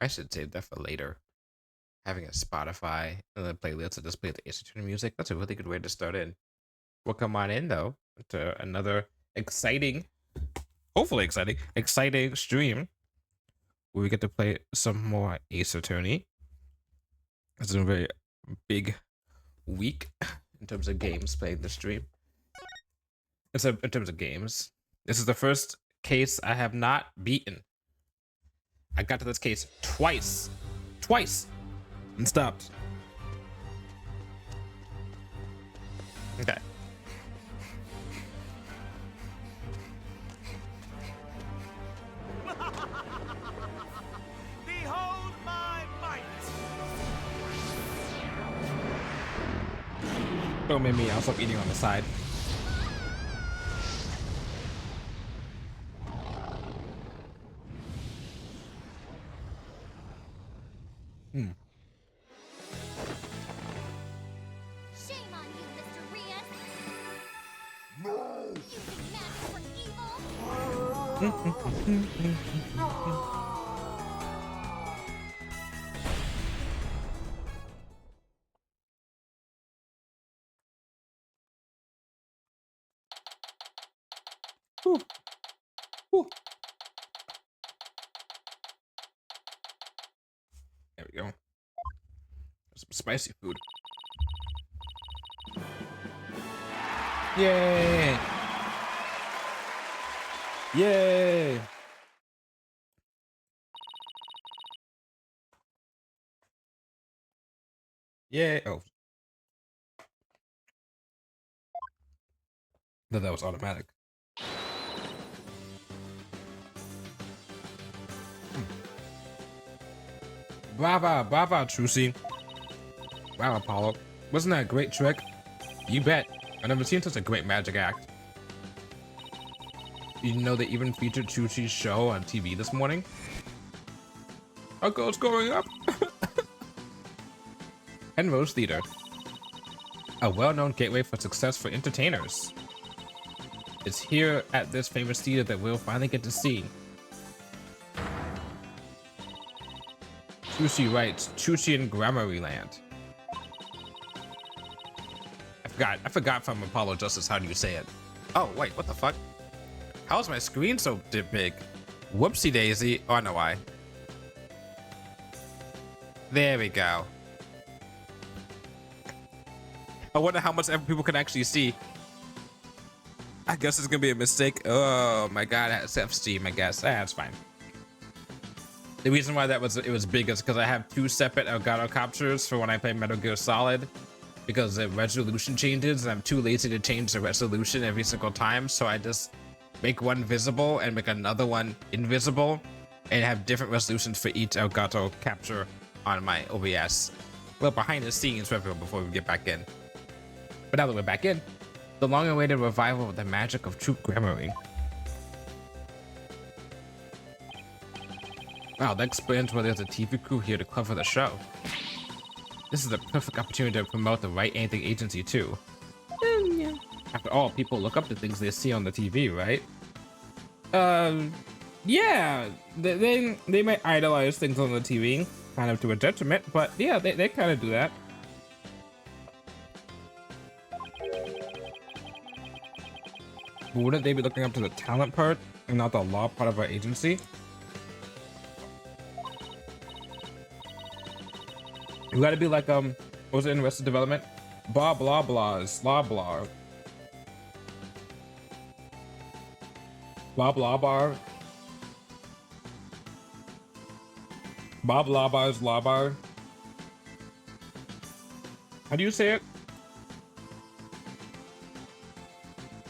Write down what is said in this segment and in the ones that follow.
I should save that for later. Having a Spotify and a playlist to just play the Ace Attorney music, that's a really good way to start in. Welcome on in, though, to another exciting, hopefully exciting stream where we get to play some more Ace Attorney. It's a very big week in terms of games playing the stream. In terms of games, this is the first case I have not beaten. I got to this case twice, and stopped. Okay. Behold my might! Don't make me. I'll stop eating on the side. Shame on you, Mr. Rias! No! Using magic for evil! Whew. Whew. There we go. Some spicy food. Yay! Yay! Yay! Oh. No, that was automatic. Brava, brava, Trucy. Wow, Apollo. Wasn't that a great trick? You bet. I've never seen such a great magic act. You know they even featured Trucy's show on TV this morning? Our girl's growing up. Penrose Theater. A well-known gateway for success for entertainers. It's here at this famous theater that we'll finally get to see. Trucy writes, Trucian Grammary Land. I forgot from Apollo Justice, how do you say it? Oh, wait, what the fuck? How is my screen so big? Whoopsie daisy. Oh, I know why. There we go. I wonder how much people can actually see. I guess it's gonna be a mistake. Oh my god, it has Steam, I guess. That's fine. The reason why it was big is because I have two separate Elgato captures for when I play Metal Gear Solid, because the resolution changes and I'm too lazy to change the resolution every single time, so I just make one visible and make another one invisible and have different resolutions for each Elgato capture on my OBS. Well, behind the scenes before we get back in. But now that we're back in, the long-awaited revival of the magic of troop grammary. Wow, that explains why there's a TV crew here to cover the show. This is the perfect opportunity to promote the Wright Anything Agency too. Yeah. After all, people look up to things they see on the TV, right? Yeah, they might idolize things on the TV, kind of to a detriment, but yeah, they kind of do that. But wouldn't they be looking up to the talent part and not the law part of our agency? You gotta be like, what was it in Arrested Development? Blah, blah, blahs, blah, blah. Blah, blah, bar. Blah, blah, bars, blah, bar. How do you say it?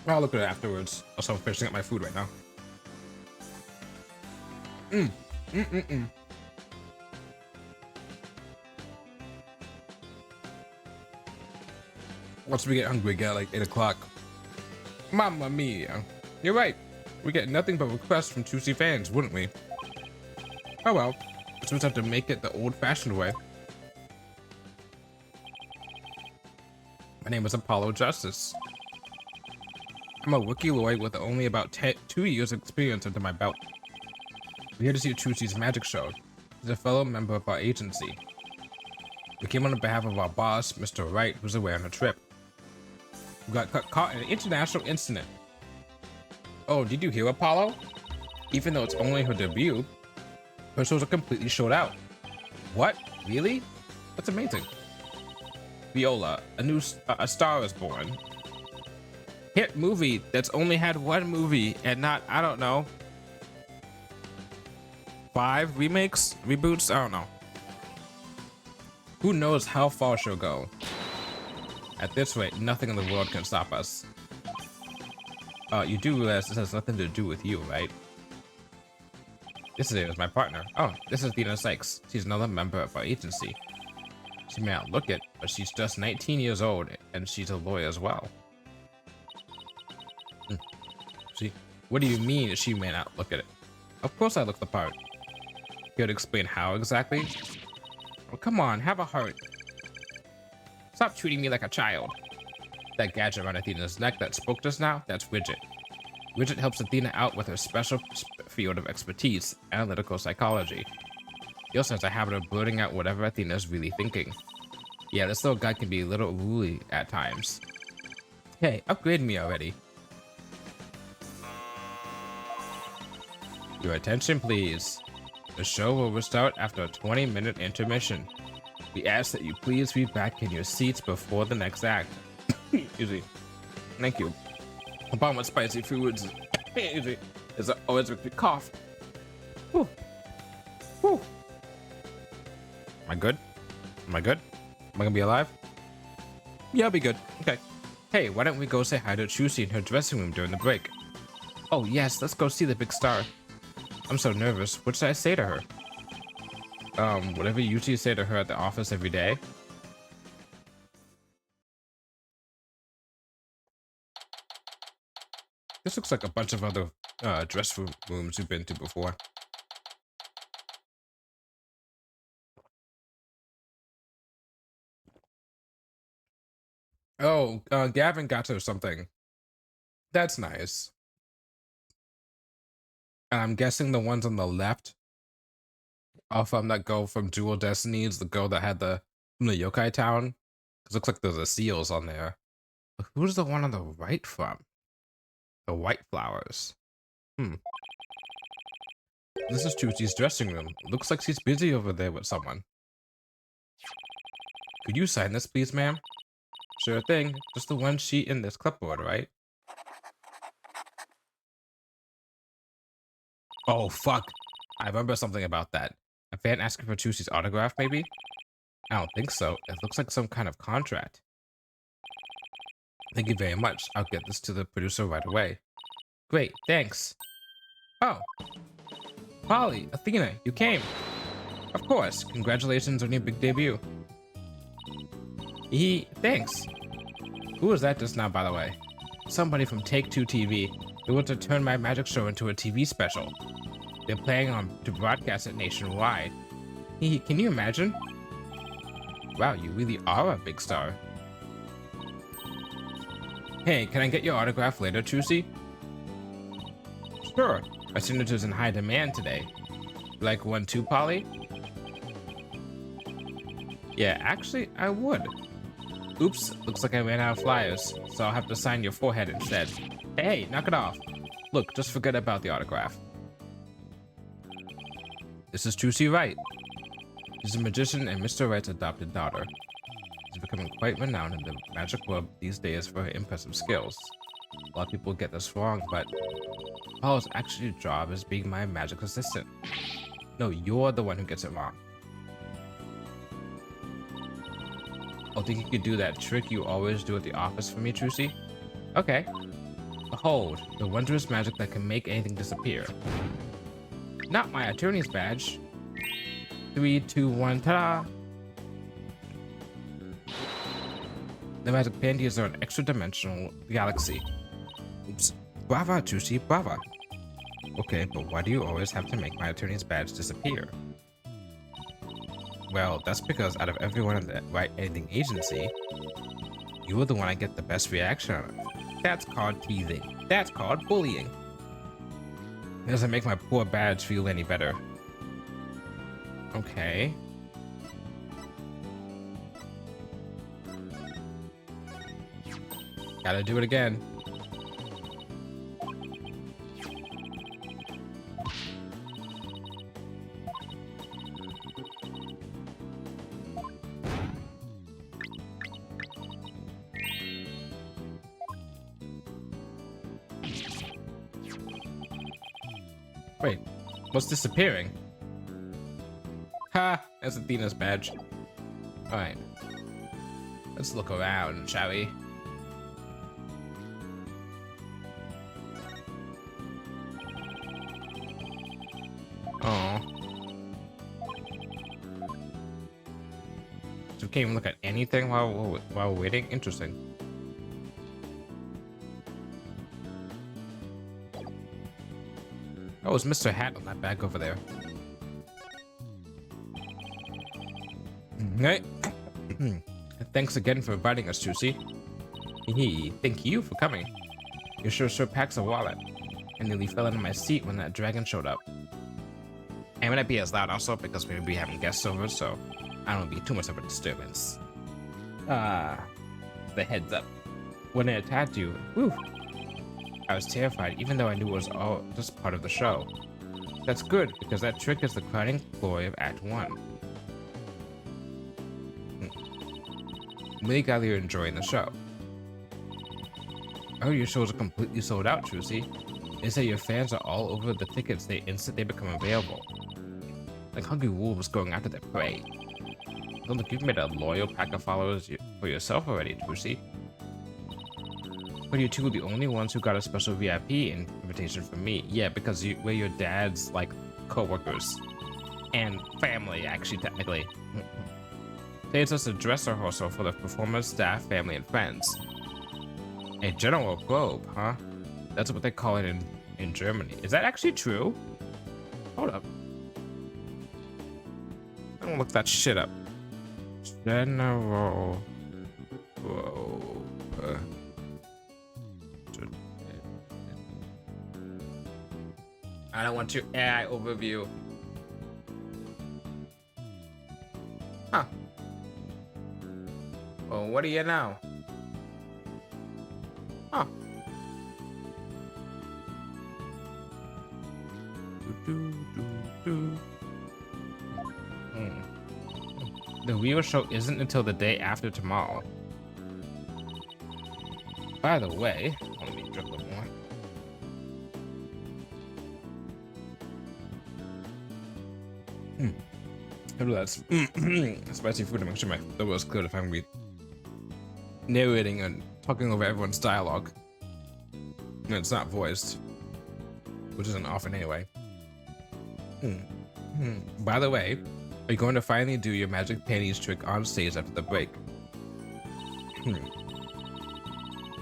I'll look at it afterwards. Also, I'm finishing up my food right now. Once we get hungry, get like 8 o'clock. Mamma mia. You're right. We get nothing but requests from Trucy fans, wouldn't we? Oh well. Let's just have to make it the old-fashioned way. My name is Apollo Justice. I'm a rookie lawyer with only about 2 years of experience under my belt. We're here to see Trucy's magic show. He's a fellow member of our agency. We came on behalf of our boss, Mr. Wright, who's away on a trip. We got caught in an international incident. Oh, did you hear, Apollo? Even though it's only her debut, her shows are completely sold out. What? Really? That's amazing. Viola, a star is born. Hit movie that's only had one movie and not, I don't know, 5 remakes, reboots, I don't know. Who knows how far she'll go. At this rate, nothing in the world can stop us. You do realize this has nothing to do with you, right? This is my partner. Oh, this is Dina Sykes. She's another member of our agency. She may not look it, but she's just 19 years old, and she's a lawyer as well. See, what do you mean she may not look at it? Of course I look the part. Care to explain how exactly? Oh, come on, have a heart. Stop treating me like a child. That gadget around Athena's neck that spoke just now, that's Widget. Widget helps Athena out with her special field of expertise, analytical psychology. He also has a habit of blurting out whatever Athena's really thinking. Yeah, this little guy can be a little woolly at times. Hey, upgrade me already. Your attention, please. The show will restart after a 20-minute intermission. We ask that you please be back in your seats before the next act. Easy. Thank you. A bomb with spicy foods. Easy. Is always a cough. Whew. Whew. Am I good? Am I good? Am I gonna be alive? Yeah, I'll be good. Okay. Hey, why don't we go say hi to Trucy in her dressing room during the break? Oh yes, let's go see the big star. I'm so nervous. What should I say to her? Whatever you usually say to her at the office every day. This looks like a bunch of other dress rooms you've been to before. Oh, Gavin got her something. That's nice. And I'm guessing the ones on the left are from that girl from Dual Destinies, the girl that had from the Yokai Town. It looks like there's a seals on there. But who's the one on the right from? The white flowers. This is Trucy's dressing room. Looks like she's busy over there with someone. Could you sign this, please, ma'am? Sure thing. Just the one sheet in this clipboard, right? Oh, fuck. I remember something about that. A fan asking for Trucy's autograph, maybe? I don't think so. It looks like some kind of contract. Thank you very much. I'll get this to the producer right away. Great, thanks. Oh. Polly, Athena, you came. Of course. Congratulations on your big debut. Thanks. Who was that just now, by the way? Somebody from Take-Two TV. They want to turn my magic show into a TV special. They're planning to broadcast it nationwide. Can you imagine? Wow, you really are a big star. Hey, can I get your autograph later, Trucy? Sure. My signature's in high demand today. Like one too, Polly? Yeah, actually, I would. Oops, looks like I ran out of flyers, so I'll have to sign your forehead instead. Hey, knock it off. Look, just forget about the autograph. This is Trucy Wright. She's a magician and Mr. Wright's adopted daughter. She's becoming quite renowned in the magic world these days for her impressive skills. A lot of people get this wrong, but Paul's actual job is being my magic assistant. No, you're the one who gets it wrong. Oh, think you could do that trick you always do at the office for me, Trucy? Okay. Behold, the wondrous magic that can make anything disappear. Not my attorney's badge. 3, 2, 1, ta-da! The magic panties are an extra-dimensional galaxy. Oops. Brava, Trucy, brava. Okay, but why do you always have to make my attorney's badge disappear? Well, that's because out of everyone in the Wright Anything agency, you were the one I get the best reaction out of. That's called teasing. That's called bullying. It doesn't make my poor badge feel any better. Okay. Gotta do it again. Wait, what's disappearing? Ha! That's Athena's badge. Alright. Let's look around, shall we? Oh. So we can't even look at anything while we're waiting? Interesting. Oh, it's Mr. Hat on that bag over there. Hey. Thanks again for inviting us, Trucy. Thank you for coming. You sure packs a wallet. I nearly fell into my seat when that dragon showed up. I may not be as loud also because we're gonna be having guests over, so I don't want to be too much of a disturbance. The heads up. When it attacked you, whew, I was terrified, even though I knew it was all just part of the show. That's good, because that trick is the crowning glory of Act 1. I'm really glad you're enjoying the show. Oh, your shows are completely sold out, Trucy. They say your fans are all over the tickets the instant they become available. Like hungry wolves going after their prey. Don't look, you've made a loyal pack of followers for yourself already, Trucy. But you two are the only ones who got a special VIP invitation from me. Yeah, because we're your dad's, like, co-workers. And family, actually, technically. Today it's just a dress rehearsal for the performers, staff, family, and friends. A general robe, huh? That's what they call it in Germany. Is that actually true? Hold up. I'm gonna look that shit up. General robe. I don't want your AI overview. Huh. Well, what do you know? Huh. The real show isn't until the day after tomorrow. By the way, let me drink a little more. That's spicy food to make sure my throat is clear if I'm gonna be narrating and talking over everyone's dialogue. And it's not voiced, which isn't often anyway. By the way, are you going to finally do your magic panties trick on stage after the break?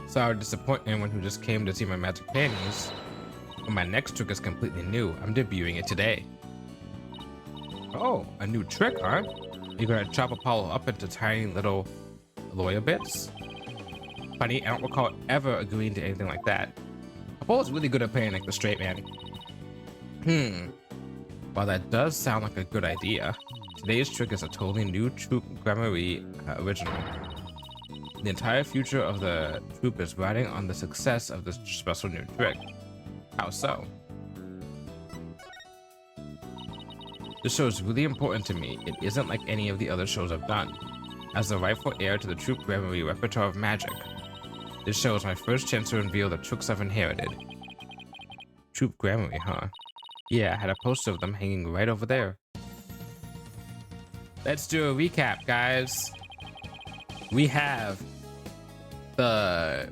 Sorry to disappoint anyone who just came to see my magic panties. But my next trick is completely new. I'm debuting it today. Oh, a new trick, huh? You're gonna chop Apollo up into tiny little lawyer bits? Funny, I don't recall ever agreeing to anything like that. Apollo's really good at playing like the straight man. While that does sound like a good idea, today's trick is a totally new troupe Gramarye original. The entire future of the troupe is riding on the success of this special new trick. How so? This show is really important to me. It isn't like any of the other shows I've done. As the rightful heir to the troupe Gramarye repertoire of magic, this show is my first chance to reveal the tricks I've inherited. Troupe Gramarye, huh? Yeah, I had a poster of them hanging right over there. Let's do a recap, guys. We have Zach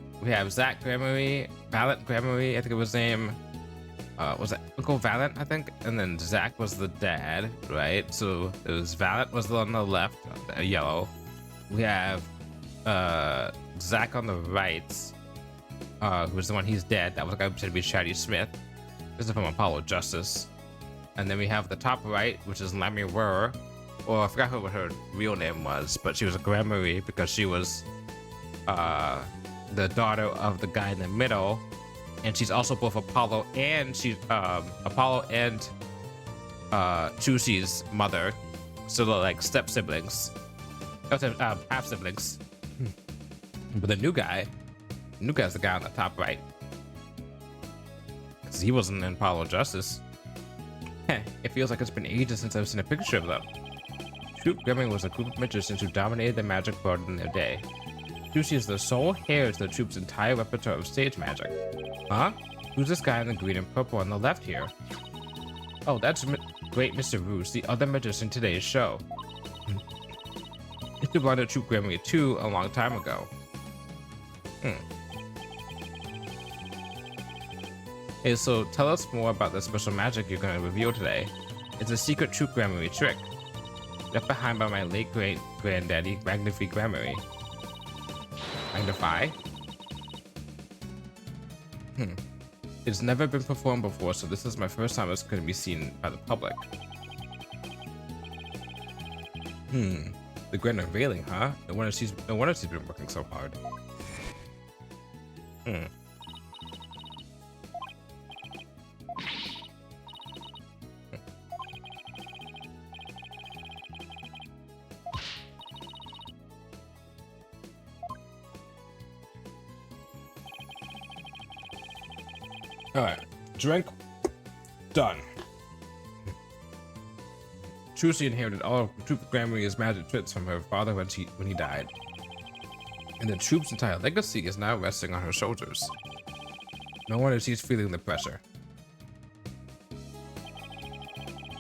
Gramarye, Valiant Gramarye, I think it was name. Was it Uncle Valiant, I think? And then Zach was the dad, right? So it was Valiant was the one on the left, yellow. We have Zach on the right, who's the one he's dead. That was the guy who said to be Shady Smith. This is from Apollo Justice. And then we have the top right, which is Lammy Wurr. Or I forgot what her real name was, but she was a Gramarye because she was the daughter of the guy in the middle. And she's also both Apollo and Trucy's mother. still like step siblings, half siblings. But the new guy's the guy on the top right, because he wasn't in Apollo Justice. It feels like it's been ages since I've seen a picture of them. Troop Gremlin was a group of magicians who dominated the magic world in their day. Trucy is the sole heir to the troop's entire repertoire of stage magic. Huh? Who's this guy in the green and purple on the left here? Oh, that's great Mr. Roos, the other magician today's show. It belonged to Troop Gremlin 2 a long time ago. Hey, so tell us more about the special magic you're going to reveal today. It's a secret Troop Gremlin trick, left behind by my late great-granddaddy, Magnify Gremlin. Magnify? It's never been performed before, so this is my first time it's going to be seen by the public. The grand unveiling, huh? No wonder she's been working so hard. Alright, drink. Done. Trucy inherited all of Troop Gremlin's magic tricks from her father when he died. And the troop's entire legacy is now resting on her shoulders. No wonder she's feeling the pressure.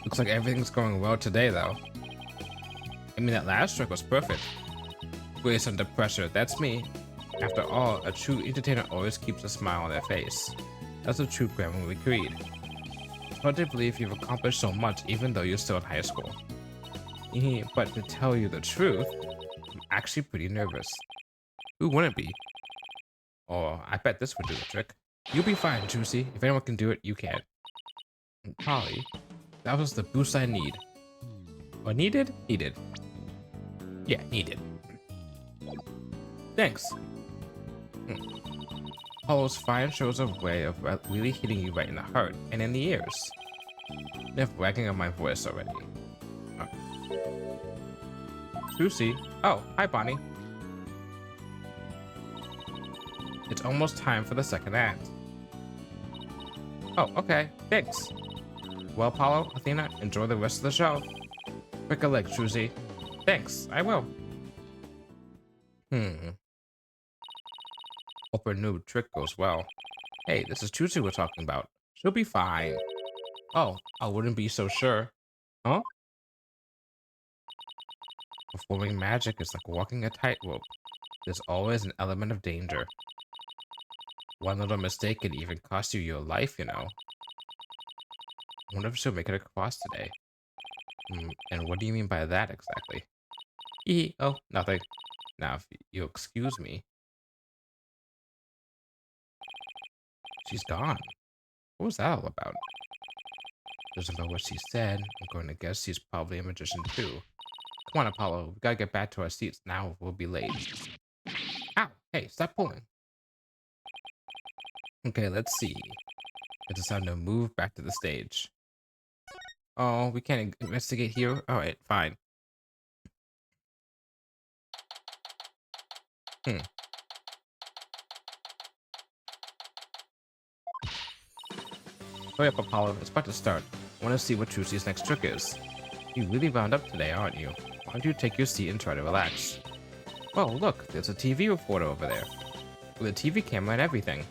Looks like everything's going well today, though. I mean, that last trick was perfect. Grace under pressure, that's me. After all, a true entertainer always keeps a smile on their face. That's a true Gremlin creed. It's hard to believe you've accomplished so much even though you're still in high school. But to tell you the truth, I'm actually pretty nervous. Who wouldn't be? Oh, I bet this would do the trick. You'll be fine, Trucy. If anyone can do it, you can. And Polly, that was the boost I need. Or needed? Needed. Yeah, needed. Thanks. Apollo's fine shows a way of really hitting you right in the heart and in the ears. Enough bragging on my voice already. Trucy. Oh, hi, Bonnie. It's almost time for the second act. Oh, okay. Thanks. Well, Apollo, Athena, enjoy the rest of the show. Break a leg, Trucy. Thanks, I will. Hope her new trick goes well. Hey, this is Trucy we're talking about. She'll be fine. Oh, I wouldn't be so sure. Huh? Performing magic is like walking a tightrope. There's always an element of danger. One little mistake can even cost you your life, you know. I wonder if she'll make it across today. And what do you mean by that exactly? Oh, nothing. Now, if you'll excuse me. She's gone. What was that all about? Doesn't know what she said. I'm going to guess she's probably a magician too. Come on, Apollo. We gotta get back to our seats now. We'll be late. Ow! Hey, stop pulling. Okay, let's see. It's time to move back to the stage. Oh, we can't investigate here? Alright, fine. Hurry up, Apollo. It's about to start. I want to see what Trucy's next trick is. You really wound up today, aren't you? Why don't you take your seat and try to relax? Oh, look, there's a TV reporter over there. With a TV camera and everything.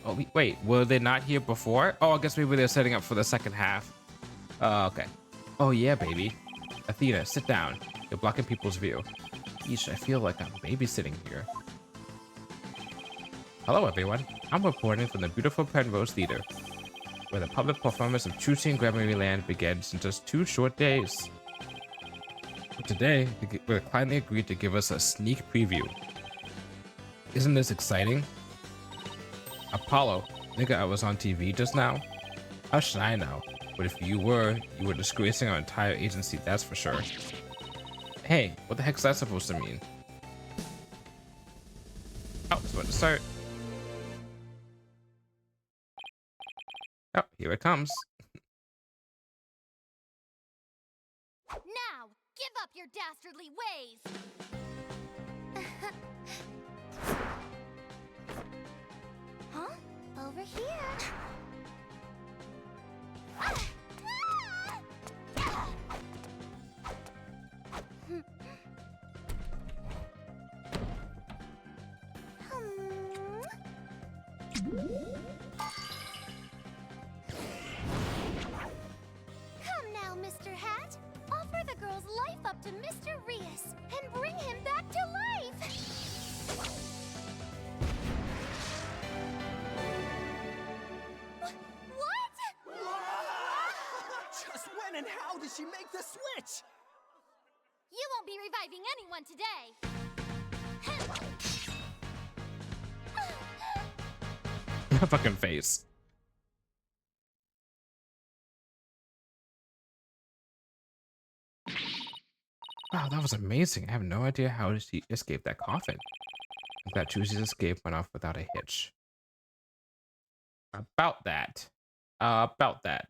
Oh, wait, were they not here before? Oh, I guess maybe they're setting up for the second half. Okay. Oh, yeah, baby. Athena, sit down. You're blocking people's view. Yeesh, I feel like I'm babysitting here. Hello, everyone. I'm reporting from the beautiful Penrose Theater, where the public performance of Trucy and Gremlin Land begins in just 2 short days. Today, they kindly agreed to give us a sneak preview. Isn't this exciting? Apollo, nigga, I was on TV just now? How should I know? But if you were disgracing our entire agency, that's for sure. Hey, what the heck's that supposed to mean? Oh, it's about to start. Oh, here it comes. dastardly ways! Huh? Over here. Come now, Mr. Hat. Offer the girl's life up to Mr. Rias and bring him back to life. What? Just when and how did she make the switch? You won't be reviving anyone today. My fucking face. Wow, that was amazing. I have no idea how she escaped that coffin. I'm glad Trucy's escape went off without a hitch. About that. About that.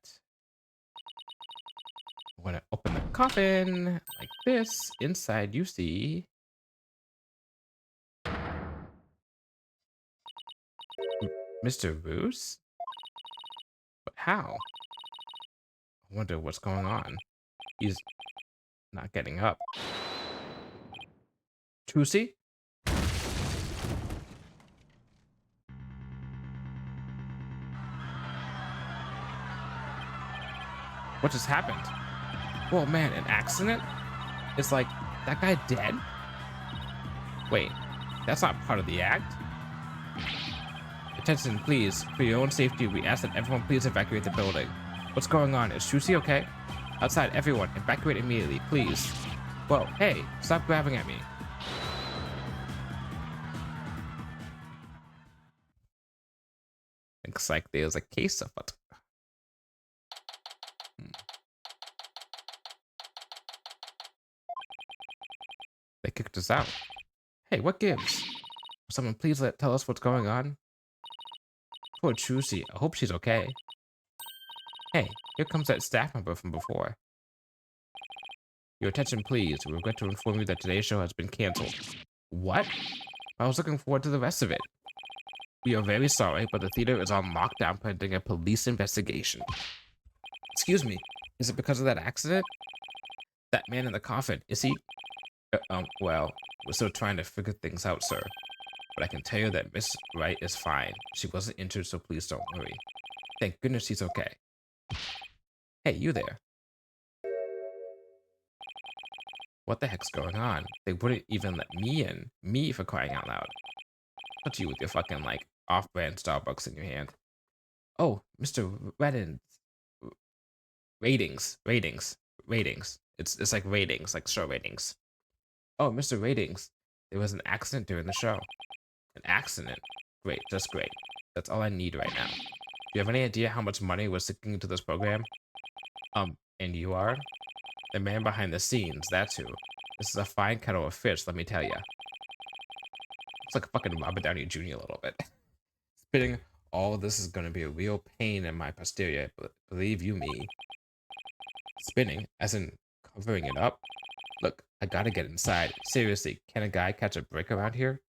I'm gonna open the coffin like this. Inside you see Mr. Roos? But how? I wonder what's going on. He's not getting up. Trucy? What just happened? Whoa, man, an accident? It's like, that guy dead? Wait, that's not part of the act? Attention, please. For your own safety, we ask that everyone please evacuate the building. What's going on? Is Trucy okay? Outside, everyone, evacuate immediately, please. Whoa, hey, stop grabbing at me. Looks like there's a case of it. They kicked us out. Hey, what gives? Someone please tell us what's going on? Poor Trucy. I hope she's okay. Hey, here comes that staff member from before. Your attention, please. We regret to inform you that today's show has been canceled. What? I was looking forward to the rest of it. We are very sorry, but the theater is on lockdown pending a police investigation. Excuse me, is it because of that accident? That man in the coffin, is he? Well, we're still trying to figure things out, sir. But I can tell you that Miss Wright is fine. She wasn't injured, so please don't worry. Thank goodness she's okay. Hey, you there. What the heck's going on? They wouldn't even let me in. Me for crying out loud. What's you with your fucking, like, off-brand Starbucks in your hand? Oh, Mr. Reddin. Ratings. It's like ratings, like show ratings. Oh, Mr. Ratings. There was an accident during the show. An accident? Great, just great. That's all I need right now. Do you have any idea how much money was sinking into this program? And you are? The man behind the scenes, that's who. This is a fine kettle of fish, let me tell ya. It's like fucking Robert Downey Jr. a little bit. Spitting, all of this is gonna be a real pain in my posterior, but believe you me. Spinning, as in covering it up? Look, I gotta get inside. Seriously, can a guy catch a break around here?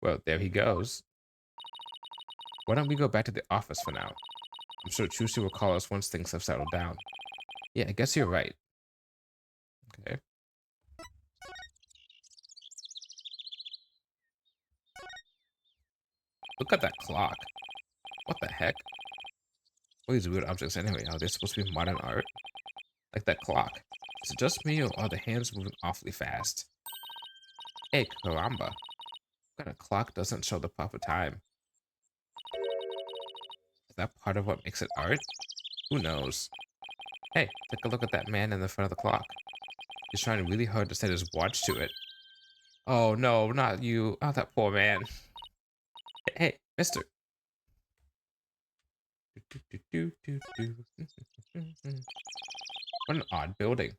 Well, there he goes. Why don't we go back to the office for now? I'm sure Trucy will call us once things have settled down. Yeah, I guess you're right. Okay. Look at that clock. What the heck? What are these weird objects anyway? Are they supposed to be modern art? Like that clock. Is it just me or are the hands moving awfully fast? Hey, caramba. What kind of clock doesn't show the proper time? Is that part of what makes it art? Who knows? Hey, take a look at that man in the front of the clock. He's trying really hard to set his watch to it. Oh no, not you. Oh, that poor man. Hey, mister. What an odd building.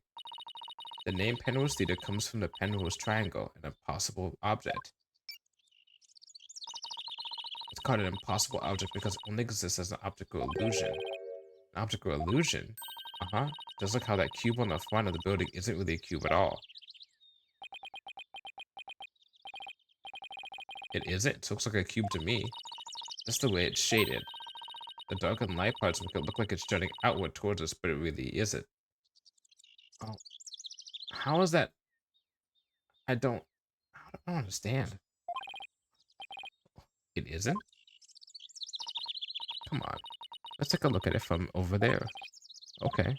The name Penrose Theater comes from the Penrose Triangle, an impossible object. It's called an impossible object because it only exists as an optical illusion. An optical illusion? Uh-huh. Just like how that cube on the front of the building isn't really a cube at all. It isn't. It looks like a cube to me. Just the way it's shaded. The dark and light parts make it look like it's jutting outward towards us, but it really isn't. Oh, how is that? I don't understand. It isn't? Come on. Let's take a look at it from over there. Okay.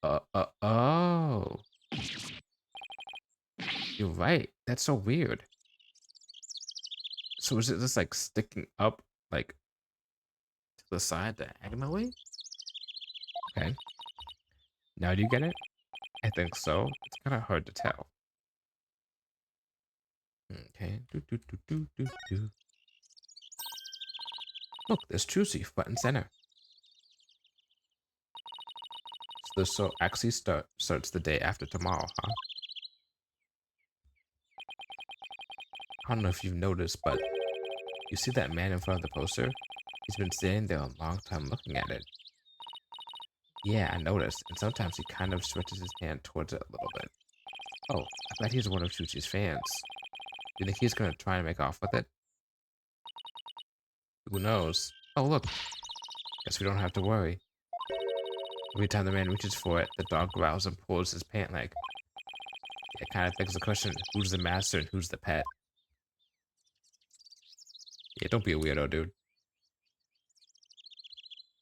Oh. You're right. That's so weird. So is it just like sticking up like to the side diagonally? Okay. Now do you get it? I think so. It's kind of hard to tell. Okay. Look, there's Trucy front and center. So the show actually starts the day after tomorrow, huh? I don't know if you've noticed, but you see that man in front of the poster? He's been standing there a long time looking at it. Yeah, I noticed, and sometimes he kind of stretches his hand towards it a little bit. Oh, I bet he's one of Trucy's fans. Do you think he's gonna try and make off with it? Who knows? Oh, look. Guess we don't have to worry. Every time the man reaches for it, the dog growls and pulls his pant leg. It kind of begs the question, who's the master and who's the pet? Yeah, don't be a weirdo, dude.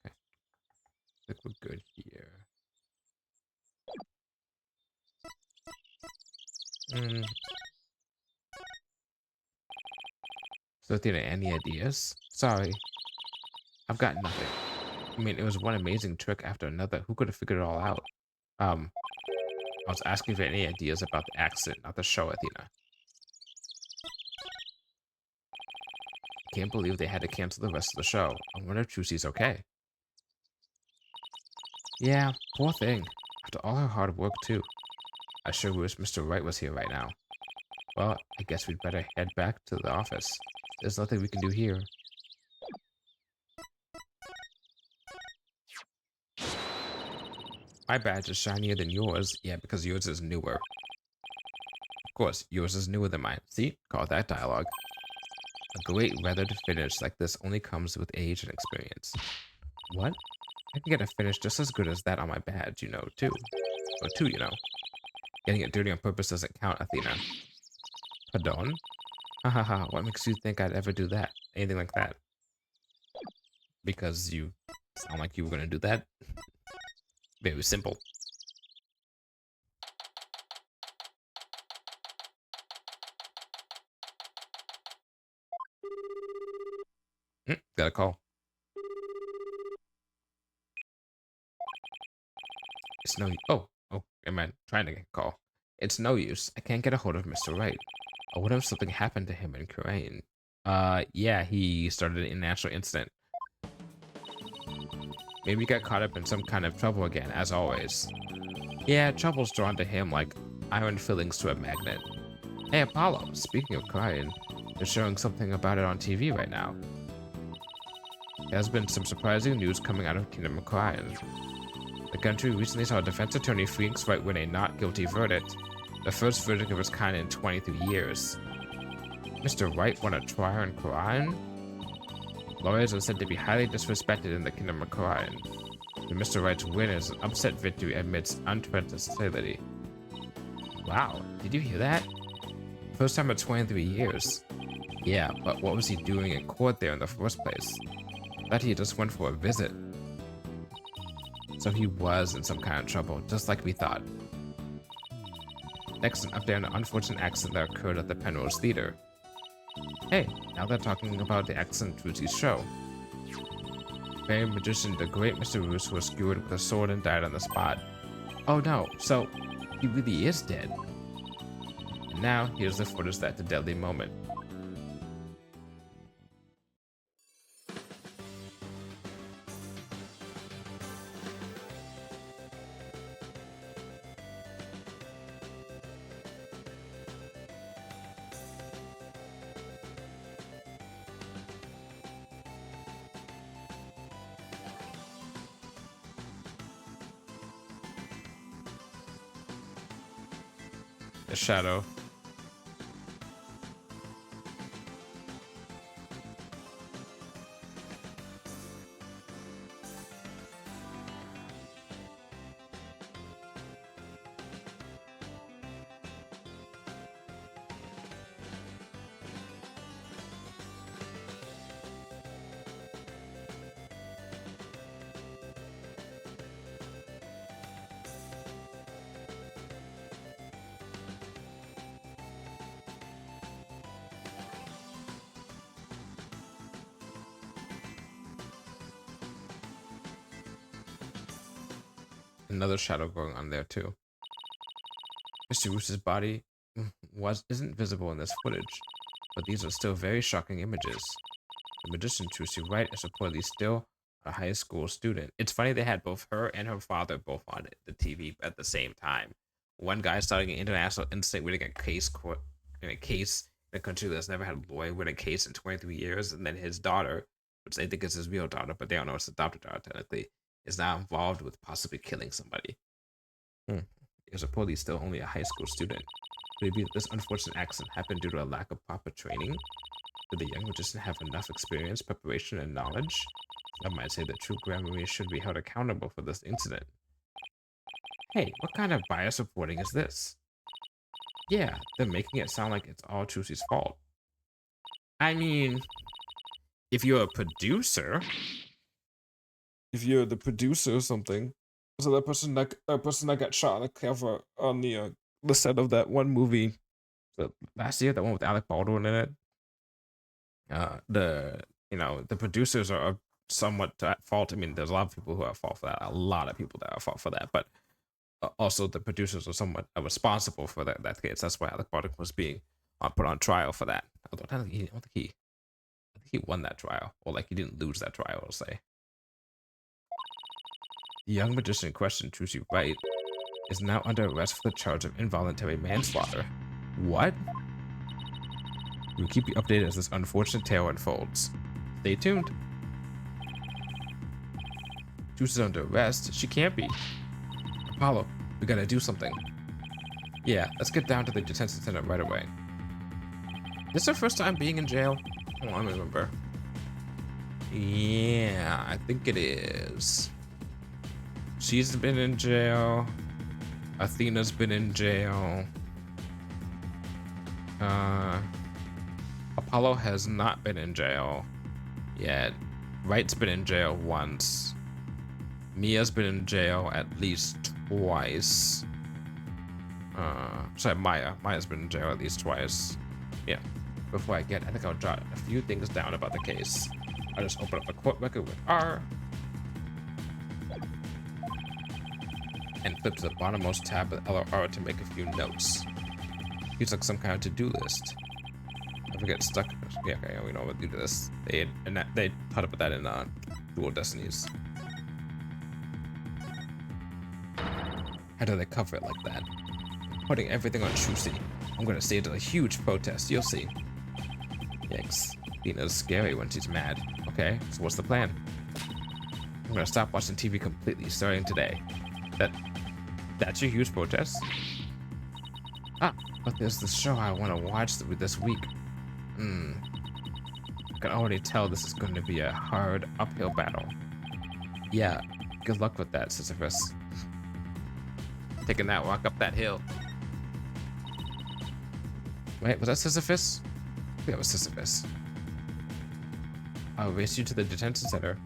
Okay. I think we're good here. So, Athena, any ideas? Sorry, I've got nothing. I mean, it was one amazing trick after another. Who could have figured it all out? I was asking for any ideas about the accident, not the show, Athena. I can't believe they had to cancel the rest of the show. I wonder if Trucy's okay. Yeah, poor thing. After all her hard work, too. I sure wish Mr. Wright was here right now. Well, I guess we'd better head back to the office. There's nothing we can do here. My badge is shinier than yours. Yeah, because yours is newer. Of course, yours is newer than mine. See? Call that dialogue. A great weathered finish like this only comes with age and experience. What? I can get a finish just as good as that on my badge, you know, too. Or two, you know. Getting it dirty on purpose doesn't count, Athena. Pardon? Ha ha ha, what makes you think I'd ever do that? Anything like that? Because you sound like you were gonna do that? Very simple. Got a call. It's no. Oh, am I trying to get a call? It's no use. I can't get a hold of Mr. Wright. What if something happened to him in Korean? Yeah, he started an international incident. Maybe he got caught up in some kind of trouble again, as always. Yeah, trouble's drawn to him like iron fillings to a magnet. Hey, Apollo, speaking of Korean, they're showing something about it on TV right now. There has been some surprising news coming out of Kingdom of Korean. The country recently saw a defense attorney freeing Wright with a not guilty verdict, the first verdict of its kind in 23 years. Mr. Wright won a trial in Korean? Lawyers are said to be highly disrespected in the Kingdom of Korean. And Mr. Wright's win is an upset victory amidst unprecedented hostility. Wow, did you hear that? First time in 23 years. Yeah, but what was he doing in court there in the first place? I thought he just went for a visit. So he was in some kind of trouble, just like we thought. Next, an update on an unfortunate accident that occurred at the Penrose Theater. Hey, now they're talking about the accident in Trucy's show. Famed magician, the great Mr. Roos, was skewered with a sword and died on the spot. Oh no, so he really is dead. And now, here's the footage of that deadly moment. The shadow. Another shadow going on there too. Mr. Roos's body isn't visible in this footage, but these are still very shocking images. The magician Trucy Wright is reportedly still a high school student. It's funny they had both her and her father both on the TV at the same time. One guy starting an international incident winning a case in a country that's never had a lawyer win a case in 23 years, and then his daughter, which they think is his real daughter, but they don't know it's adopted daughter technically, is now involved with possibly killing somebody. He is reportedly still only a high school student. Could it be that this unfortunate accident happened due to a lack of proper training? Did the young magician have enough experience, preparation, and knowledge? I might say that true Grand Maria should be held accountable for this incident. Hey, what kind of bias reporting is this? Yeah, they're making it sound like it's all Trucy's fault. I mean, if you're a producer, if you're the producer or something, so that person that got shot on the cover on the set of that one movie last year, that one with Alec Baldwin in it. The producers are somewhat at fault. I mean, there's a lot of people who are at fault for that. A lot of people that are at fault for that, but also the producers are somewhat responsible for that case. That's why Alec Baldwin was being put on trial for that. Although I don't think he won that trial, or like he didn't lose that trial, I'll say. The young magician in question, Trucy Wright, is now under arrest for the charge of involuntary manslaughter. What? We'll keep you updated as this unfortunate tale unfolds. Stay tuned. Trucy's under arrest. She can't be. Apollo, we gotta do something. Yeah, let's get down to the detention center right away. This is her first time being in jail? Oh, I don't remember. Yeah, I think it is. She's been in jail. Athena's been in jail. Apollo has not been in jail yet. Wright's been in jail once. Mia's been in jail at least twice. Sorry, Maya's been in jail at least twice. Yeah. Before I think I'll jot a few things down about the case. I'll just open up the court record with R. And flip to the bottommost tab with LR to make a few notes. Feels like some kind of to-do list. If we get stuck, yeah, okay, we know what to do this. They thought about that in Dual Destinies. How do they cover it like that? Putting everything on Trucy. I'm gonna stage a huge protest. You'll see. Yikes. Dina's scary when she's mad. Okay, so what's the plan? I'm gonna stop watching TV completely starting today. That's your huge protest? Ah, but there's the show I want to watch this week. I can already tell this is going to be a hard uphill battle. Yeah, good luck with that, Sisyphus. Taking that walk up that hill. Wait, was that Sisyphus? I think that was Sisyphus. I'll race you to the detention center.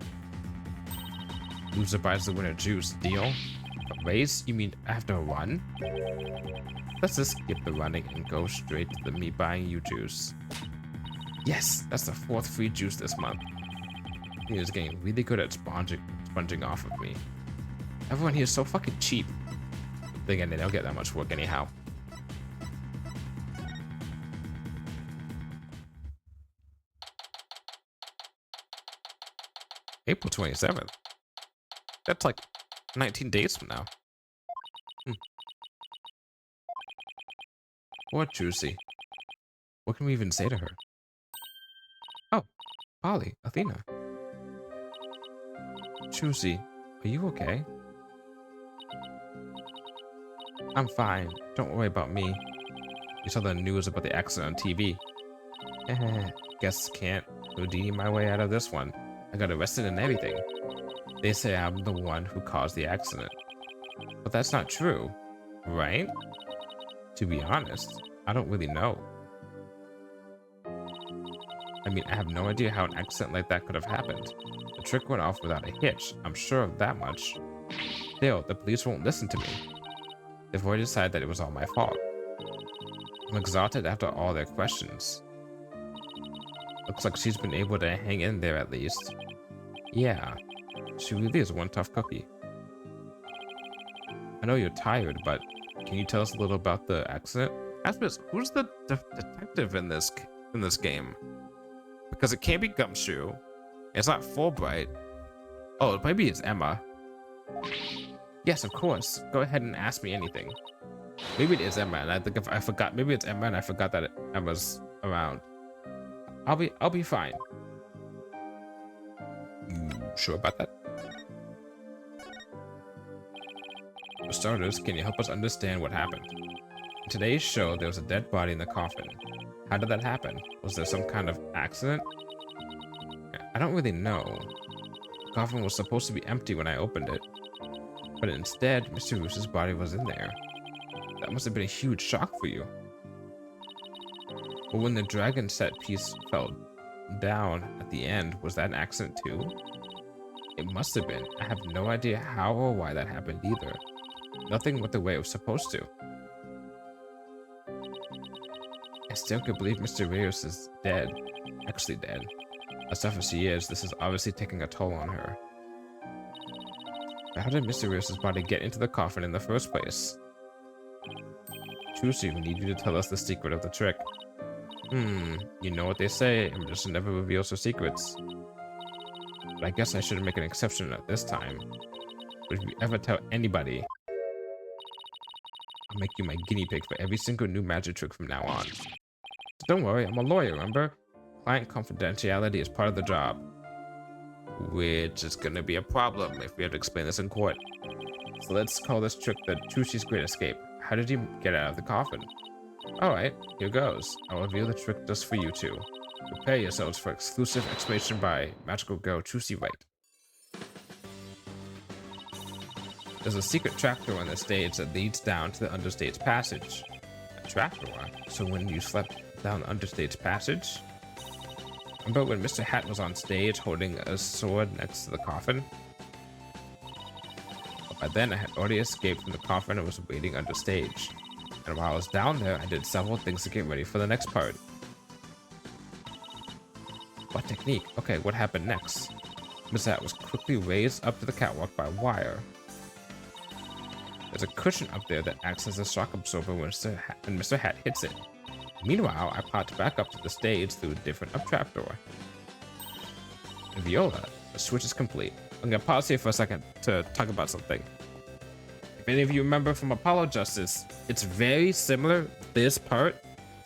Loser buys the winner juice. Deal? A race? You mean after a run? Let's just skip the running and go straight to the me buying you juice. Yes, that's the 4th free juice this month. He is getting really good at sponging off of me. Everyone here is so fucking cheap. Then again, they don't get that much work anyhow. April 27th. That's like 19 days from now. What, Trucy? What can we even say to her? Oh, Polly, Athena. Trucy, are you okay? I'm fine. Don't worry about me. You saw the news about the accident on TV. Guess can't Houdini my way out of this one. I got arrested and everything. They say I'm the one who caused the accident. But that's not true, right? To be honest, I don't really know. I mean, I have no idea how an accident like that could have happened. The trick went off without a hitch, I'm sure of that much. Still, the police won't listen to me. They've already decided that it was all my fault. I'm exhausted after all their questions. Looks like she's been able to hang in there at least. Yeah, she really is one tough cookie. I know you're tired, but can you tell us a little about the accident? Asmus, who's the detective in this game? Because it can't be Gumshoe. It's not Fulbright. Oh, maybe it's Emma. Yes, of course. Go ahead and ask me anything. Maybe it is Emma, and I think if I forgot. Maybe it's Emma, and I forgot that Emma's around. I'll be fine. You sure about that? For starters, can you help us understand what happened? In today's show, there was a dead body in the coffin. How did that happen? Was there some kind of accident? I don't really know. The coffin was supposed to be empty when I opened it, but instead, Mr. Roos's body was in there. That must have been a huge shock for you. But when the dragon set piece fell down at the end, was that an accident too? It must have been. I have no idea how or why that happened either. Nothing went the way it was supposed to. I still can't believe Mr. Rios is dead. Actually dead. As tough as she is, this is obviously taking a toll on her. But how did Mr. Rios' body get into the coffin in the first place? Trucy, we need you to tell us the secret of the trick. You know what they say, a magician never reveals her secrets. But I guess I shouldn't make an exception at this time. But if you ever tell anybody, I'll make you my guinea pig for every single new magic trick from now on. So don't worry, I'm a lawyer, remember? Client confidentiality is part of the job. Which is gonna be a problem if we have to explain this in court. So let's call this trick the Trucy's Great Escape. How did you get out of the coffin? Alright, here goes. I'll reveal the trick just for you two. Prepare yourselves for exclusive explanation by magical girl Trucy Wright. There's a secret trapdoor on the stage that leads down to the understage passage. A trapdoor? So when you slept down the understage passage? Remember when Mr. Hat was on stage holding a sword next to the coffin? But by then I had already escaped from the coffin and was waiting understage. And while I was down there, I did several things to get ready for the next part. What technique? Okay, what happened next? Mr. Hat was quickly raised up to the catwalk by wire. There's a cushion up there that acts as a shock absorber when Mr. Hat hits it. Meanwhile, I popped back up to the stage through a different trapdoor. And Viola, the switch is complete. I'm gonna pause here for a second to talk about something. If any of you remember from Apollo Justice, it's very similar, this part,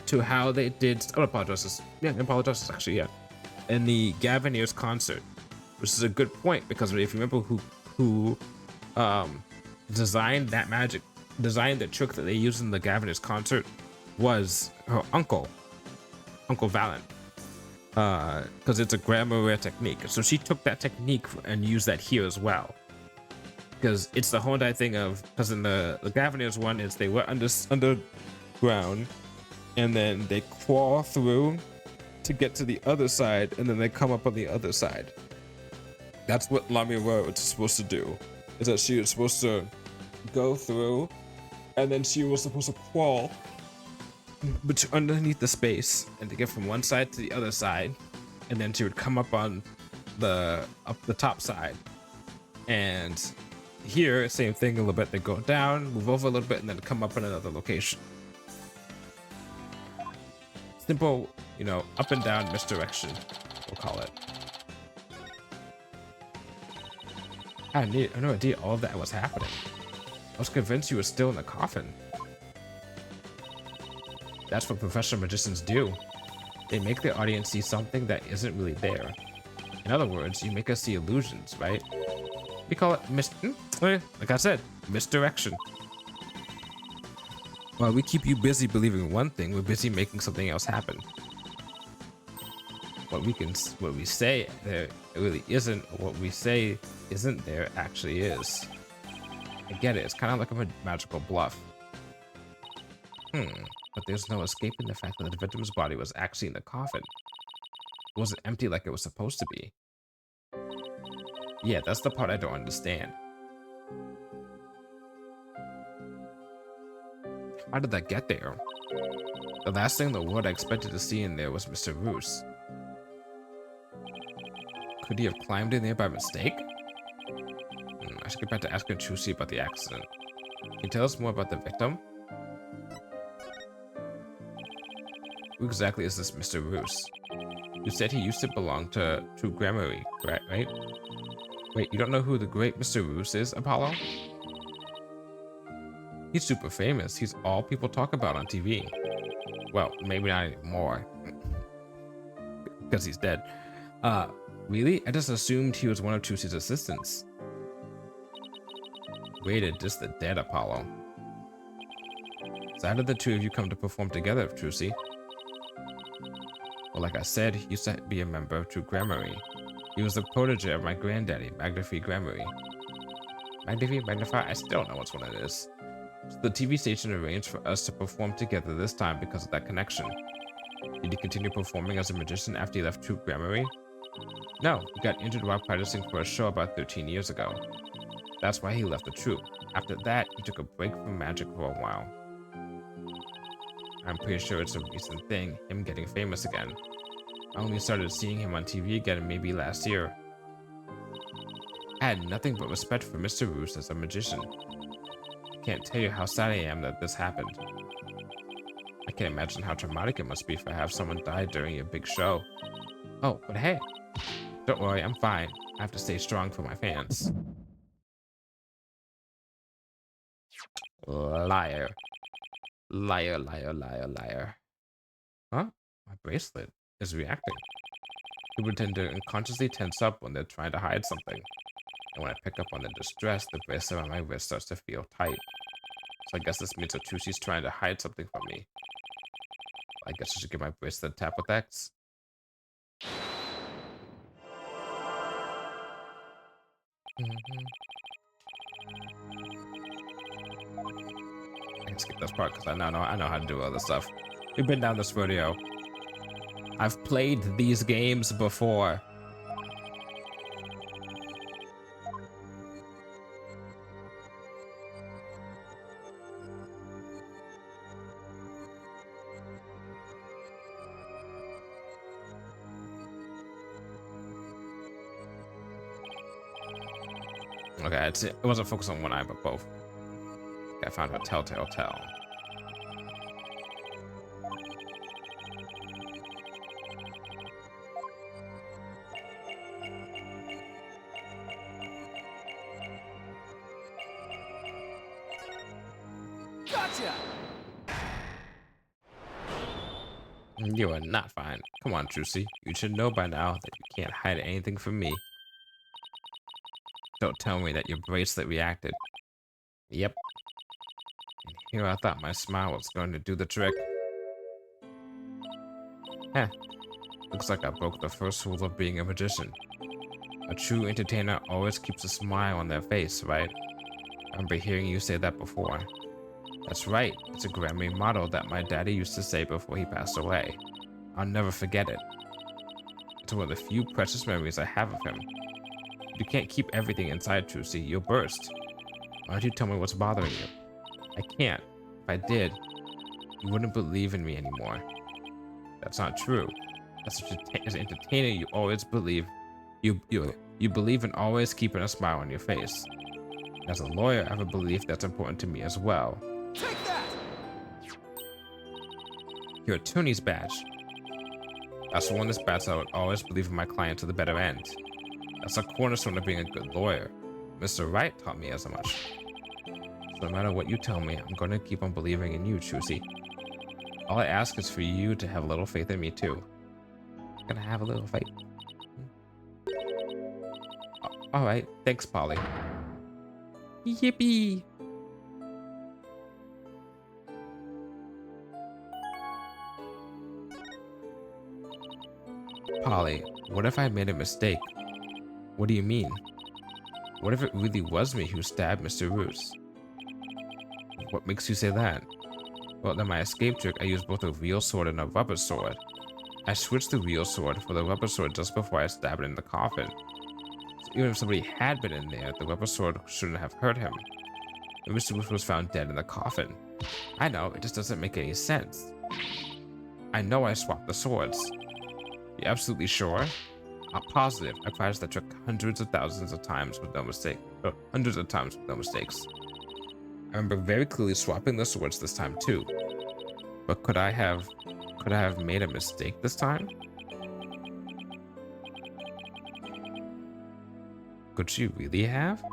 to how they did Apollo Justice. Yeah, Apollo Justice actually, yeah. In the Gavineers concert, which is a good point because if you remember who designed that magic, designed the trick that they used in the Gavineers concert was her uncle Valent, because it's a grammar rare technique. So she took that technique and used that here as well. Because it's the whole thing of, because in the Gavineers one, is they were underground, and then they crawl through to get to the other side, and then they come up on the other side. That's what Lamia was supposed to do. Is that she was supposed to go through, and then she was supposed to crawl underneath the space, and to get from one side to the other side, and then she would come up on the top side. And here, same thing a little bit. They go down, move over a little bit, and then come up in another location. Simple, you know, up and down misdirection, we'll call it. I had no idea all of that was happening. I was convinced you were still in the coffin. That's what professional magicians do. They make their audience see something that isn't really there. In other words, you make us see illusions, right? We call it like I said, misdirection. While we keep you busy believing one thing, we're busy making something else happen. What we say there really isn't, or what we say isn't there actually is. I get it. It's kind of like a magical bluff. But there's no escaping the fact that the victim's body was actually in the coffin. It wasn't empty like it was supposed to be. Yeah, that's the part I don't understand. How did that get there? The last thing in the world I expected to see in there was Mr. Roos. Could he have climbed in there by mistake? I should get back to asking Trucy about the accident. Can you tell us more about the victim? Who exactly is this Mr. Roos? You said he used to belong to Grammary, right? Wait, you don't know who the great Mr. Roos is, Apollo? He's super famous. He's all people talk about on TV. Well, maybe not anymore. Because he's dead. Really? I just assumed he was one of Trucy's assistants. Waited, just the dead Apollo. So how did the two of you come to perform together, Trucy? Well, like I said, he used to be a member of Grammary. He was the protege of my granddaddy, Magnify Grammary. Magnify? I still don't know which one it is. So the TV station arranged for us to perform together this time because of that connection. Did he continue performing as a magician after he left Grammary? No, he got injured while practicing for a show about 13 years ago. That's why he left the troupe. After that, he took a break from magic for a while. I'm pretty sure it's a recent thing, him getting famous again. I only started seeing him on TV again maybe last year. I had nothing but respect for Mr. Roos as a magician. I can't tell you how sad I am that this happened. I can't imagine how traumatic it must be to have someone die during a big show. Oh, but hey, don't worry, I'm fine. I have to stay strong for my fans. Liar. Liar, liar, liar, liar. Huh? My bracelet is reacting. People tend to unconsciously tense up when they're trying to hide something. And when I pick up on the distress, the bracelet on my wrist starts to feel tight. So I guess this means that Trucy's trying to hide something from me. I guess I should give my bracelet a tap with X. I can skip this part because I know how to do all this stuff. We've been down this rodeo. I've played these games before. Okay, it wasn't focused on one eye, but both. I found a telltale tell. Gotcha! You are not fine. Come on, Trucy. You should know by now that you can't hide anything from me. Don't tell me that your bracelet reacted. Yep. And here I thought my smile was going to do the trick. Heh. Looks like I broke the first rule of being a magician. A true entertainer always keeps a smile on their face, right? I remember hearing you say that before. That's right. It's a Grammy motto that my daddy used to say before he passed away. I'll never forget it. It's one of the few precious memories I have of him. You can't keep everything inside, Trucy. You'll burst. Why don't you tell me what's bothering you? I can't. If I did, you wouldn't believe in me anymore. That's not true. As an entertainer, you always believe you believe in always keeping a smile on your face. As a lawyer, I have a belief that's important to me as well. Take that! Your attorney's badge. That's the one that's bad, so I would always believe in my client to the better end. That's a cornerstone of being a good lawyer. Mr. Wright taught me as much. So no matter what you tell me, I'm going to keep on believing in you, Trucy. All I ask is for you to have a little faith in me, too. I'm gonna have a little faith. Alright, thanks, Polly. Yippee! Polly, what if I made a mistake? What do you mean? What if it really was me who stabbed Mr. Roos? What makes you say that? Well, in my escape trick, I used both a real sword and a rubber sword. I switched the real sword for the rubber sword just before I stabbed it in the coffin. So even if somebody had been in there, the rubber sword shouldn't have hurt him. And Mr. Roos was found dead in the coffin. I know, it just doesn't make any sense. I know I swapped the swords. You absolutely sure? I'm positive. I practiced that trick hundreds of thousands of times with no mistake. Hundreds of times with no mistakes. I remember very clearly swapping the swords this time too. But could I have made a mistake this time? Could she really have?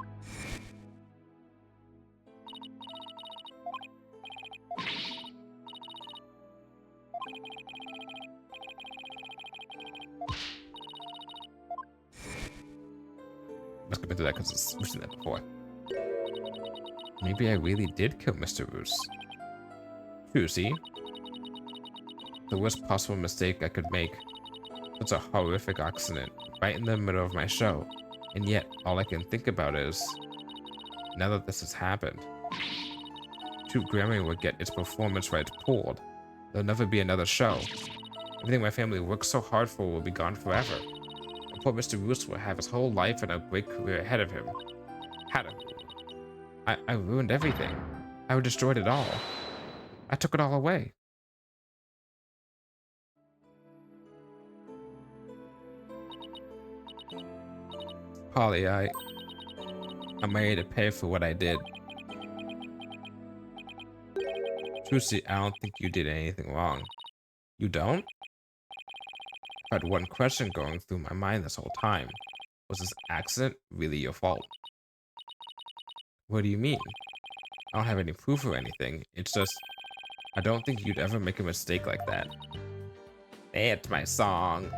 Let's get into that because we've seen that before. Maybe I really did kill Mr. Roos. Trucy. The worst possible mistake I could make. Such a horrific accident right in the middle of my show. And yet, all I can think about is, now that this has happened, Troop Grammy would get its performance rights pulled. There'll never be another show. Everything my family worked so hard for will be gone forever. And poor Mr. Roos will have his whole life and a great career ahead of him. I ruined everything. I destroyed it all. I took it all away. Polly, I'm ready to pay for what I did. Trucy, I don't think you did anything wrong. You don't? I had one question going through my mind this whole time. Was this accident really your fault? What do you mean? I don't have any proof or anything. It's just, I don't think you'd ever make a mistake like that. It's my song.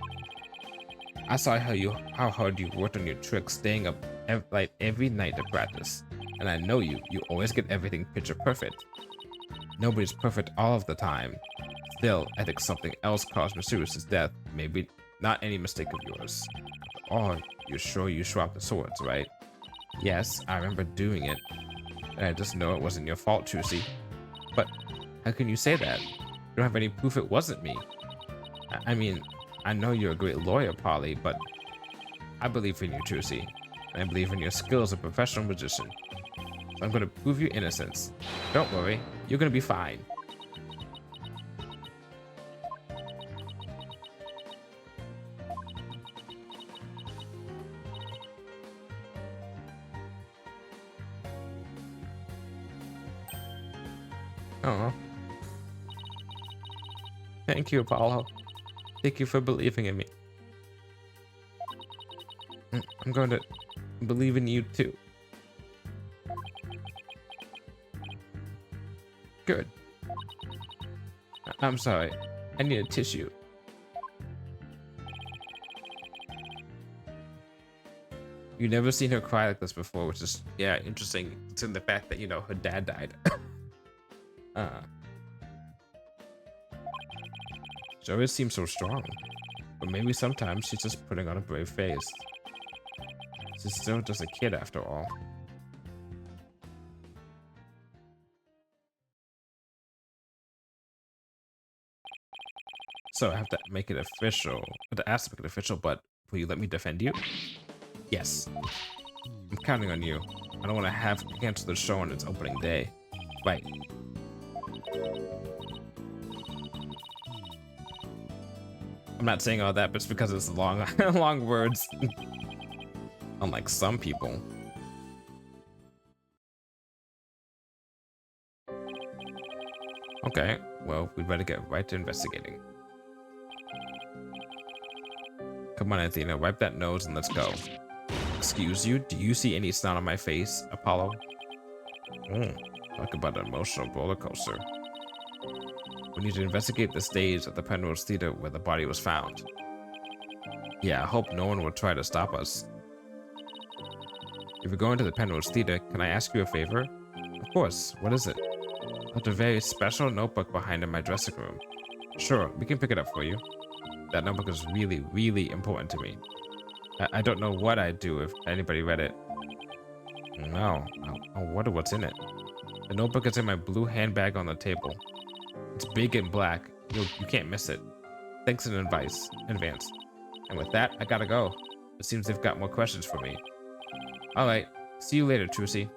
I saw how hard you worked on your trick, staying up every night to practice. And I know you always get everything picture perfect. Nobody's perfect all of the time. Still, I think something else caused Mr. Roos's death. Maybe not any mistake of yours. Oh, you're sure you swapped the swords, right? Yes, I remember doing it. And I just know it wasn't your fault, Trucy. But how can you say that? You don't have any proof it wasn't me. I mean, I know you're a great lawyer, Polly, but I believe in you, Trucy. And I believe in your skill as a professional magician. So I'm going to prove your innocence. Don't worry, you're going to be fine. Oh. Thank you, Apollo. Thank you for believing in me. I'm going to believe in you too. Good. I'm sorry. I need a tissue. You've never seen her cry like this before, which is, yeah, interesting. It's in the fact that, you know, her dad died. She always seems so strong. But maybe sometimes she's just putting on a brave face. She's still just a kid after all. So I have to make it official. I have to ask to make it official, but will you let me defend you? Yes. I'm counting on you. I don't want to have to cancel the show on its opening day. Right. I'm not saying all that, but it's because it's long, long words. Unlike some people. Okay, well, we better get right to investigating. Come on, Athena, wipe that nose and let's go. Excuse you, do you see any snot on my face, Apollo? Talk about an emotional roller coaster. We need to investigate the stage at the Penrose Theater where the body was found. Yeah, I hope no one will try to stop us. If you're going to the Penrose Theater, can I ask you a favor? Of course, what is it? I left a very special notebook behind in my dressing room. Sure, we can pick it up for you. That notebook is really, really important to me. I don't know what I'd do if anybody read it. No, I wonder what's in it. The notebook is in my blue handbag on the table. It's big and black. You can't miss it. Thanks in advance. And with that, I gotta go. It seems they've got more questions for me. Alright, see you later, Trucy.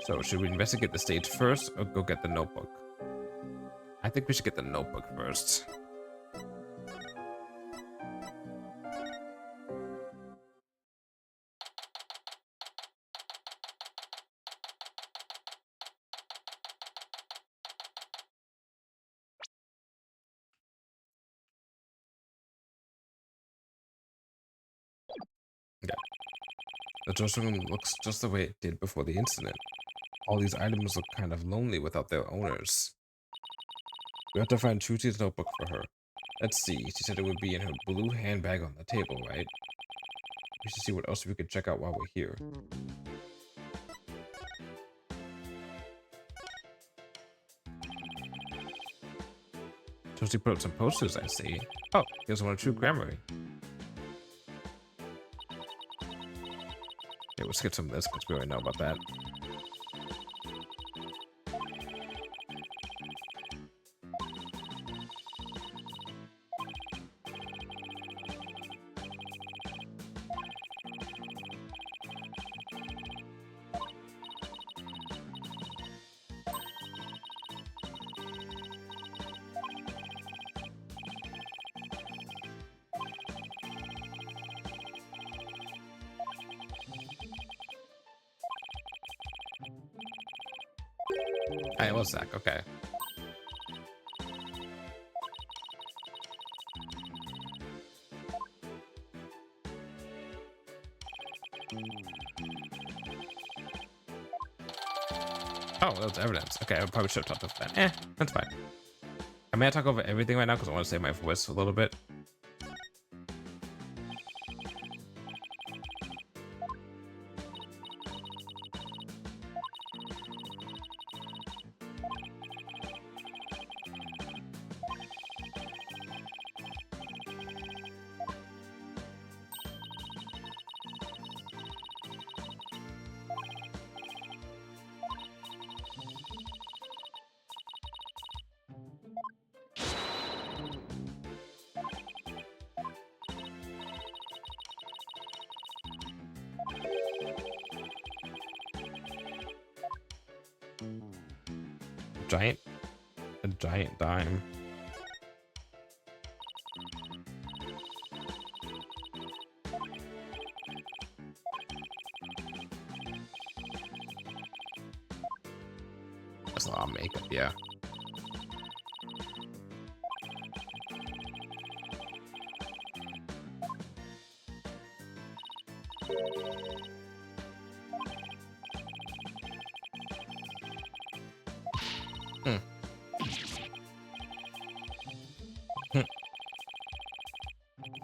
So, should we investigate the stage first or go get the notebook? I think we should get the notebook first. Yeah. The dressing room looks just the way it did before the incident. All these items look kind of lonely without their owners. We have to find Trucy's notebook for her. Let's see, she said it would be in her blue handbag on the table, right? We should see what else we could check out while we're here. Trucy put up some posters, I see. Oh, here's one of True Grammary. Yeah, we'll skip some of this because we already know about that. Hey, what's that? Okay. Oh, that's evidence. Okay, I probably should have talked about that. That's fine. I may talk over everything right now because I want to save my voice a little bit. A giant dime. That's a lot of makeup, yeah.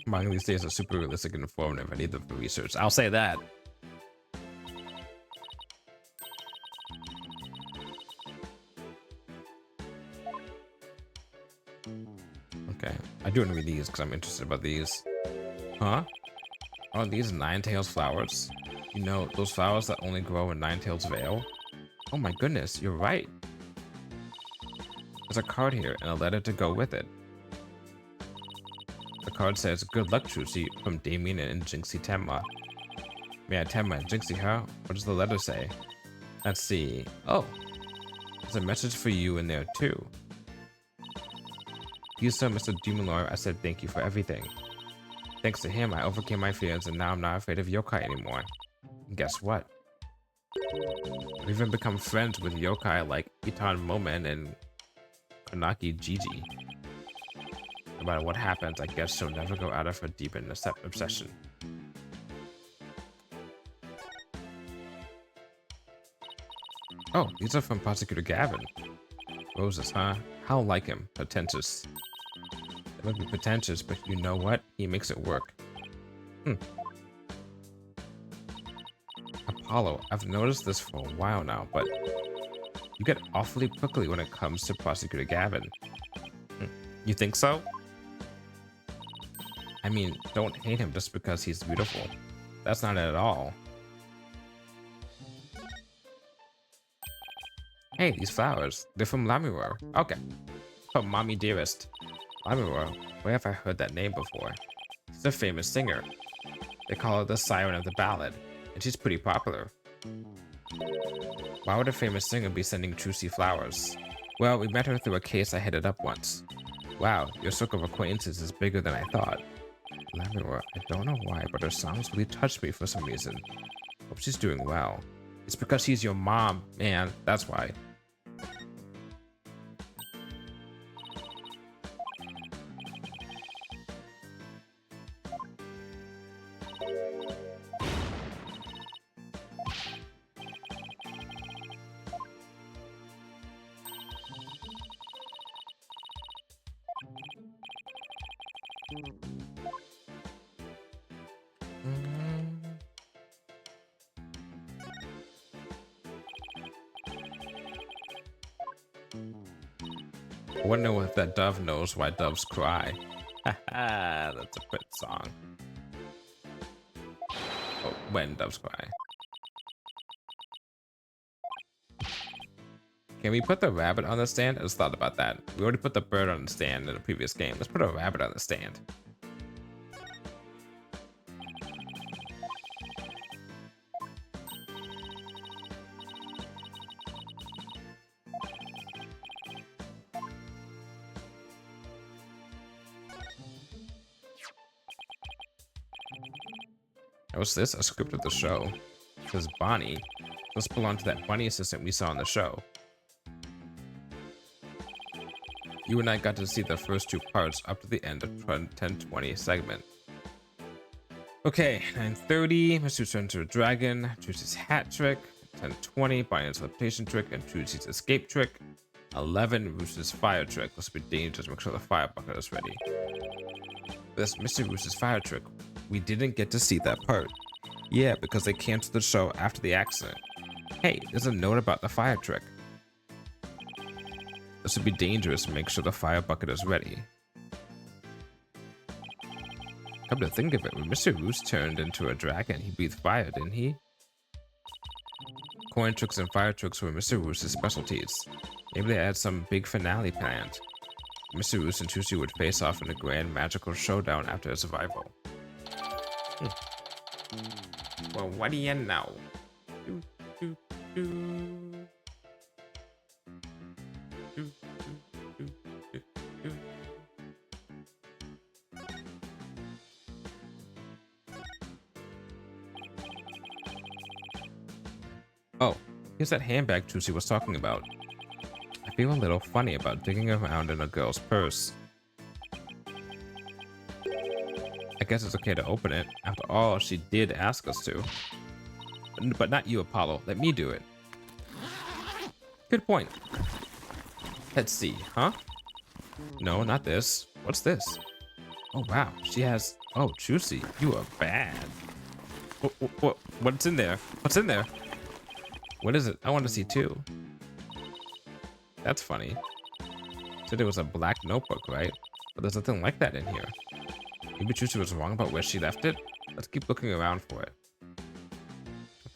Manga these days are super realistic and informative. I need them for research. I'll say that. Okay, I do want to read these because I'm interested about these. Huh? Oh, these Ninetales flowers? You know, those flowers that only grow in Ninetales Vale? Oh my goodness, you're right. There's a card here and a letter to go with it. The card says, "Good luck, Trucy," from Damien and Jinxie Tenma. May I Tenma and Jinxie, huh? What does the letter say? Let's see. Oh, there's a message for you in there too. You saw Mr. Demon Lord, I said thank you for everything. Thanks to him, I overcame my fears and now I'm not afraid of yokai anymore. And guess what? I've even become friends with yokai like Itan Momen and Konaki Gigi. No matter what happens, I guess she'll never go out of her deep obsession. Oh, these are from Prosecutor Gavin. Roses, huh? How like him. Pretentious. It might be pretentious, but you know what? He makes it work. Apollo, I've noticed this for a while now, but you get awfully prickly when it comes to Prosecutor Gavin. You think so? I mean, don't hate him just because he's beautiful. That's not it at all. Hey, these flowers. They're from Lammermoor. Okay. From Mommy Dearest. Lammermoor. Where have I heard that name before? She's a famous singer. They call her the Siren of the Ballad, and she's pretty popular. Why would a famous singer be sending Trucy flowers? Well, we met her through a case I headed up once. Wow, your circle of acquaintances is bigger than I thought. Lammermoor, I don't know why, but her songs really touched me for some reason. Hope she's doing well. It's because she's your mom, man. That's why. I wonder if that dove knows why doves cry. Haha, that's a good song. Oh, when doves cry. Can we put the rabbit on the stand? I just thought about that. We already put the bird on the stand in the previous game. Let's put a rabbit on the stand. What's this? A script of the show. It says Bonnie. Must belong to that bunny assistant we saw on the show. You and I got to see the first two parts up to the end of 10:20 segment. Okay, 9:30, Mr. turns into a dragon, Trucy's hat trick, 10:20, Bonnie's levitation trick, and Trucy's escape trick. 11, Rooster's fire trick. This will be dangerous, make sure the fire bucket is ready. This Mr. Rooster's fire trick. We didn't get to see that part. Yeah, because they canceled the show after the accident. Hey, there's a note about the fire trick. This would be dangerous, make sure the fire bucket is ready. Come to think of it, when Mr. Roost turned into a dragon, he breathed fire, didn't he? Coin tricks and fire tricks were Mr. Roost's specialties. Maybe they had some big finale planned. Mr. Roost and Trucy would face off in a grand magical showdown after his survival. Well, what do you know? Do, do, do. Do, do, do, do. Oh, here's that handbag Trucy was talking about. I feel a little funny about digging around in a girl's purse. I guess it's okay to open it. After all, she did ask us to. But not you, Apollo. Let me do it. Good point. Let's see, huh? No, not this. What's this? Oh, wow. She has... Oh, Trucy, you are bad. What's in there? What's in there? What is it? I want to see too. That's funny. Said it was a black notebook, right? But there's nothing like that in here. Maybe Trucy was wrong about where she left it. Let's keep looking around for it.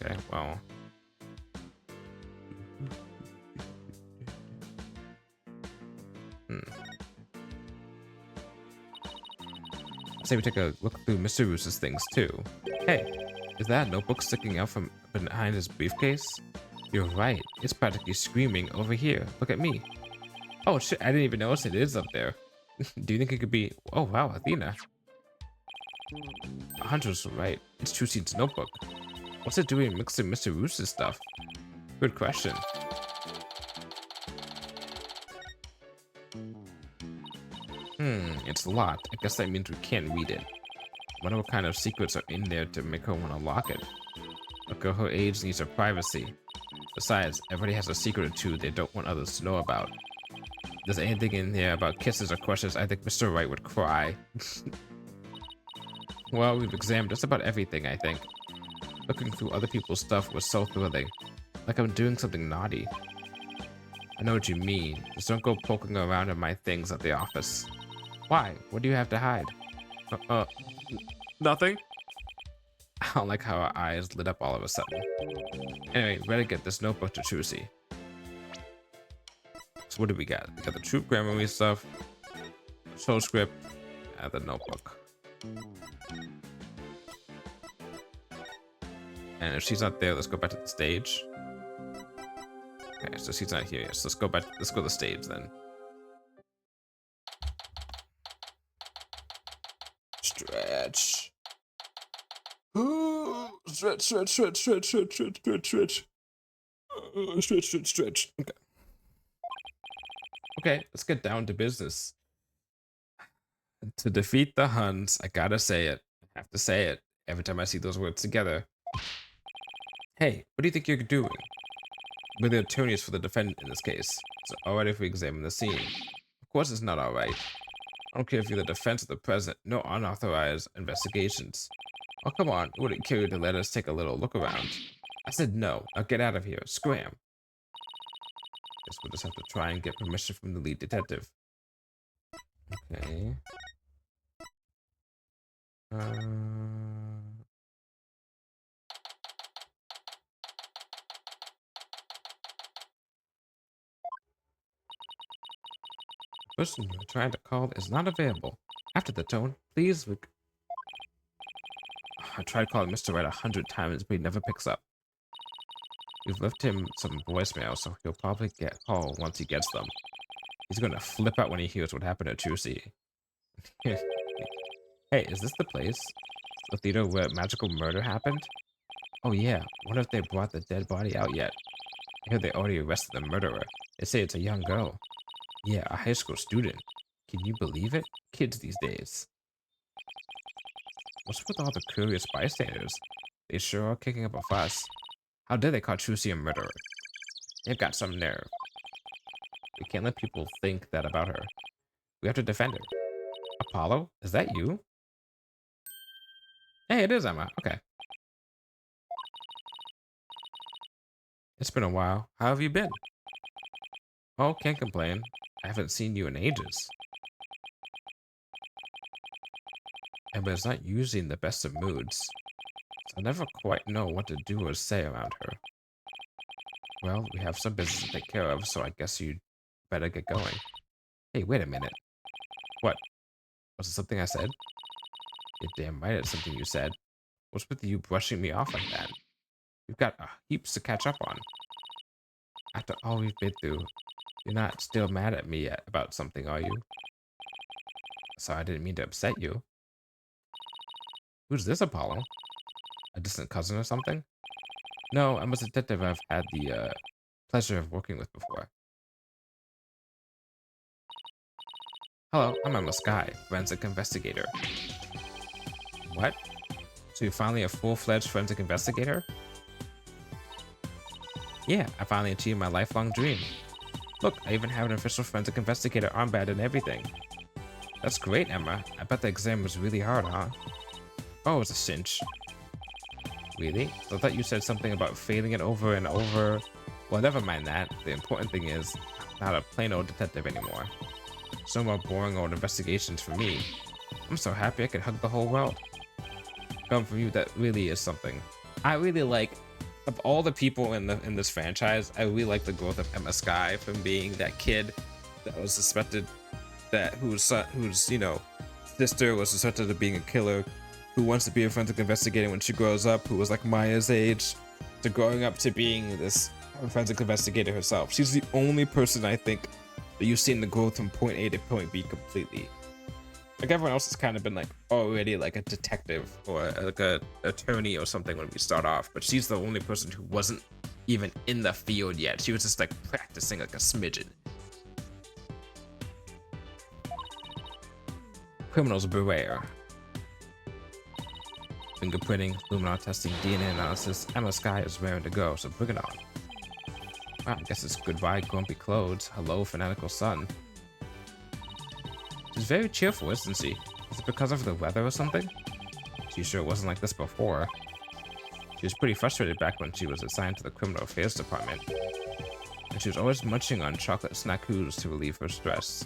Okay, well. Say we take a look through Mr. Roost's things too. Hey, is that a notebook sticking out from behind his briefcase? You're right. It's practically screaming over here. Look at me. Oh shit, I didn't even notice it is up there. Do you think it could be... Oh wow, Athena. Hunter's right. It's Trucy's notebook. What's it doing mixing Mr. Roost's stuff? Good question. It's locked. I guess that means we can't read it. Wonder what kind of secrets are in there to make her want to lock it. A girl her age needs her privacy. Besides, everybody has a secret or two they don't want others to know about. If there's anything in there about kisses or crushes, I think Mr. Wright would cry. Well, we've examined just about everything, I think. Looking through other people's stuff was so thrilling. Like I'm doing something naughty. I know what you mean. Just don't go poking around in my things at the office. Why? What do you have to hide? Nothing. I don't like how our eyes lit up all of a sudden. Anyway, better get this notebook to Trucy. So what do we got? We got the troop Grammarly stuff, show script, and the notebook. And if she's not there, let's go back to the stage. Okay, so she's not here yet. So let's go back. Let's go to the stage then. Stretch. Ooh, stretch, stretch, stretch, stretch, stretch, stretch, stretch, stretch. Stretch, stretch, stretch. Okay. Okay, let's get down to business. To defeat the Huns, I gotta say it. I have to say it every time I see those words together. Hey, what do you think you're doing? We're the attorneys for the defendant in this case. It's alright if we examine the scene. Of course it's not alright. I don't care if you're the defense or the president. No unauthorized investigations. Oh, come on. It wouldn't kill you to let us take a little look around. I said no. Now get out of here. Scram. Guess we'll just have to try and get permission from the lead detective. Okay. The person you're trying to call is not available. After the tone, please. I tried calling Mr. Wright 100 times, but he never picks up. We've left him some voicemail, so he'll probably get call once he gets them. He's gonna flip out when he hears what happened to Trucy. Hey, is this the place? The theater where magical murder happened? Oh yeah, wonder if they brought the dead body out yet. I hear they already arrested the murderer. They say it's a young girl. Yeah, a high school student. Can you believe it? Kids these days. What's with all the curious bystanders? They sure are kicking up a fuss. How dare they call Trucy a murderer? They've got some nerve. We can't let people think that about her. We have to defend her. Apollo? Is that you? Hey, it is Emma. Okay. It's been a while. How have you been? Oh, can't complain. I haven't seen you in ages. Emma's not usually in the best of moods. So I never quite know what to do or say around her. Well, we have some business to take care of, so I guess you'd better get going. Hey, wait a minute. What? Was it something I said? You're damn right it's something you said. What's with you brushing me off like that? We've got heaps to catch up on. After all we've been through, you're not still mad at me yet about something, are you? Sorry, I didn't mean to upset you. Who's this, Apollo? A distant cousin or something? No, I'm a detective I've had the pleasure of working with before. Hello, I'm Emma Sky, forensic investigator. What? So you're finally a full-fledged forensic investigator? Yeah, I finally achieved my lifelong dream. Look, I even have an official forensic investigator armband and everything. That's great, Emma. I bet the exam was really hard, huh? Oh, it's a cinch. Really? I thought you said something about failing it over and over. Well, never mind that. The important thing is, I'm not a plain old detective anymore. So more boring old investigations for me. I'm so happy I could hug the whole world. Come from you, that really is something. I really like, of all the people in this franchise, I really like the growth of Emma Sky from being that kid that was suspected, that whose you know, sister was suspected of being a killer, who wants to be a forensic investigator when she grows up, who was like Maya's age, to growing up to being this forensic investigator herself. She's the only person I think that you've seen the growth from point A to point B completely. Like everyone else has kind of been like already like a detective or like a attorney or something when we start off, but she's the only person who wasn't even in the field yet. She was just like practicing like a smidgen. Criminals beware. Fingerprinting, luminar testing, DNA analysis. Emma Sky is raring to go, so bring it on. Wow, I guess it's goodbye, grumpy clothes. Hello, fanatical sun. She's very cheerful, isn't she? Is it because of the weather or something? She sure wasn't like this before. She was pretty frustrated back when she was assigned to the criminal affairs department. And she was always munching on chocolate snackoos to relieve her stress.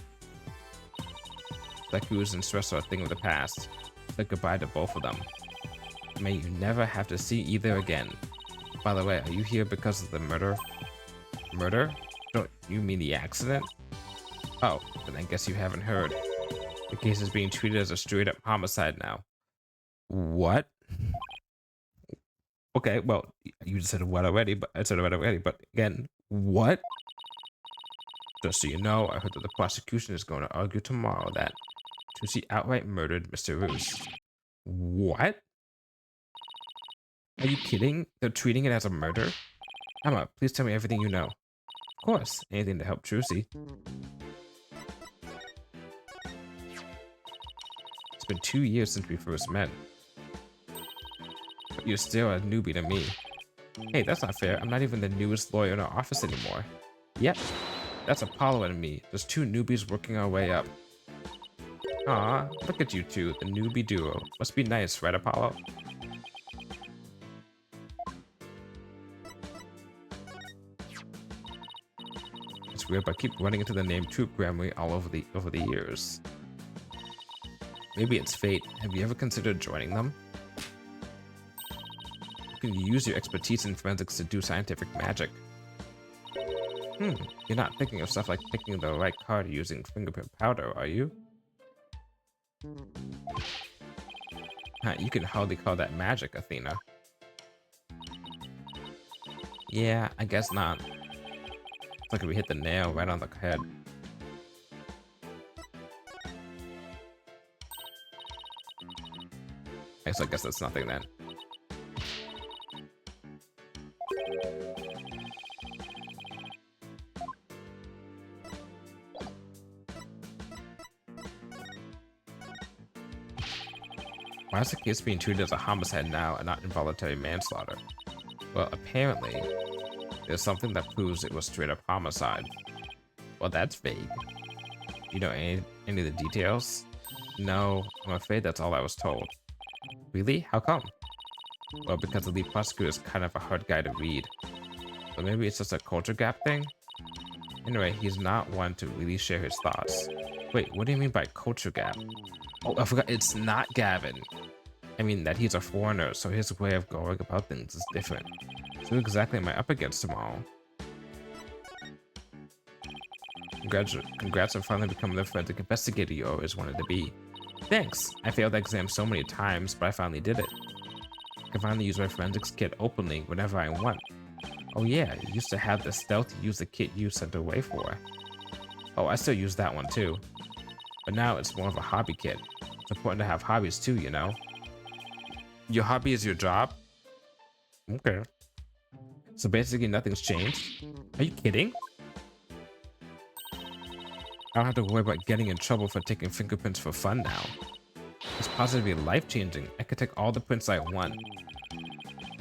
Like Cruz and stress are a thing of the past. Say goodbye to both of them. May you never have to see either again. By the way, are you here because of the murder? Murder? Don't you mean the accident? Oh, then I guess you haven't heard. The case is being treated as a straight up homicide now. What? Okay, well, you just said what already, but I said what already, but again, what? Just so you know, I heard that the prosecution is going to argue tomorrow that Trucy outright murdered Mr. Roos. What? Are you kidding? They're treating it as a murder? Emma, please tell me everything you know. Of course, anything to help Trucy. It's been 2 years since we first met. But you're still a newbie to me. Hey, that's not fair. I'm not even the newest lawyer in our office anymore. Yep, that's Apollo and me. There's 2 newbies working our way up. Aw, look at you two, the newbie duo. Must be nice, right, Apollo? It's weird, but I keep running into the name Troop Grammy all over the years. Maybe it's fate. Have you ever considered joining them? You can use your expertise in forensics to do scientific magic. You're not thinking of stuff like picking the right card using fingerprint powder, are you? You can hardly call that magic, Athena. Yeah, I guess not. It's like we hit the nail right on the head. I guess that's nothing then. Why is the case being treated as a homicide now and not involuntary manslaughter? Well, apparently, there's something that proves it was straight up homicide. Well, that's vague. You know any of the details? No, I'm afraid that's all I was told. Really? How come? Well, because the lead prosecutor is kind of a hard guy to read. But maybe it's just a culture gap thing? Anyway, he's not one to really share his thoughts. Wait, what do you mean by culture gap? Oh, I forgot, it's not Gavin. I mean that he's a foreigner, so his way of going about things is different. So who exactly am I up against tomorrow? Congrats on finally becoming the forensic investigator you always wanted to be. Thanks! I failed the exam so many times, but I finally did it. I can finally use my forensics kit openly whenever I want. Oh yeah, you used to have the stealth to use the kit you sent away for. Oh, I still use that one too. But now it's more of a hobby kit. It's important to have hobbies too, you know? Your hobby is your job? Okay. So basically nothing's changed? Are you kidding? I don't have to worry about getting in trouble for taking fingerprints for fun now. It's positively life-changing. I could take all the prints I want.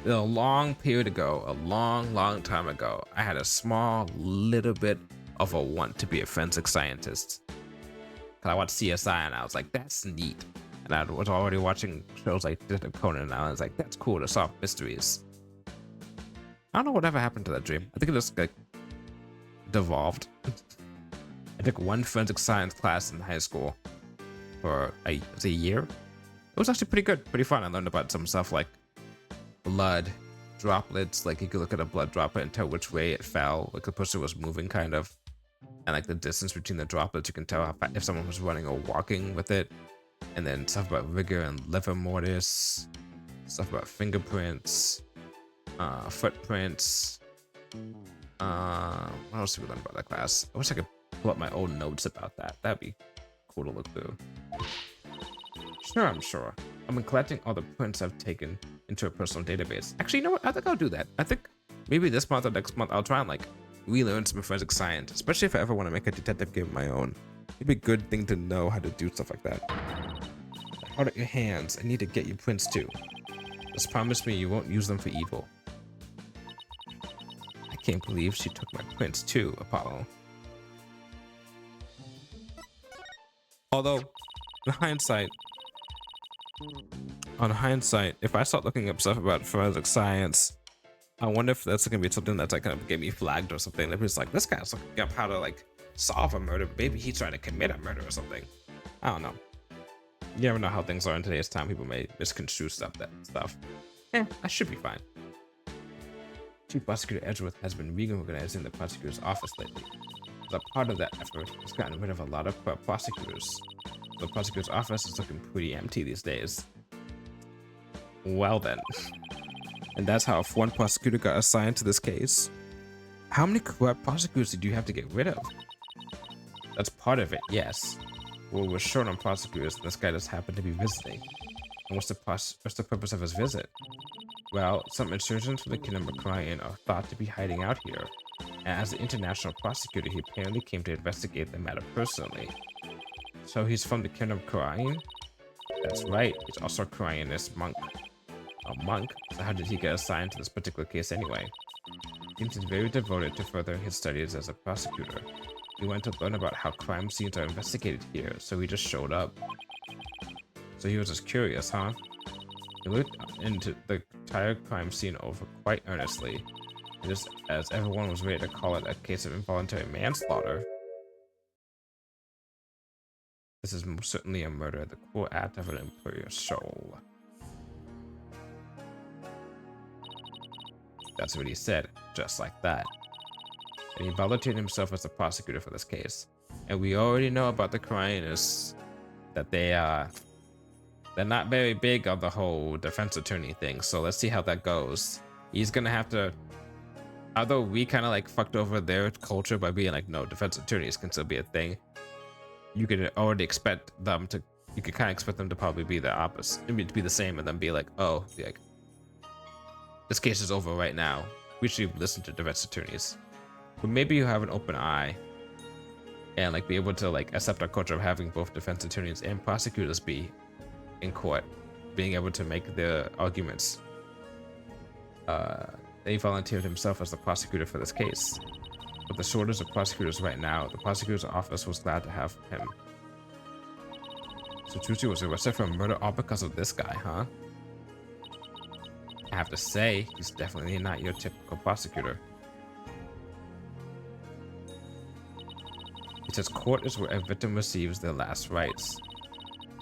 A long period ago, a long time ago, I had a small little bit of a want to be a forensic scientist. Cause I watched CSI and I was like, that's neat. And I was already watching shows like Detective Conan and I was like, that's cool to solve mysteries. I don't know whatever happened to that dream. I think it just like devolved. I took one forensic science class in high school for a year. It was actually pretty good, pretty fun. I learned about some stuff like blood droplets. Like you could look at a blood droplet and tell which way it fell, like the person was moving kind of. And like the distance between the droplets, you can tell how if someone was running or walking with it. And then stuff about rigor and liver mortis, stuff about fingerprints, footprints. What else did we learn about that class? I wish I could pull up my old notes about that. That'd be cool to look through. Sure, I'm sure. I've been collecting all the prints I've taken into a personal database. Actually, you know what? I think I'll do that. I think maybe this month or next month I'll try and like relearn some forensic science, especially if I ever want to make a detective game of my own. It'd be a good thing to know how to do stuff like that. Hold out your hands. I need to get you prints too. Just promise me you won't use them for evil. I can't believe she took my prints too, Apollo. Although, on hindsight, if I start looking up stuff about forensic science, I wonder if that's gonna be something that's like gonna get me flagged or something. If it's like, this guy's looking up how to like solve a murder, maybe he's trying to commit a murder or something. I don't know. You never know how things are in today's time. People may misconstrue stuff. I should be fine. Chief Prosecutor Edgeworth has been reorganizing the prosecutor's office lately. As a part of that effort, he's gotten rid of a lot of prosecutors. The prosecutor's office is looking pretty empty these days. Well then. And that's how one prosecutor got assigned to this case. How many corrupt prosecutors did you have to get rid of? That's part of it, yes. Well, we're short on prosecutors, and this guy just happened to be visiting. And what's the purpose of his visit? Well, some insurgents from the Kingdom of Cryan are thought to be hiding out here. And as an international prosecutor, he apparently came to investigate the matter personally. So he's from the Kingdom of Cryan? That's right, he's also a Cryanist monk. A monk? So how did he get assigned to this particular case anyway? Seems he's very devoted to furthering his studies as a prosecutor. He went to learn about how crime scenes are investigated here, so he just showed up. So he was just curious, huh? He looked into the entire crime scene over quite earnestly, just as everyone was ready to call it a case of involuntary manslaughter. This is most certainly a murder, the cruel act of an imperial soul. That's what he said, just like that. And he volunteered himself as the prosecutor for this case. And we already know about the Cryanists, that they're not very big on the whole defense attorney thing. So let's see how that goes. He's gonna have to, although we kind of like fucked over their culture by being like, no, defense attorneys can still be a thing. You could already expect them to, you could kind of expect them to probably be the opposite, to be the same, and then be like, oh, like, this case is over right now. We should listen to defense attorneys. But maybe you have an open eye and like be able to like accept our culture of having both defense attorneys and prosecutors be in court, being able to make their arguments. He volunteered himself as the prosecutor for this case. With the shortage of prosecutors right now, the prosecutor's office was glad to have him. So Trucy was arrested for murder all because of this guy, huh? I have to say, he's definitely not your typical prosecutor. It says court is where a victim receives their last rites.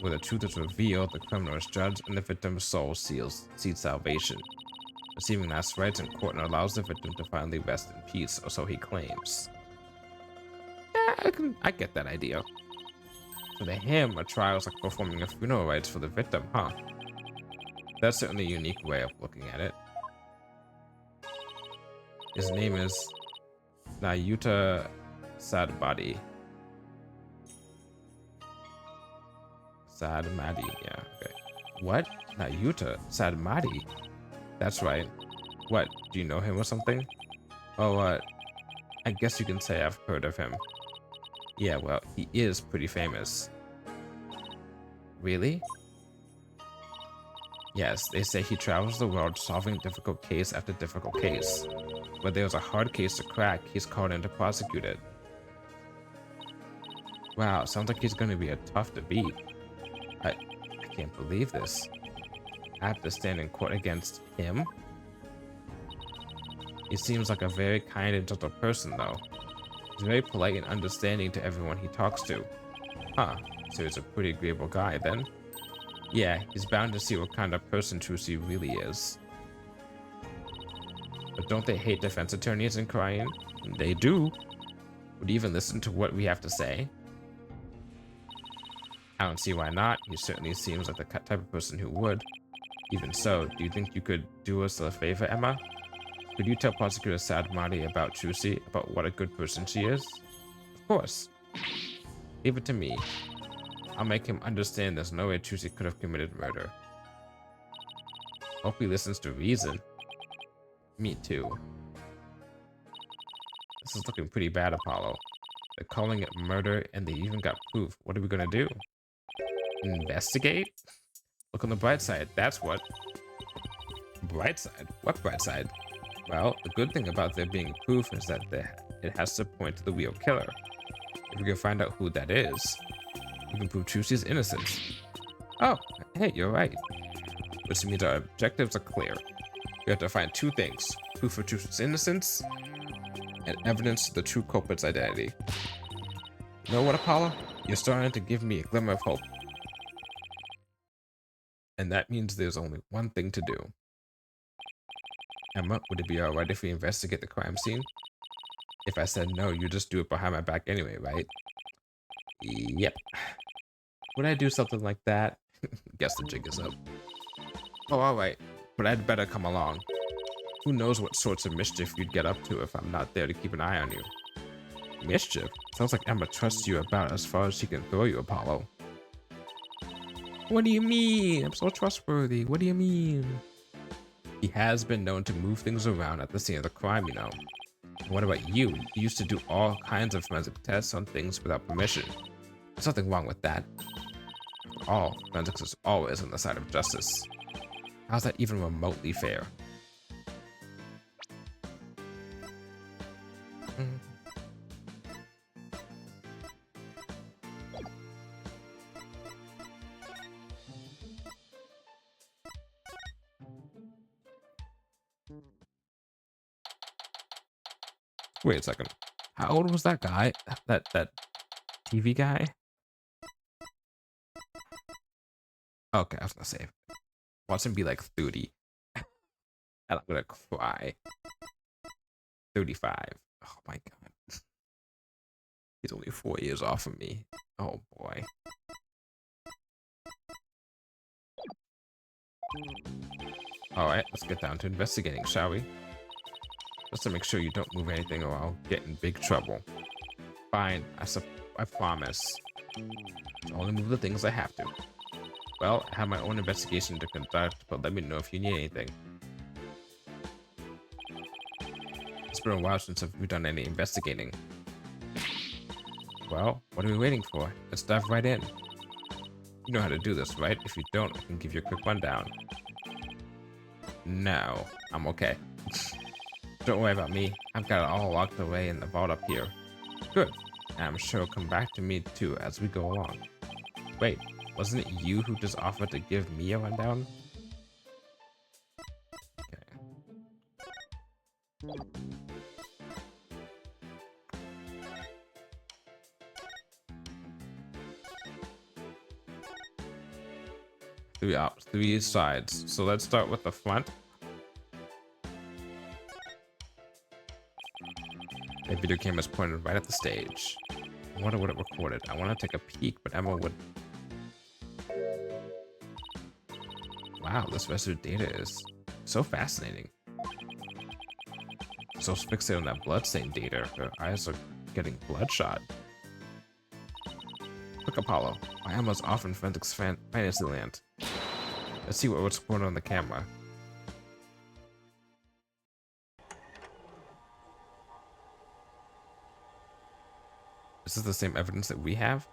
Where the truth is revealed, the criminal is judged, and the victim's soul sees salvation. Receiving last rites in court allows the victim to finally rest in peace, or so he claims. I get that idea. So to him, a trial is like performing a funeral rites for the victim, huh? That's certainly a unique way of looking at it. His name is Nayuta Sadmadi. Sadmadi, yeah, okay. What? Nayuta Sadmadi? That's right. What, do you know him or something? Oh, I guess you can say I've heard of him. Yeah, well, he is pretty famous. Really? Yes, they say he travels the world solving difficult case after difficult case. When there's a hard case to crack, he's called in to prosecute it. Wow, sounds like he's gonna be a tough to beat. I can't believe this. I have to stand in court against him? He seems like a very kind and gentle person, though. He's very polite and understanding to everyone he talks to. Huh, so he's a pretty agreeable guy, then? Yeah, he's bound to see what kind of person Trucy really is. But don't they hate defense attorneys in Cryan? They do. Would you even listen to what we have to say? I don't see why not. He certainly seems like the type of person who would. Even so, do you think you could do us a favor, Emma? Could you tell Prosecutor Sadmadi about Trucy, about what a good person she is? Of course. Leave it to me. I'll make him understand there's no way Trucy could have committed murder. Hope he listens to reason. Me too. This is looking pretty bad, Apollo. They're calling it murder and they even got proof. What are we gonna do? Investigate? Look on the bright side, that's what. Bright side? What bright side? Well, the good thing about there being proof is that it has to point to the real killer. If we can find out who that is, we can prove Trucy's innocence. Oh, hey, you're right. Which means our objectives are clear. We have to find two things: proof of Trucy's innocence and evidence of the true culprit's identity. You know what, Apollo? You're starting to give me a glimmer of hope. And that means there's only one thing to do. Emma, would it be alright if we investigate the crime scene? If I said no, you just do it behind my back anyway, right? Yep. Would I do something like that? Guess the jig is up. Oh, alright. But I'd better come along. Who knows what sorts of mischief you'd get up to if I'm not there to keep an eye on you. Mischief? Sounds like Emma trusts you about as far as she can throw you, Apollo. What do you mean? I'm so trustworthy. What do you mean? He has been known to move things around at the scene of the crime, you know. And what about you? You used to do all kinds of forensic tests on things without permission. There's nothing wrong with that. After all, forensics is always on the side of justice. How's that even remotely fair? Wait a second. How old was that guy? That TV guy? Okay, I was gonna say. Watch him be like 30. And I'm gonna cry. 35. Oh my god. He's only 4 years off of me. Oh boy. Alright, let's get down to investigating, shall we? Just to make sure you don't move anything or I'll get in big trouble. Fine, I promise. I'll only move the things I have to. Well, I have my own investigation to conduct, but let me know if you need anything. It's been a while since we've done any investigating. Well, what are we waiting for? Let's dive right in. You know how to do this, right? If you don't, I can give you a quick rundown. No, I'm okay. Don't worry about me. I've got it all locked away in the vault up here. Good. And I'm sure it'll come back to me too as we go along. Wait, wasn't it you who just offered to give me a rundown? Okay. Three sides. So let's start with the front. The video camera is pointed right at the stage. I wonder what it recorded. I want to take a peek, but Emma would... Wow, this residue data is so fascinating. So fixated on that bloodstain data, her eyes are getting bloodshot. Quick, Apollo. My Emma's off in forensics fantasy land. Let's see what's going on in the camera. Is this the same evidence that we have?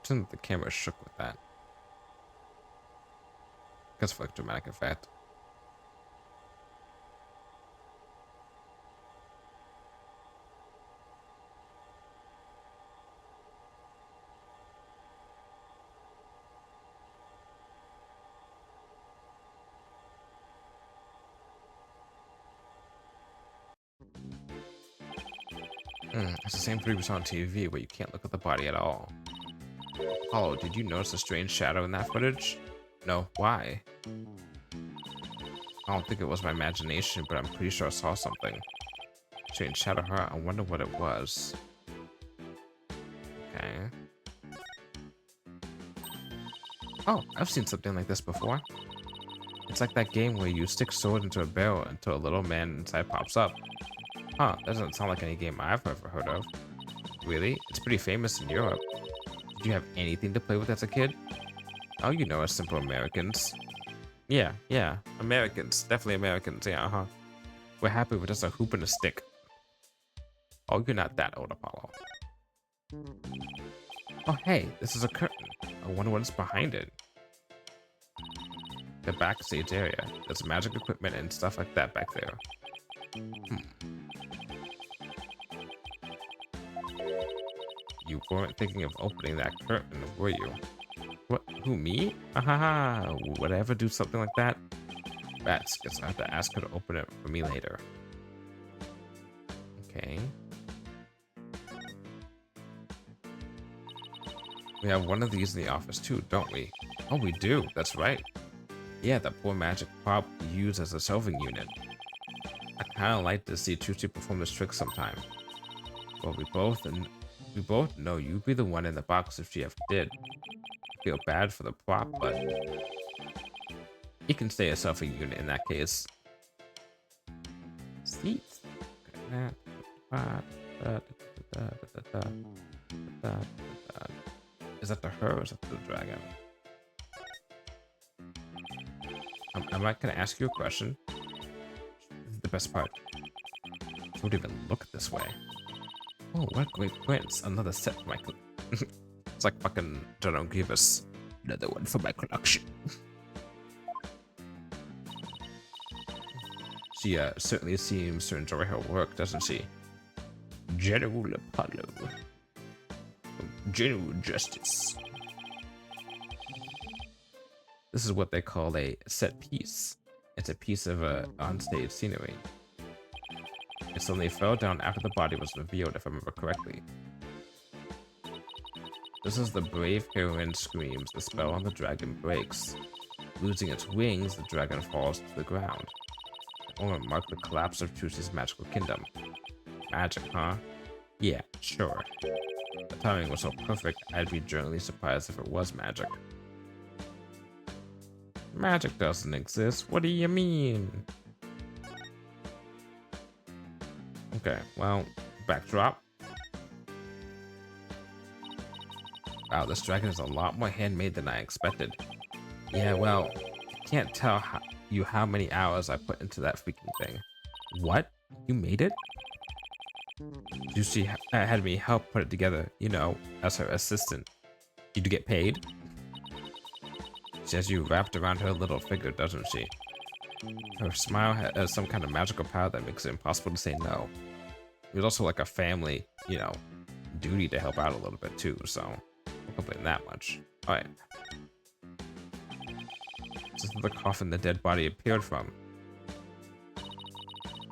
The camera shook with that. Because for like dramatic effect. It's the same footage we saw on TV where you can't look at the body at all. Oh, did you notice a strange shadow in that footage? No, why? I don't think it was my imagination, but I'm pretty sure I saw something. Strange shadow, huh? I wonder what it was. Okay. Oh, I've seen something like this before. It's like that game where you stick sword into a barrel until a little man inside pops up. Huh, that doesn't sound like any game I've ever heard of. Really? It's pretty famous in Europe. Did you have anything to play with as a kid? Oh, you know us simple Americans. Yeah, Americans. Definitely Americans, yeah, We're happy with just a hoop and a stick. Oh, you're not that old, Apollo. Oh, hey, this is a curtain. I wonder what's behind it. The backstage area. There's magic equipment and stuff like that back there. You weren't thinking of opening that curtain, were you? What? Who, me? Ahaha. Would I ever do something like that? Rats, guess I have to ask her to open it for me later. Okay. We have one of these in the office too, don't we? Oh, we do. That's right. Yeah, that poor magic prop we use as a shelving unit. I kind of like to see Trucy perform this trick sometime. Well, we both know you'd be the one in the box if she ever did. I feel bad for the prop, but it can stay a shelving unit in that case. Seats. Is that the her or is that the dragon? I'm not gonna ask you a question. This is the best part. She won't even look this way. Oh, what a great prince. Another set for my it's like fucking General Grievous. Another one for my collection. She certainly seems to enjoy her work, doesn't she? General Apollo. General Justice. This is what they call a set piece. It's a piece of onstage scenery. It suddenly fell down after the body was revealed, if I remember correctly. Just as the brave heroine screams, the spell on the dragon breaks. Losing its wings, the dragon falls to the ground. The moment marked the collapse of Trucy's magical kingdom. Magic, huh? Yeah, sure. The timing was so perfect, I'd be genuinely surprised if it was magic. Magic doesn't exist. What do you mean? Okay, well, backdrop. Wow, this dragon is a lot more handmade than I expected. Yeah, well, I can't tell how many hours I put into that freaking thing. What? You made it? Trucy had me help put it together, you know, as her assistant. Did you get paid? She has you wrapped around her little figure, doesn't she? Her smile has some kind of magical power that makes it impossible to say no. There's also like a family, you know, duty to help out a little bit too, so don't complain that much. Alright. This is the coffin the dead body appeared from.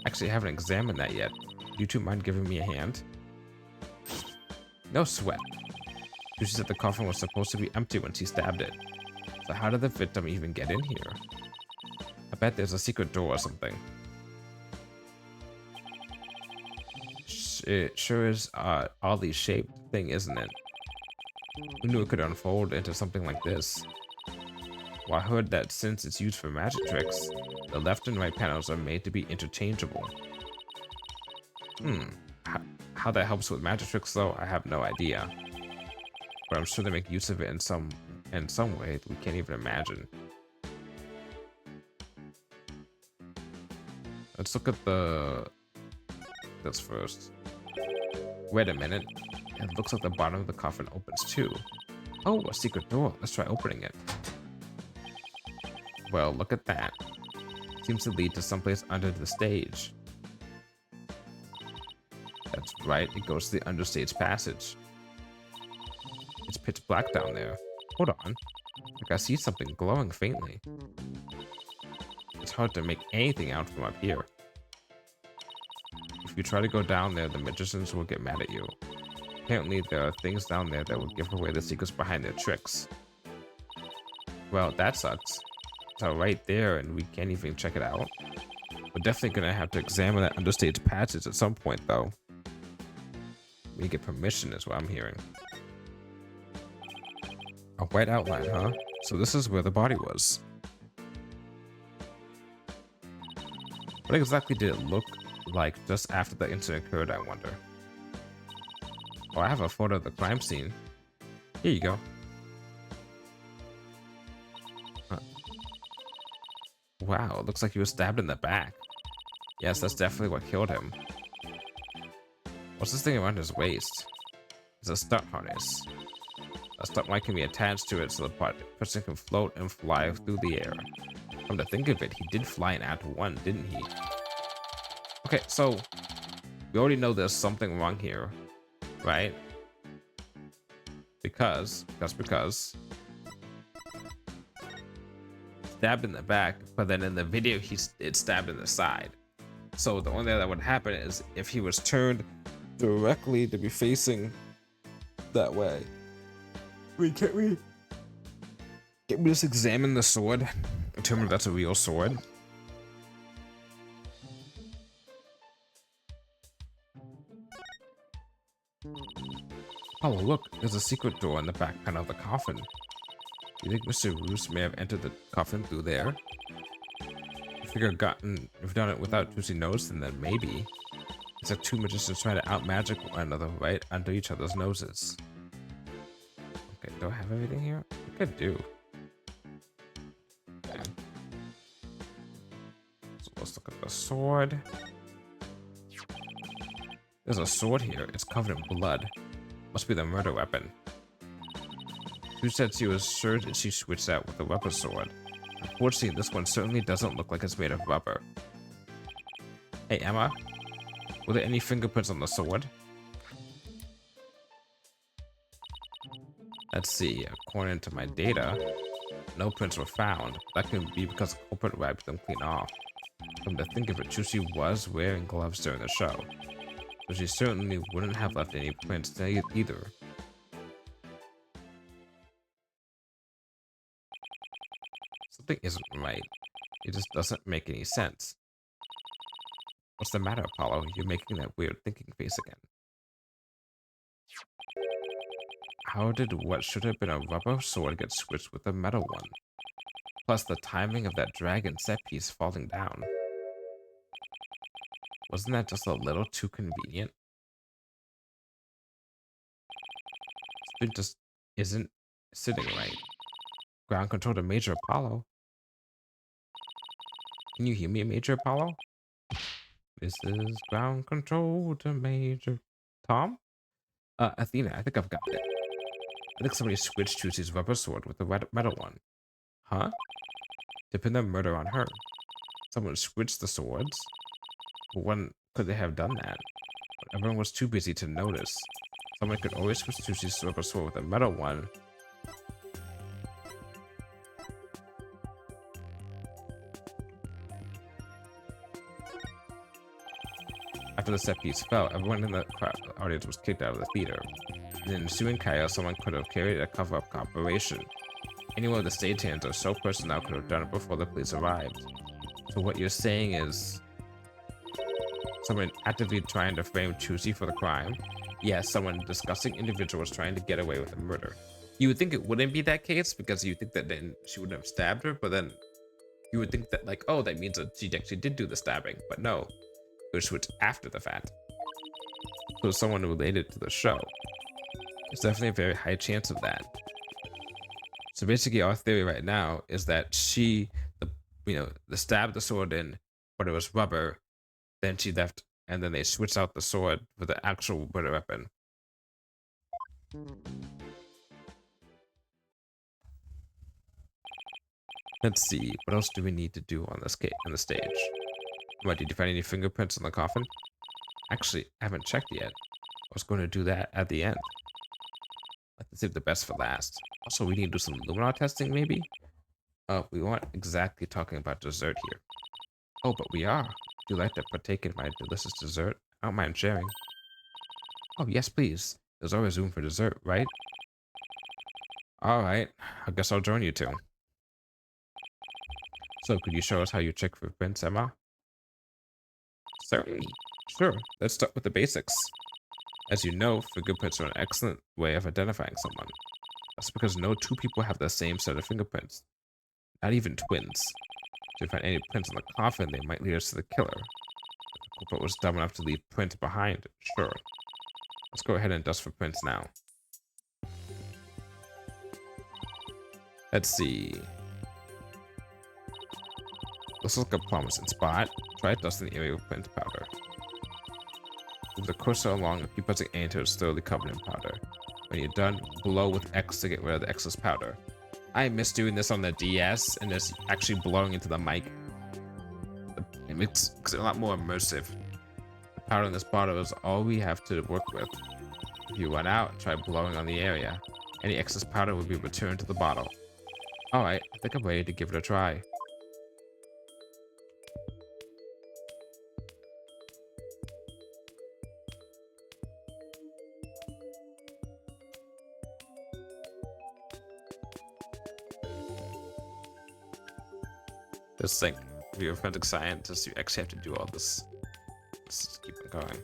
Actually, I haven't examined that yet. Do you two mind giving me a hand? No sweat. She said the coffin was supposed to be empty when she stabbed it. So how did the victim even get in here? I bet there's a secret door or something. It sure is oddly shaped thing, isn't it? Who knew it could unfold into something like this? Well, I heard that since it's used for magic tricks, the left and right panels are made to be interchangeable. How that helps with magic tricks though, I have no idea. But I'm sure they make use of it in some way that we can't even imagine. Let's look at this first. Wait a minute. It looks like the bottom of the coffin opens too. Oh, a secret door. Let's try opening it. Well, look at that. Seems to lead to someplace under the stage. That's right, it goes to the understage passage. It's pitch black down there. Hold on. Like I see something glowing faintly. It's hard to make anything out from up here. If you try to go down there, the magicians will get mad at you. Apparently, there are things down there that will give away the secrets behind their tricks. Well, that sucks. It's right there and we can't even check it out. We're definitely gonna have to examine that understage passage at some point though. We get permission is what I'm hearing. A white outline, huh? So this is where the body was. What exactly did it look like just after the incident occurred, I wonder? Oh, I have a photo of the crime scene. Here you go. Wow, it looks like he was stabbed in the back. Yes, that's definitely what killed him. What's this thing around his waist? It's a stunt harness. A stunt line can be attached to it so the person can float and fly through the air. Come to think of it, he did fly in Act 1, didn't he? Okay, so we already know there's something wrong here, right? Because stabbed in the back, but then in the video it's stabbed in the side. So the only thing that would happen is if he was turned directly to be facing that way. Can't we just examine the sword and determine if that's a real sword? Oh, look, there's a secret door in the back panel of the coffin. You think Mr. Roos may have entered the coffin through there? If we've done it without Trucy noticing, then maybe. It's like two magicians trying to out-magic one another right under each other's noses. Okay, do I have everything here? I think I do. Okay. So let's look at the sword. There's a sword here. It's covered in blood. Must be the murder weapon. Who said she was sure that she switched out with the rubber sword? Unfortunately, this one certainly doesn't look like it's made of rubber. Hey, Emma. Were there any fingerprints on the sword? Let's see. According to my data, no prints were found. That could be because the culprit wiped them clean off. Come to think of it, Trucy was wearing gloves during the show, so she certainly wouldn't have left any prints either. Something isn't right. It just doesn't make any sense. What's the matter, Apollo? You're making that weird thinking face again. How did what should have been a rubber sword get switched with a metal one? Plus the timing of that dragon set piece falling down. Wasn't that just a little too convenient? It just isn't sitting right. Ground control to Major Apollo. Can you hear me, Major Apollo? This is ground control to Major Tom? Athena, I think I've got it. I think somebody switched Trucy's rubber sword with the metal one. Huh? To pin the murder on her. Someone switched the swords? But when could they have done that? But everyone was too busy to notice. Someone could always switch Trucy's rubber sword with a metal one. After the set piece fell, everyone in the audience was kicked out of the theater. In the ensuing chaos, someone could have carried a cover-up operation. Anyone with the stagehands or show personnel could have done it before the police arrived. So what you're saying is someone actively trying to frame Trucy for the crime? Yes, someone disgusting individual was trying to get away with a murder. You would think it wouldn't be that case because you think that then she wouldn't have stabbed her, but then you would think that like, oh, that means that she actually did do the stabbing. But no, it was switched after the fact. So someone related to the show. There's definitely a very high chance of that. So basically our theory right now is that she, stabbed the sword in, but it was rubber. Then she left, and then they switched out the sword for the actual murder weapon. Let's see, what else do we need to do on this on the stage? What, did you find any fingerprints on the coffin? Actually, I haven't checked yet. I was going to do that at the end. Let's save the best for last. Also, we need to do some luminar testing, maybe? We weren't exactly talking about dessert here. Oh, but we are. Would you like to partake in my delicious dessert? I don't mind sharing. Oh, yes, please. There's always room for dessert, right? Alright, I guess I'll join you two. So, could you show us how you check for prints, Emma? Certainly. Sure, let's start with the basics. As you know, fingerprints are an excellent way of identifying someone. That's because no two people have the same set of fingerprints. Not even twins. If you find any prints on the coffin, they might lead us to the killer. If the culprit was dumb enough to leave prints behind, sure. Let's go ahead and dust for prints now. Let's see. This looks like a promising spot. Try dusting the area with print powder. Move the cursor along and keep pressing A until it's thoroughly covered in powder. When you're done, blow with X to get rid of the excess powder. I miss doing this on the DS and just actually blowing into the mic. It makes it a lot more immersive. The powder in this bottle is all we have to work with. If you run out, try blowing on the area. Any excess powder will be returned to the bottle. Alright, I think I'm ready to give it a try. Just think, if you're a forensic scientist, you actually have to do all this. Let's just keep it going.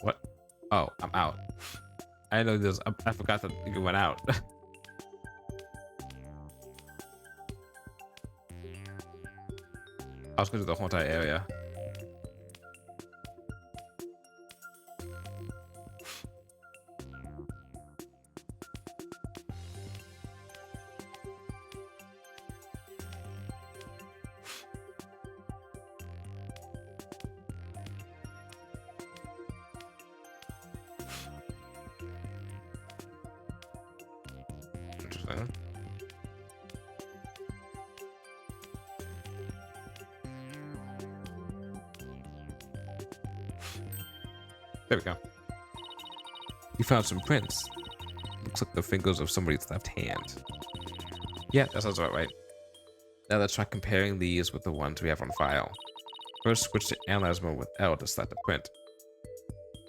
What? Oh, I'm out. I know this. I forgot that you went out. I was going to do the whole entire area. Interesting. There we go. You found some prints. Looks like the fingers of somebody's left hand. Yeah, that sounds about right. Now let's try comparing these with the ones we have on file. First, switch to Analyze mode with L to select the print.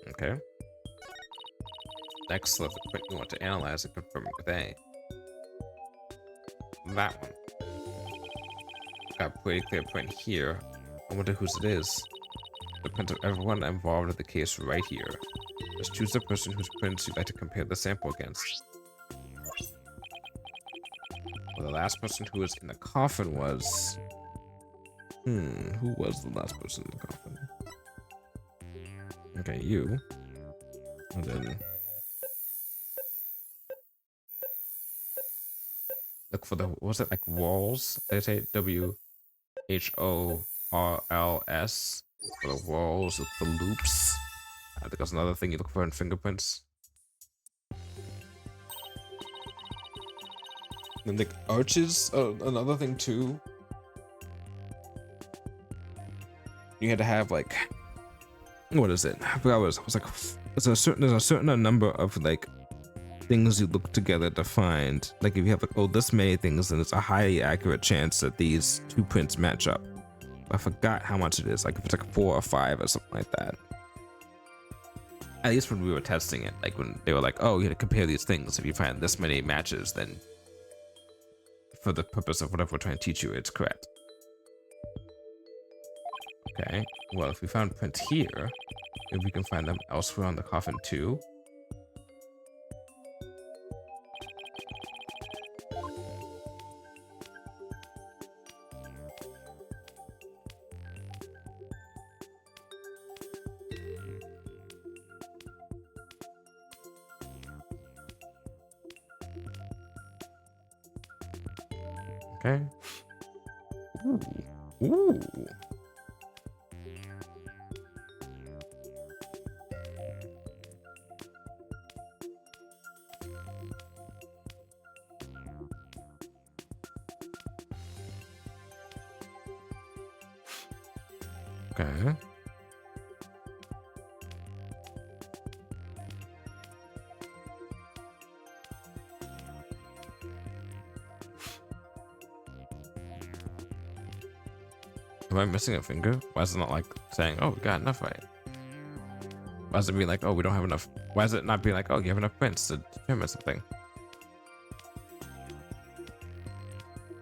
Okay. Next, select the print you want to analyze and confirm it with A. That one. Got a pretty clear print here. I wonder whose it is. The print of everyone involved in the case right here. Just choose the person whose prints you'd like to compare the sample against. Well, the last person who was in the coffin was... who was the last person in the coffin? Okay, you. And then... look for the... what was it? Like walls? Did I say W-H-O-R-L-S? For the walls, look for loops. I think that's another thing you look for in fingerprints. And like arches, another thing too. You had to have like, what is it? I forgot what it was like. There's a certain number of like things you look together to find. Like if you have like, oh, this many things, then it's a highly accurate chance that these two prints match up. I forgot how much it is. Like if it's like 4 or 5 or something like that. At least when we were testing it, like when they were like, oh, you had to compare these things. If you find this many matches, then for the purpose of whatever we're trying to teach you, it's correct. Okay, well, if we found prints here, maybe we can find them elsewhere on the coffin too. Okay. Ooh. Ooh. Okay. Am I missing a finger? Why is it not like saying, oh, we got enough right? Why is it being like, oh, we don't have enough? Why is it not being like, oh, you have enough prints to determine something?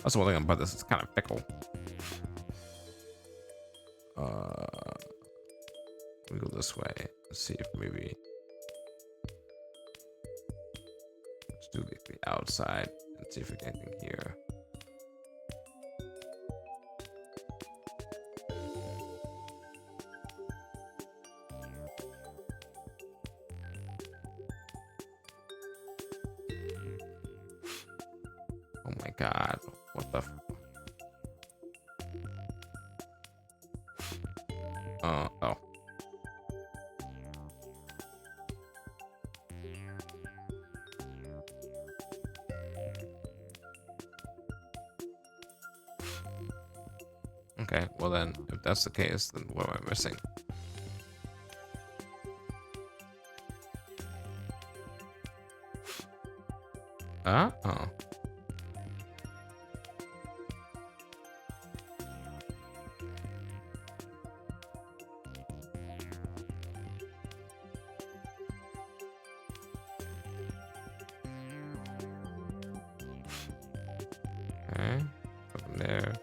That's one thing about this, it's kind of fickle. Let me go this way. Let's see if maybe... let's do the outside and see if we get anything here. Oh my god, what the Oh. Okay, well then, if that's the case, then what am I missing? Oh. Okay, from there.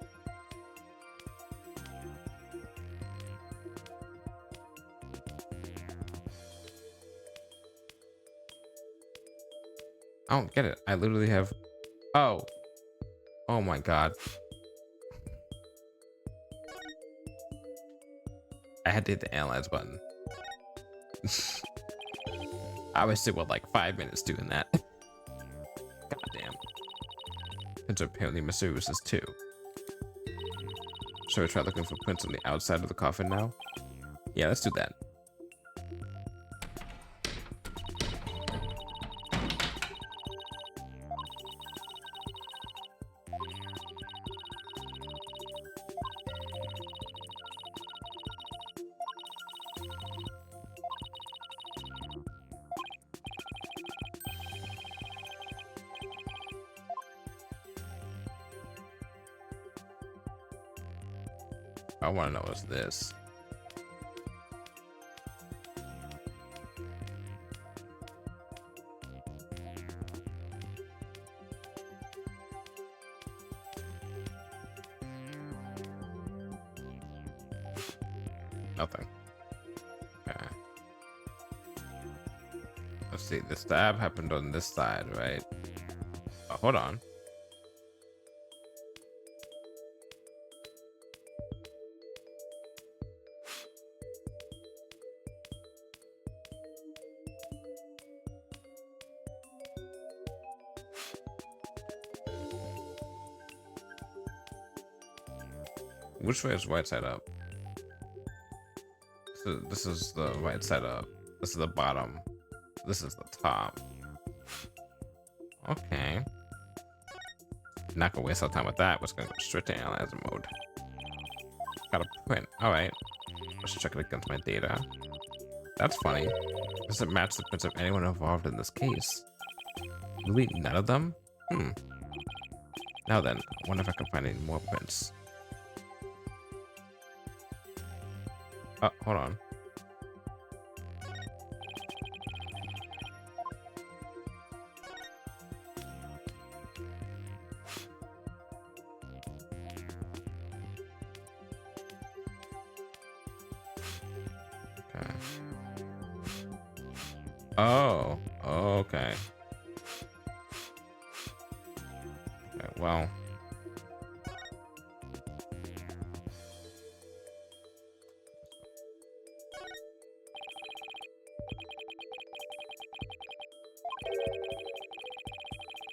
I don't get it. I literally have. Oh. Oh my god. I had to hit the analyze button. I wasted what, like 5 minutes doing that. God damn. Prints are apparently mysterious too. Should we try looking for prints on the outside of the coffin now? Yeah, let's do that. I want to know what's this. Nothing. Okay. Let's see. The stab happened on this side, right? Oh, hold on. Which way is right side up? So this is the right side up. This is the bottom. This is the top. Okay. Not gonna waste our time with that. We're just gonna go straight to analyzer mode. Got a print. Alright. Let's check it against my data. That's funny. Does it match the prints of anyone involved in this case? Really? None of them? Now then, I wonder if I can find any more prints. Oh, hold on. Okay. Oh, okay. Okay, well.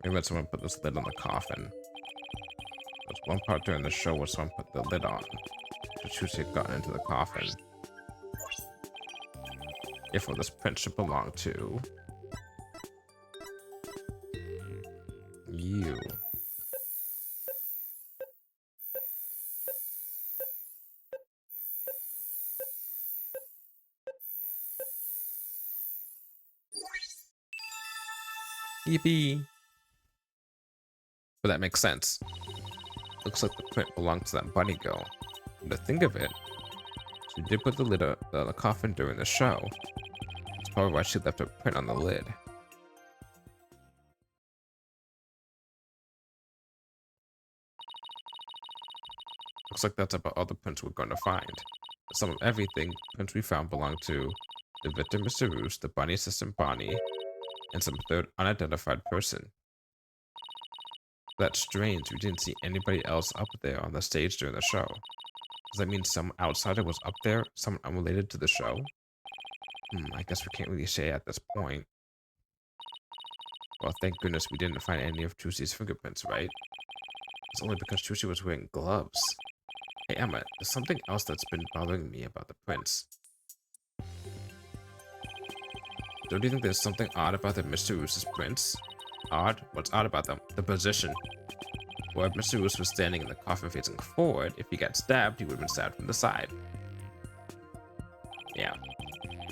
Maybe when someone put this lid on the coffin. There's one part during the show where someone put the lid on. So Trucy had gotten into the coffin. If this print should belong to you. Yippee. But that makes sense. Looks like the print belonged to that bunny girl. And to think of it, she did put the lid on the coffin during the show. That's probably why she left a print on the lid. Looks like that's about all the prints we're going to find. Some of everything prints we found belong to the victim, Mr. Roos, the bunny assistant Bonnie, and some third unidentified person. That's strange. We didn't see anybody else up there on the stage during the show. Does that mean some outsider was up there? Someone unrelated to the show? I guess we can't really say at this point. Well, thank goodness we didn't find any of Trucy's fingerprints, right? It's only because Trucy was wearing gloves. Hey Emma, there's something else that's been bothering me about the prints. Don't you think there's something odd about the Mr. Roos's prints? Odd? What's odd about them? The position. Where if Mr. Roos was standing in the coffin facing forward, if he got stabbed, he would have been stabbed from the side. Yeah.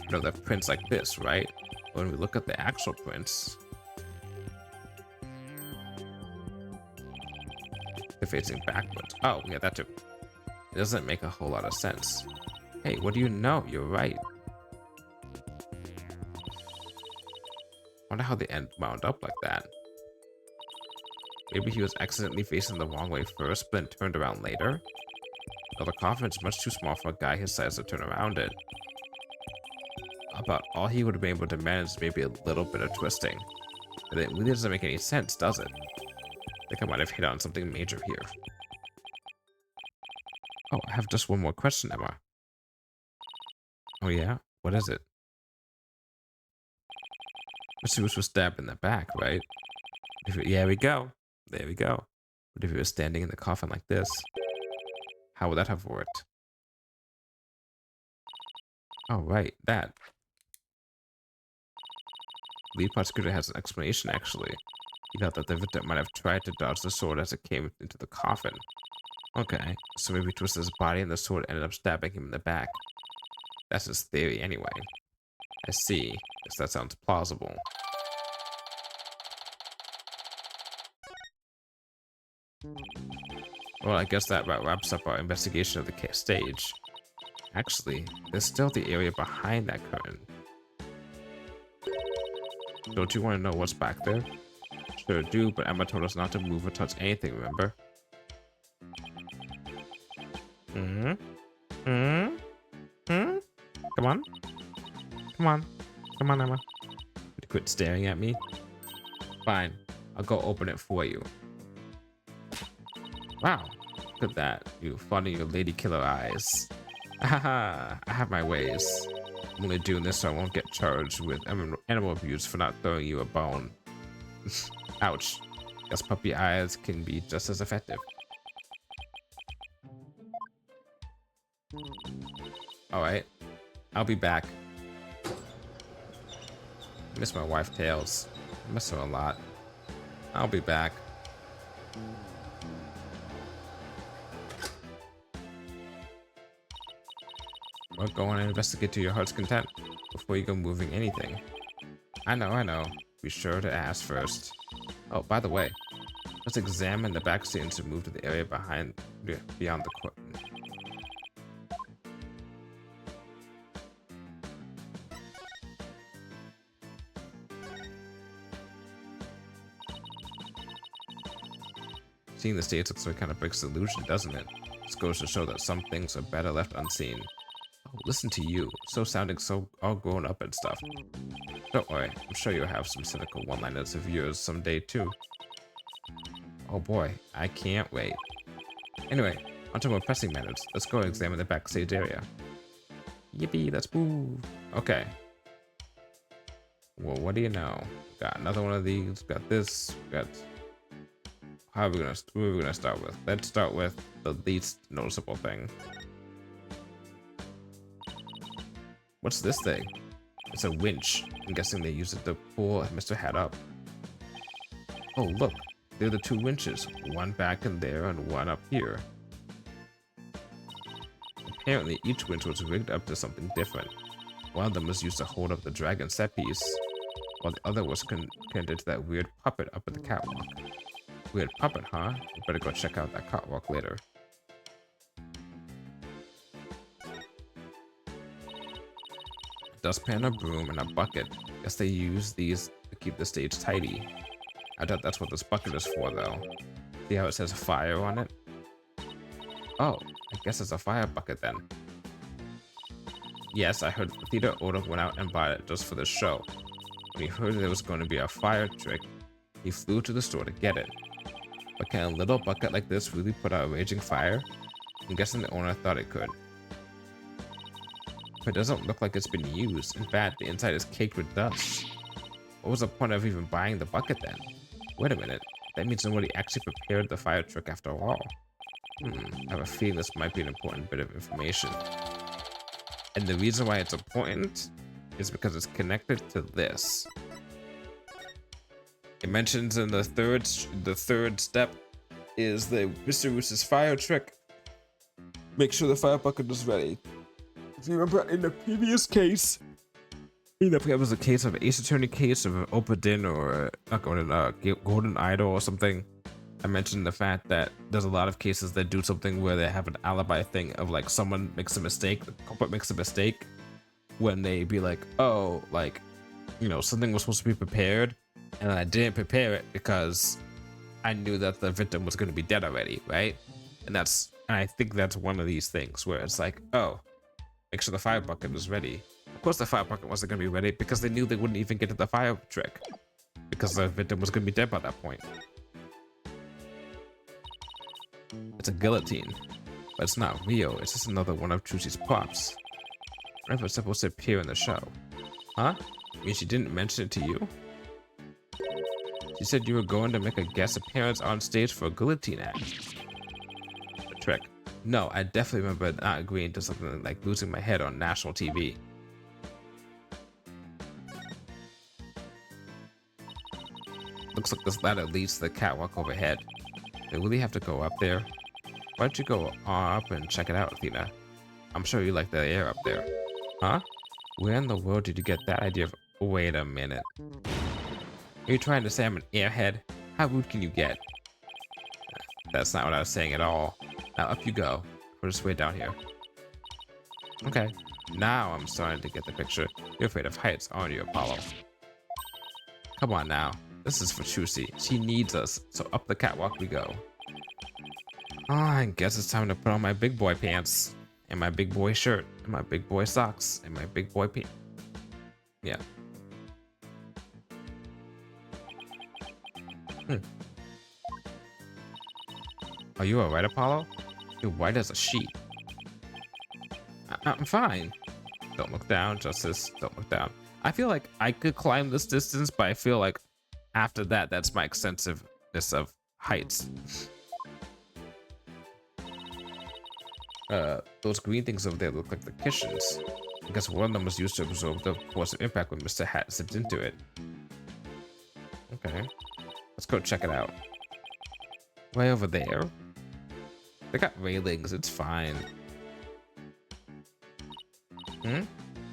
You know, they have prints like this, right? When we look at the actual prints, they're facing backwards. Oh, yeah, that too. It doesn't make a whole lot of sense. Hey, what do you know? You're right. Wonder how the end wound up like that. Maybe he was accidentally facing the wrong way first, but then turned around later? Well, the coffin's much too small for a guy his size to turn around it. About all he would have been able to manage is maybe a little bit of twisting. But it really doesn't make any sense, does it? I think I might have hit on something major here. Oh, I have just one more question, Emma. Oh yeah? What is it? Mr. Roos was stabbed in the back, right? Yeah, we go. There we go. But if he was standing in the coffin like this, how would that have worked? Oh, right, that. Lead prosecutor has an explanation, actually. He thought that the victim might have tried to dodge the sword as it came into the coffin. Okay, so maybe he twisted his body and the sword ended up stabbing him in the back. That's his theory, anyway. I see. Guess that sounds plausible. Well, I guess that about wraps up our investigation of the stage. Actually, there's still the area behind that curtain. Don't you want to know what's back there? Sure do, but Emma told us not to move or touch anything, remember? Hmm? Hmm? Hmm? Come on. Come on. Come on, Emma. Would you quit staring at me? Fine. I'll go open it for you. Wow. Look at that. You funny your lady killer eyes. Haha. I have my ways. I'm only doing this so I won't get charged with animal abuse for not throwing you a bone. Ouch. Guess puppy eyes can be just as effective. Alright. I'll be back. I miss my wife Tails. I miss her a lot. I'll be back. Well, go on and investigate to your heart's content before you go moving anything. I know. Be sure to ask first. Oh, by the way, let's examine the back scenes and move to the area beyond the curtain. Seeing the stage looks like kind of breaks the illusion, doesn't it? This goes to show that some things are better left unseen. Oh, listen to you, sounding so all grown up and stuff. Don't worry, I'm sure you'll have some cynical one-liners of yours someday too. Oh boy, I can't wait. Anyway, onto more pressing matters. Let's go examine the backstage area. Yippee, let's move. Okay. Well, what do you know? Got another one of these. Got this. Got. Who are we gonna start with? Let's start with the least noticeable thing. What's this thing? It's a winch. I'm guessing they use it to pull Mr. Hat up. Oh, look. They're the two winches. One back in there and one up here. Apparently, each winch was rigged up to something different. One of them was used to hold up the dragon set piece, while the other was connected to that weird puppet up at the catwalk. Weird puppet, huh? We better go check out that catwalk later. Dustpan, a broom, and a bucket. Guess they use these to keep the stage tidy. I doubt that's what this bucket is for, though. See how it says fire on it? Oh, I guess it's a fire bucket then. Yes, I heard the theater owner went out and bought it just for the show. When he heard there was going to be a fire trick, he flew to the store to get it. But can a little bucket like this really put out a raging fire? I'm guessing the owner thought it could. But it doesn't look like it's been used. In fact, the inside is caked with dust. What was the point of even buying the bucket then? Wait a minute. That means nobody actually prepared the fire trick after all. I have a feeling this might be an important bit of information. And the reason why it's important is because it's connected to this. It mentions in the third step is the Mr. Roos's fire trick. Make sure the fire bucket is ready. If you remember in the previous case, I think it was a case of Ace Attorney case of Oberdin or not Golden Idol or something. I mentioned the fact that there's a lot of cases that do something where they have an alibi thing of like someone makes a mistake, the culprit makes a mistake when they be like, oh, like, you know, something was supposed to be prepared and I didn't prepare it because I knew that the victim was going to be dead already, right? And I think that's one of these things where it's like, oh, make sure the fire bucket is ready. Of course the fire bucket wasn't going to be ready because they knew they wouldn't even get to the fire trick because the victim was going to be dead by that point. It's a guillotine, but it's not real. It's just another one of Trucy's props. Whenever it's supposed to appear in the show. Huh? I mean, she didn't mention it to you? She said you were going to make a guest appearance on stage for a guillotine act. A trick. No, I definitely remember not agreeing to something like losing my head on national TV. Looks like this ladder leads to the catwalk overhead. They really have to go up there? Why don't you go up and check it out, Athena? I'm sure you like the air up there. Huh? Where in the world did you get that idea of... Wait a minute. Are you trying to say I'm an airhead? How rude can you get? That's not what I was saying at all. Now up you go. We're just way down here. Okay. Now I'm starting to get the picture. You're afraid of heights, aren't you, Apollo? Come on now. This is for Trucy. She needs us. So up the catwalk we go. Oh, I guess it's time to put on my big boy pants. And my big boy shirt. And my big boy socks. And my big boy pants. Yeah. Are you alright, Apollo? You're white as a sheet. I'm fine. Don't look down, Justice. Don't look down. I feel like I could climb this distance, but I feel like after that, that's my extensiveness of heights. Those green things over there look like the cushions. I guess one of them was used to absorb the force of impact when Mr. Hat slipped into it. Okay. Let's go check it out. Way over there. They got railings, it's fine.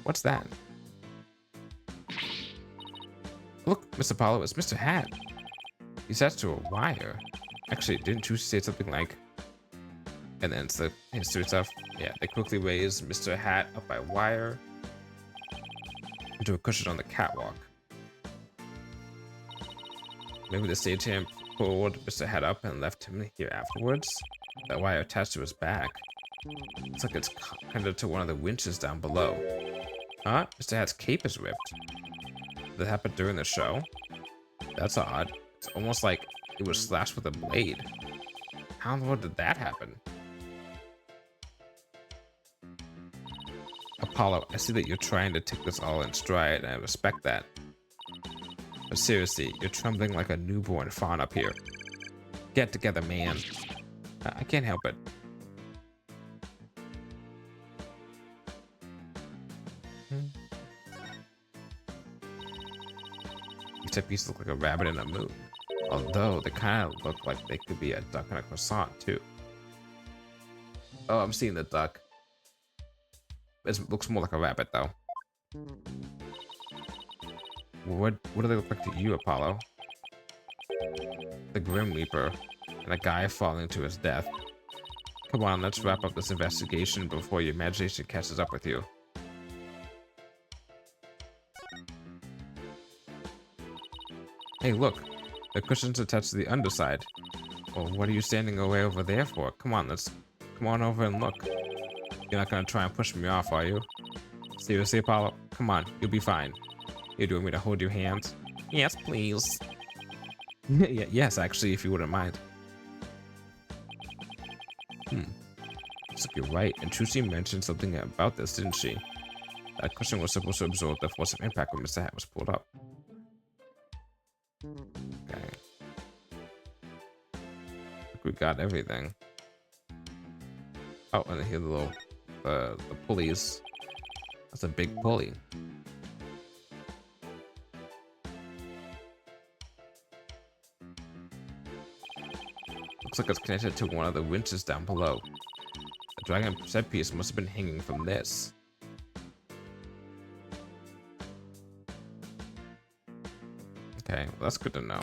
What's that? Look, Mr. Apollo, it's Mr. Hat. He's attached to a wire. Actually, didn't you say something like... And then it's the history stuff. Yeah, they quickly raise Mr. Hat up by wire into a cushion on the catwalk. Maybe the stagehand pulled Mr. Hat up and left him here afterwards. That wire attached to his back. It's like it's connected to one of the winches down below. Huh? Mr. Hat's cape is ripped. Did that happen during the show? That's odd. It's almost like it was slashed with a blade. How in the world did that happen? Apollo, I see that you're trying to take this all in stride, and I respect that. But seriously, you're trembling like a newborn fawn up here. Get together, man. I can't help it. These pieces look like a rabbit and a moon. Although they kind of look like they could be a duck and a croissant too. Oh, I'm seeing the duck. It looks more like a rabbit though. What do they look like to you, Apollo? The Grim Reaper and a guy falling to his death. Come on, let's wrap up this investigation before your imagination catches up with you. Hey, look. The cushion's attached to the underside. Well, what are you standing away over there for? Come on, come on over and look. You're not gonna try and push me off, are you? Seriously, Apollo? Come on, you'll be fine. You're doing me to hold your hands? Yes, please. Yes, actually, if you wouldn't mind. Looks like you're right. And Trucy mentioned something about this, didn't she? That cushion was supposed to absorb the force of impact when Mr. Hat was pulled up. Okay. We got everything. Oh, and here the little the pulleys. That's a big pulley. Looks like it's connected to one of the winches down below. The dragon set piece must have been hanging from this. Okay, well, that's good to know.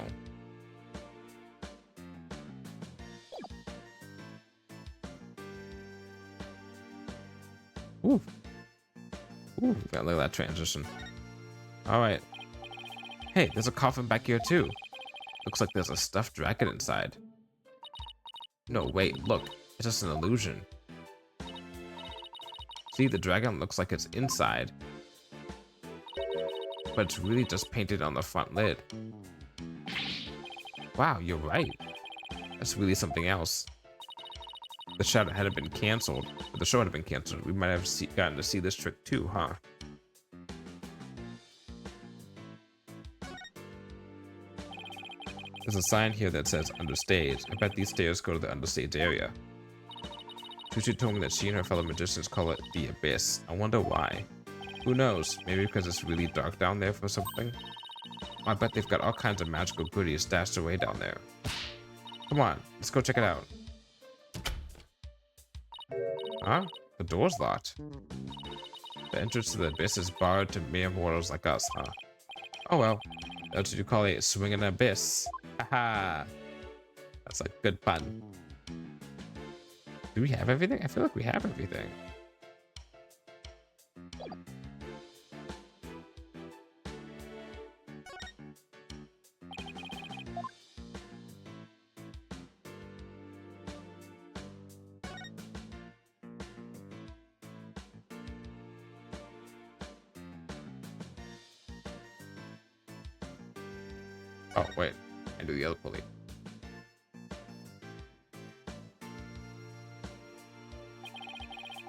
Ooh. Ooh, gotta look at that transition. Alright. Hey, there's a coffin back here too. Looks like there's a stuffed dragon inside. No, wait, look. It's just an illusion. See, the dragon looks like it's inside. But it's really just painted on the front lid. Wow, you're right. That's really something else. The show had been canceled. If the show had been canceled, we might have gotten to see this trick too, huh? There's a sign here that says understage. I bet these stairs go to the understage area. Trucy told me that she and her fellow magicians call it the abyss. I wonder why. Who knows? Maybe because it's really dark down there for something? I bet they've got all kinds of magical goodies stashed away down there. Come on, let's go check it out. Huh? The door's locked. The entrance to the abyss is barred to mere mortals like us, huh? Oh well. That's what you call a swinging abyss. Haha. That's a good pun. Do we have everything? I feel like we have everything. Oh, wait. I do the other pulley.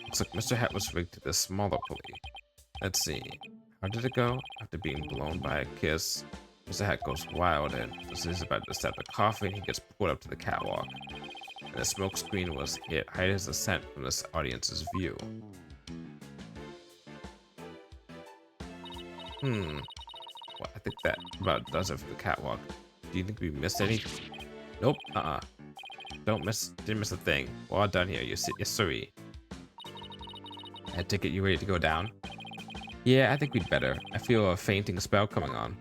Looks like Mr. Hat was rigged to this smaller pulley. Let's see. How did it go? After being blown by a kiss, Mr. Hat goes wild and as he's about to step the coffin, he gets pulled up to the catwalk. And the smoke screen was hit, hide his ascent from this audience's view. Well, I think that about does it for the catwalk. Do you think we missed any? Nope. Didn't miss a thing. We're all done here. Yes, sirree. I take it you ready to go down? Yeah, I think we'd better. I feel a fainting spell coming on.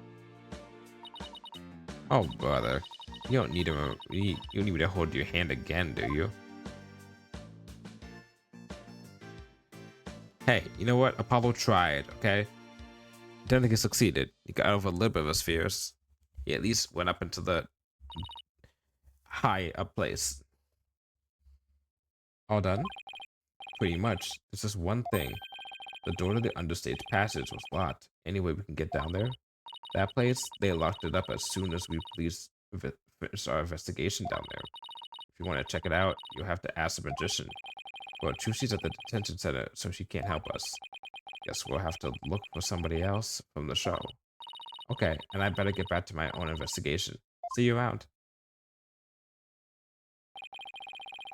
Oh, brother. You don't need you need me to hold your hand again, do you? Hey, you know what? Apollo tried, okay? I don't think he succeeded. He got over a little bit of his fears. He at least went up into the high up place. All done? Pretty much. There's just one thing. The door to the understage passage was locked. Any way we can get down there? That place, they locked it up as soon as we finished our investigation down there. If you want to check it out, you'll have to ask the magician. Well, Trucy's at the detention center, so she can't help us. Guess we'll have to look for somebody else from the show. Okay, and I better get back to my own investigation. See you around.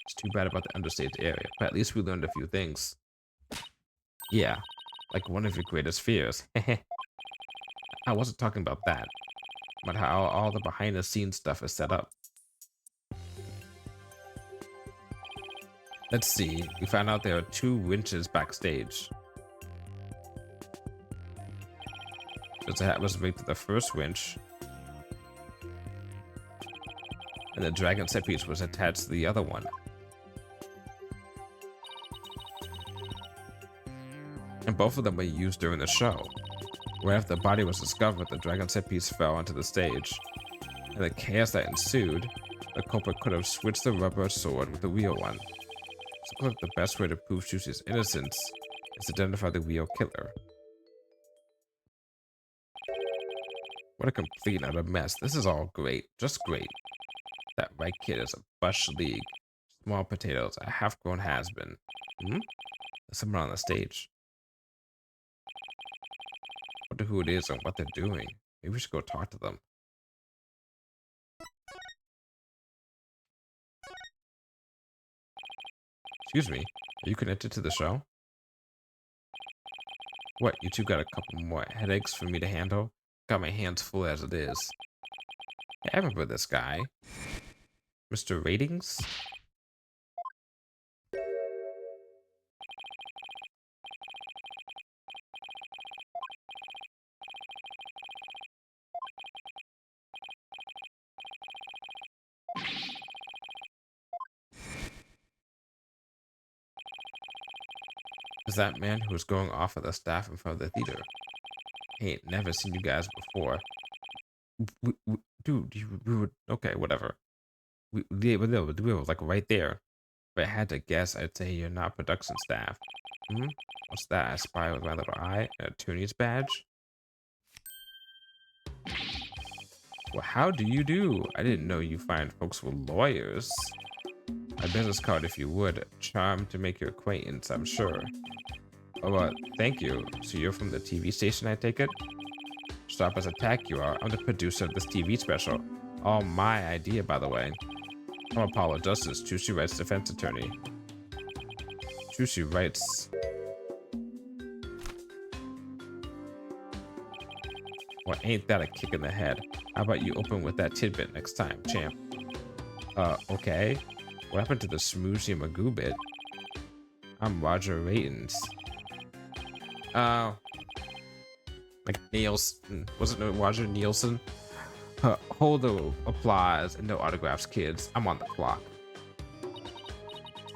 It's too bad about the understage area, but at least we learned a few things. Yeah, like one of your greatest fears. I wasn't talking about that, but how all the behind-the-scenes stuff is set up. Let's see, we found out there are 2 winches backstage. The hat was rigged to the first winch, and the dragon set piece was attached to the other one. And both of them were used during the show. Right after the body was discovered, the dragon set piece fell onto the stage. In the chaos that ensued, the culprit could have switched the rubber sword with the real one. So the best way to prove Trucy's innocence is to identify the real killer. What a complete and utter mess. This is all great. Just great. That Wright kid is a bush league. Small potatoes, a half-grown has-been. There's someone on the stage. Wonder who it is and what they're doing. Maybe we should go talk to them. Excuse me. Are you connected to the show? What, you two got a couple more headaches for me to handle? Got my hands full as it is. I remember this guy. Mr. Ratings? Is that man who was going off at the staff in front of the theater? I ain't never seen you guys before. Dude, we were okay, whatever. We were like right there. If I had to guess, I'd say you're not production staff. Hmm? What's that? I spy with my little eye and a Toonie's badge? Well, how do you do? I didn't know you find folks were lawyers. My business card, if you would. Charmed to make your acquaintance, I'm sure. Oh, thank you. So you're from the TV station, I take it? Stop as attack you are. I'm the producer of this TV special. All my idea, by the way. I'm Apollo Justice, Trucy Wright's defense attorney. Trucy Wright's... Well, ain't that a kick in the head? How about you open with that tidbit next time, champ? Okay. What happened to the smoozy Magoo bit? I'm Roger Ratings. Like Nielsen. Wasn't it Roger Nielsen? Hold the applause and no autographs, kids. I'm on the clock.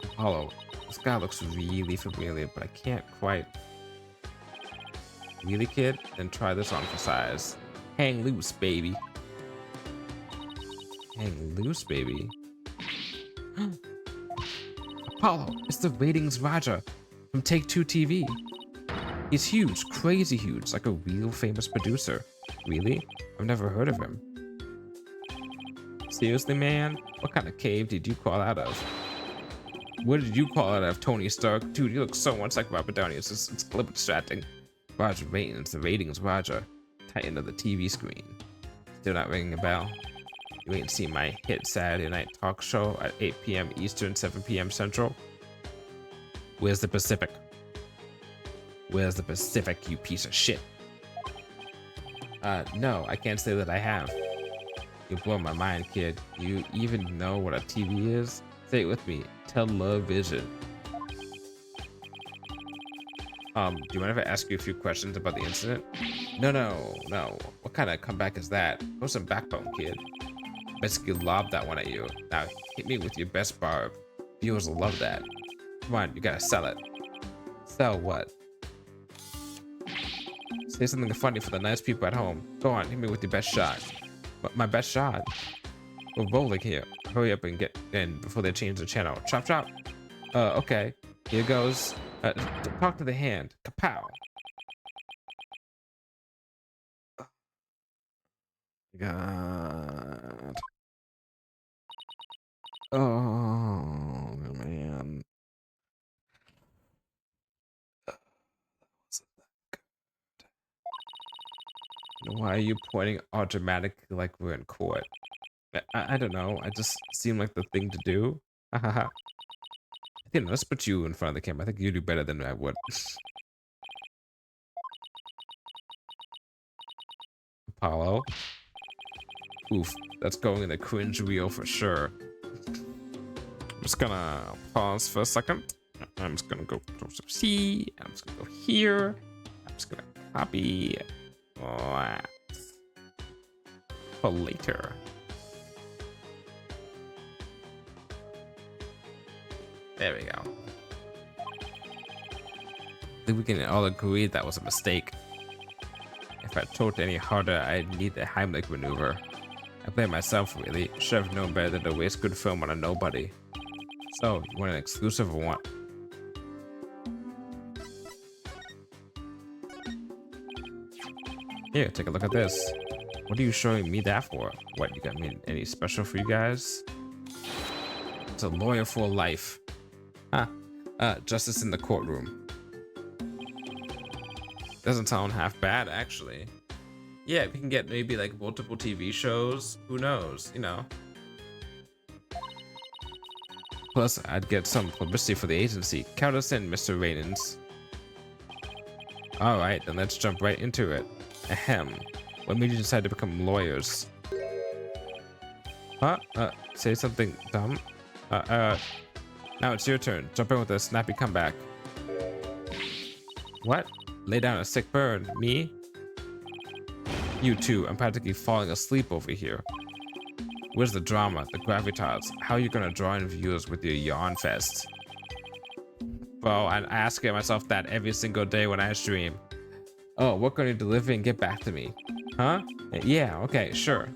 Apollo, this guy looks really familiar, but I can't quite. Really, kid? Then try this on for size. Hang loose, baby. Hang loose, baby. Apollo, it's the Ratings Roger from Take Two TV. He's huge, crazy huge, like a real famous producer. Really? I've never heard of him. Seriously, man? What kind of cave did you crawl out of? What did you crawl out of, Tony Stark? Dude, you look so much like Robert Downey. It's a little distracting. Roger Ratings, the Ratings Roger. Titan of the TV screen. Still not ringing a bell? You ain't seen my hit Saturday night talk show at 8 p.m. Eastern, 7 p.m. Central? Where's the Pacific? Where's the Pacific, you piece of shit? No, I can't say that I have. You blow my mind, kid. You even know what a TV is? Say it with me. Television. Do you mind if I ask you a few questions about the incident? No. What kind of comeback is that? Put some backbone, kid. Basically lobbed that one at you. Now hit me with your best barb. Viewers will love that. Come on, you gotta sell it. Sell what? Say something funny for the nice people at home. Go on, hit me with your best shot. But my best shot? We're rolling here. Hurry up and get in before they change the channel. Chop chop. Okay. Here goes. Talk to the hand. Kapow. God. Oh man. Why are you pointing all dramatically like we're in court? I don't know. I just seem like the thing to do. Hahaha. Let's put you in front of the camera. I think you do better than I would. Apollo. Oof, that's going in the cringe wheel for sure. I'm just gonna pause for a second. I'm just gonna go Control C. I'm just gonna go here. I'm just gonna copy that for later. There we go. I think we can all agree that was a mistake. If I talked any harder, I'd need the Heimlich maneuver. I blame myself, really. Should have known better than to waste good film on a nobody. So, you want an exclusive or what? Here, take a look at this. What are you showing me that for? What, you got me any special for you guys? It's a lawyer for life. Huh. Justice in the courtroom. Doesn't sound half bad, actually. Yeah, we can get maybe like multiple TV shows. Who knows, you know. Plus, I'd get some publicity for the agency. Count us in, Mr. Rainans. Alright, then let's jump right into it. Ahem. What made you decide to become lawyers? Huh? Say something dumb? Now it's your turn. Jump in with a snappy comeback. What? Lay down a sick burn. Me? You too. I'm practically falling asleep over here. Where's the drama? The gravitas? How are you gonna draw in viewers with your yawn fest? Bro, I ask myself that every single day when I stream. Oh, work on your delivery and get back to me. Huh? Yeah, okay, sure.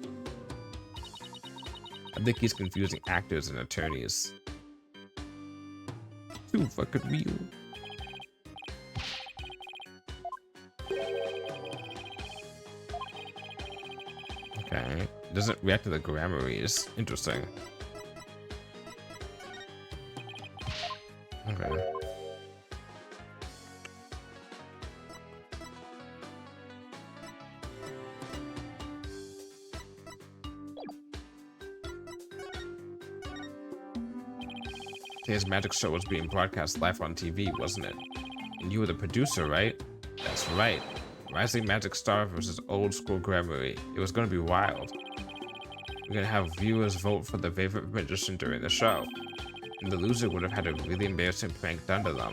I think he's confusing actors and attorneys. Too fucking real. Okay. Doesn't react to the grammars. Interesting. Okay. Today's magic show was being broadcast live on TV, wasn't it? And you were the producer, right? That's right. Rising Magic Star versus Old School Grammary. It was gonna be wild. We're gonna have viewers vote for the favorite magician during the show. And the loser would have had a really embarrassing prank done to them.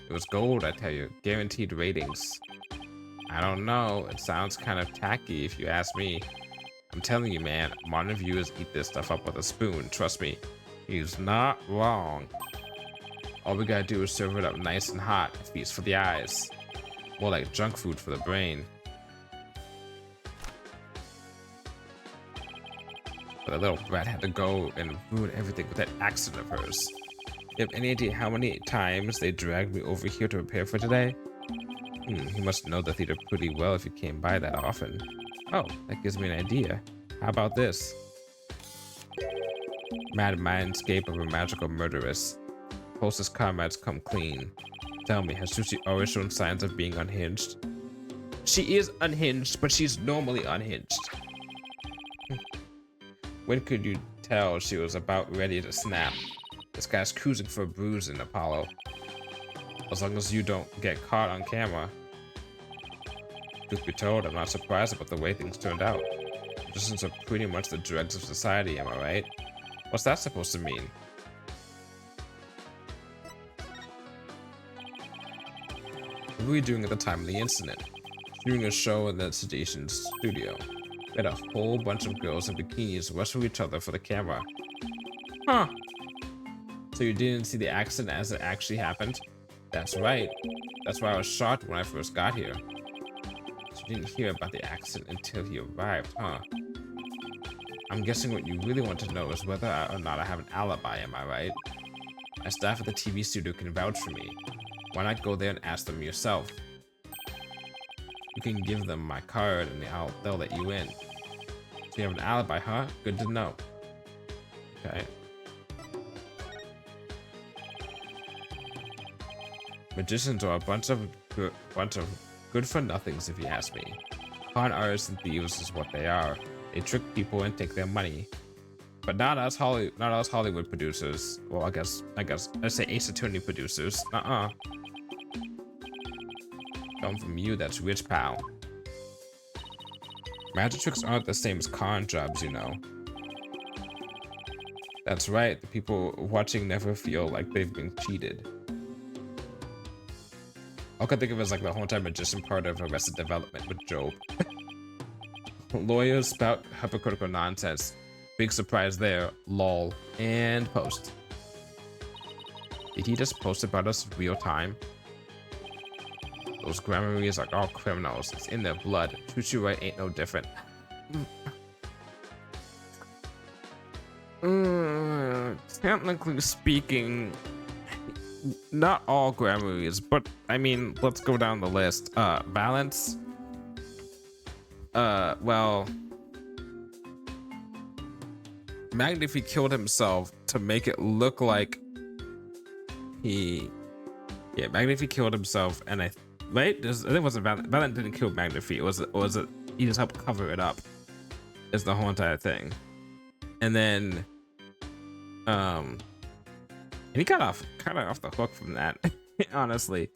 It was gold, I tell you. Guaranteed ratings. I don't know. It sounds kind of tacky if you ask me. I'm telling you, man, modern viewers eat this stuff up with a spoon. Trust me. He's not wrong. All we gotta do is serve it up nice and hot. A feast for the eyes. More like junk food for the brain. But the little brat had to go and ruin everything with that accent of hers. You have any idea how many times they dragged me over here to prepare for today? You must know the theater pretty well if you came by that often. Oh, that gives me an idea. How about this? Mad mindscape of a magical murderess. Closest comrades come clean. Tell me, has Trucy always shown signs of being unhinged? She is unhinged, but she's normally unhinged. When could you tell she was about ready to snap? This guy's cruising for a bruise in Apollo. As long as you don't get caught on camera. Truth be told, I'm not surprised about the way things turned out. Magicians are pretty much the dregs of society, am I right? What's that supposed to mean? What were we doing at the time of the incident? Shooting a show in the station studio. We had a whole bunch of girls in bikinis rush for each other for the camera. Huh. So you didn't see the accident as it actually happened? That's right. That's why I was shocked when I first got here. So you didn't hear about the accident until he arrived, huh? I'm guessing what you really want to know is whether or not I have an alibi, am I right? My staff at the TV studio can vouch for me. Why not go there and ask them yourself? You can give them my card and they'll let you in. So you have an alibi, huh? Good to know. Okay. Magicians are a bunch of good for nothings, if you ask me. Con artists and thieves is what they are. They trick people and take their money. But not us Hollywood producers. Well, I guess let's say Ace Attorney producers. Come from you, that's rich, pal. Magic tricks aren't the same as con jobs, you know. That's right, the people watching never feel like they've been cheated. All I can think of is like the haunted magician part of Arrested Development with Job. Lawyers spout hypocritical nonsense. Big surprise there, lol. And post. Did he just post about us real time? Those grammarians are all criminals. It's in their blood. Trucy Wright ain't no different. Technically speaking, not all grammarians, but I mean, let's go down the list. Balance. Well, Magnify killed himself to make it look like Magnify killed himself, and I think it wasn't Valent didn't kill Magnify. It was he just helped cover it up. Is the whole entire thing. And then And he got off kind of off the hook from that, honestly.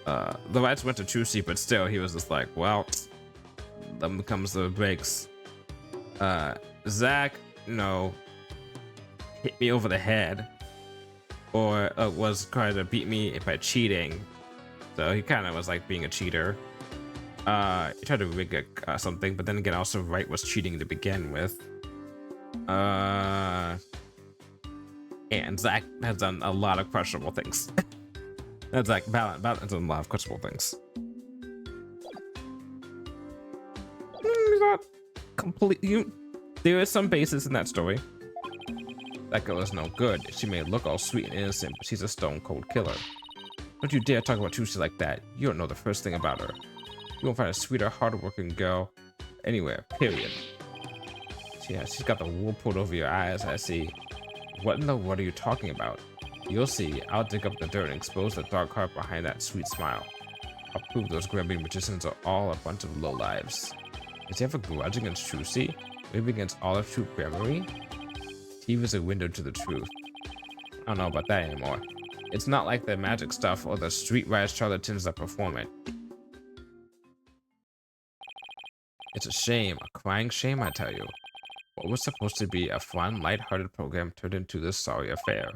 The Wrights went to Trucy, but still, he was just like, well, then comes the breaks. Zach, no, hit me over the head, or was trying to beat me by cheating. So he kind of was like being a cheater. He tried to rig something, but then again, also Wright was cheating to begin with. And Zach has done a lot of questionable things. That's like Balance has done a lot of questionable things. He's not completely. There is some basis in that story. That girl is no good. She may look all sweet and innocent, but she's a stone cold killer. Don't you dare talk about Trucy like that. You don't know the first thing about her. You won't find a sweeter, harder-working girl anywhere, period. Yeah, she's got the wool pulled over your eyes, I see. What in the world are you talking about? You'll see. I'll dig up the dirt and expose the dark heart behind that sweet smile. I'll prove those grumpy magicians are all a bunch of lowlives. Does he have a grudge against Trucy? Maybe against all of true memory? TV is a window to the truth. I don't know about that anymore. It's not like the magic stuff or the streetwise charlatans that perform it. It's a shame, a crying shame, I tell you. What was supposed to be a fun, light-hearted program turned into this sorry affair.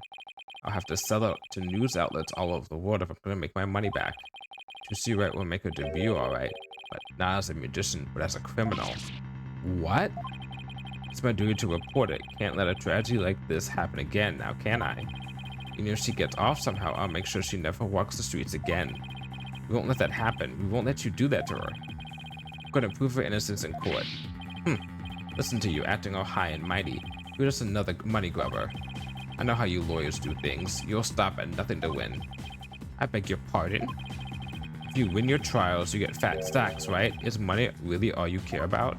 I'll have to sell out to news outlets all over the world if I'm gonna make my money back. Trucy Wright will make her debut, alright, but not as a magician, but as a criminal. What? It's my duty to report it. Can't let a tragedy like this happen again, now can I? Even if she gets off somehow, I'll make sure she never walks the streets again. We won't let that happen. We won't let you do that to her. I'm gonna prove her innocence in court. Listen to you, acting all high and mighty. You're just another money grubber. I know how you lawyers do things. You'll stop at nothing to win. I beg your pardon? If you win your trials, you get fat stacks, right? Is money really all you care about?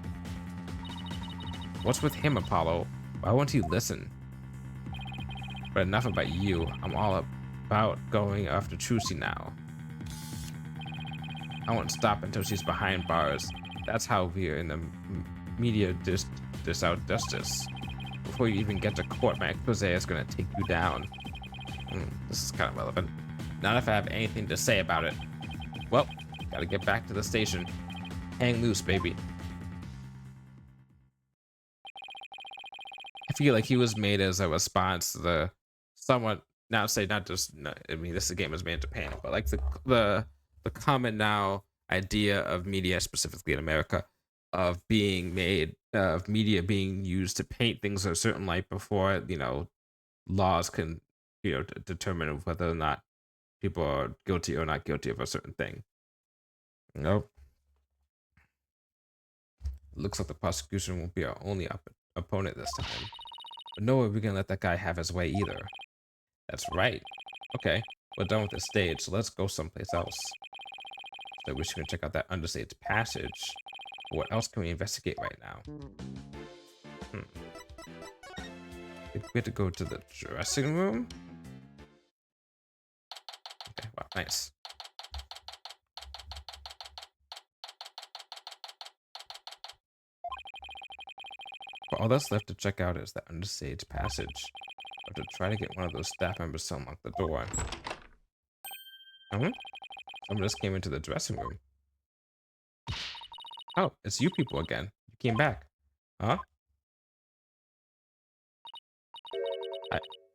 What's with him, Apollo? Why won't he listen? But enough about you. I'm all about going after Trucy now. I won't stop until she's behind bars. That's how we're in the media dish out justice. Before you even get to court, my expose is gonna take you down. This is kind of relevant. Not if I have anything to say about it. Well, gotta get back to the station. Hang loose, baby. I feel like he was made as a response to the somewhat, not just, I mean, this game is made in Japan, but like the common now idea of media, specifically in America, of being made, of media being used to paint things a certain light before, you know, laws can, you know, determine whether or not people are guilty or not guilty of a certain thing. Nope. Looks like the prosecution won't be our only opponent this time. But no way we can let that guy have his way either. That's right. Okay, we're done with the stage, so let's go someplace else. So we should check out that understaged passage. What else can we investigate right now? We have to go to the dressing room? Okay, wow, nice. But all that's left to check out is the understaged passage. I have to try to get one of those staff members to unlock the door. Someone just came into the dressing room. Oh, it's you people again. You came back. Huh?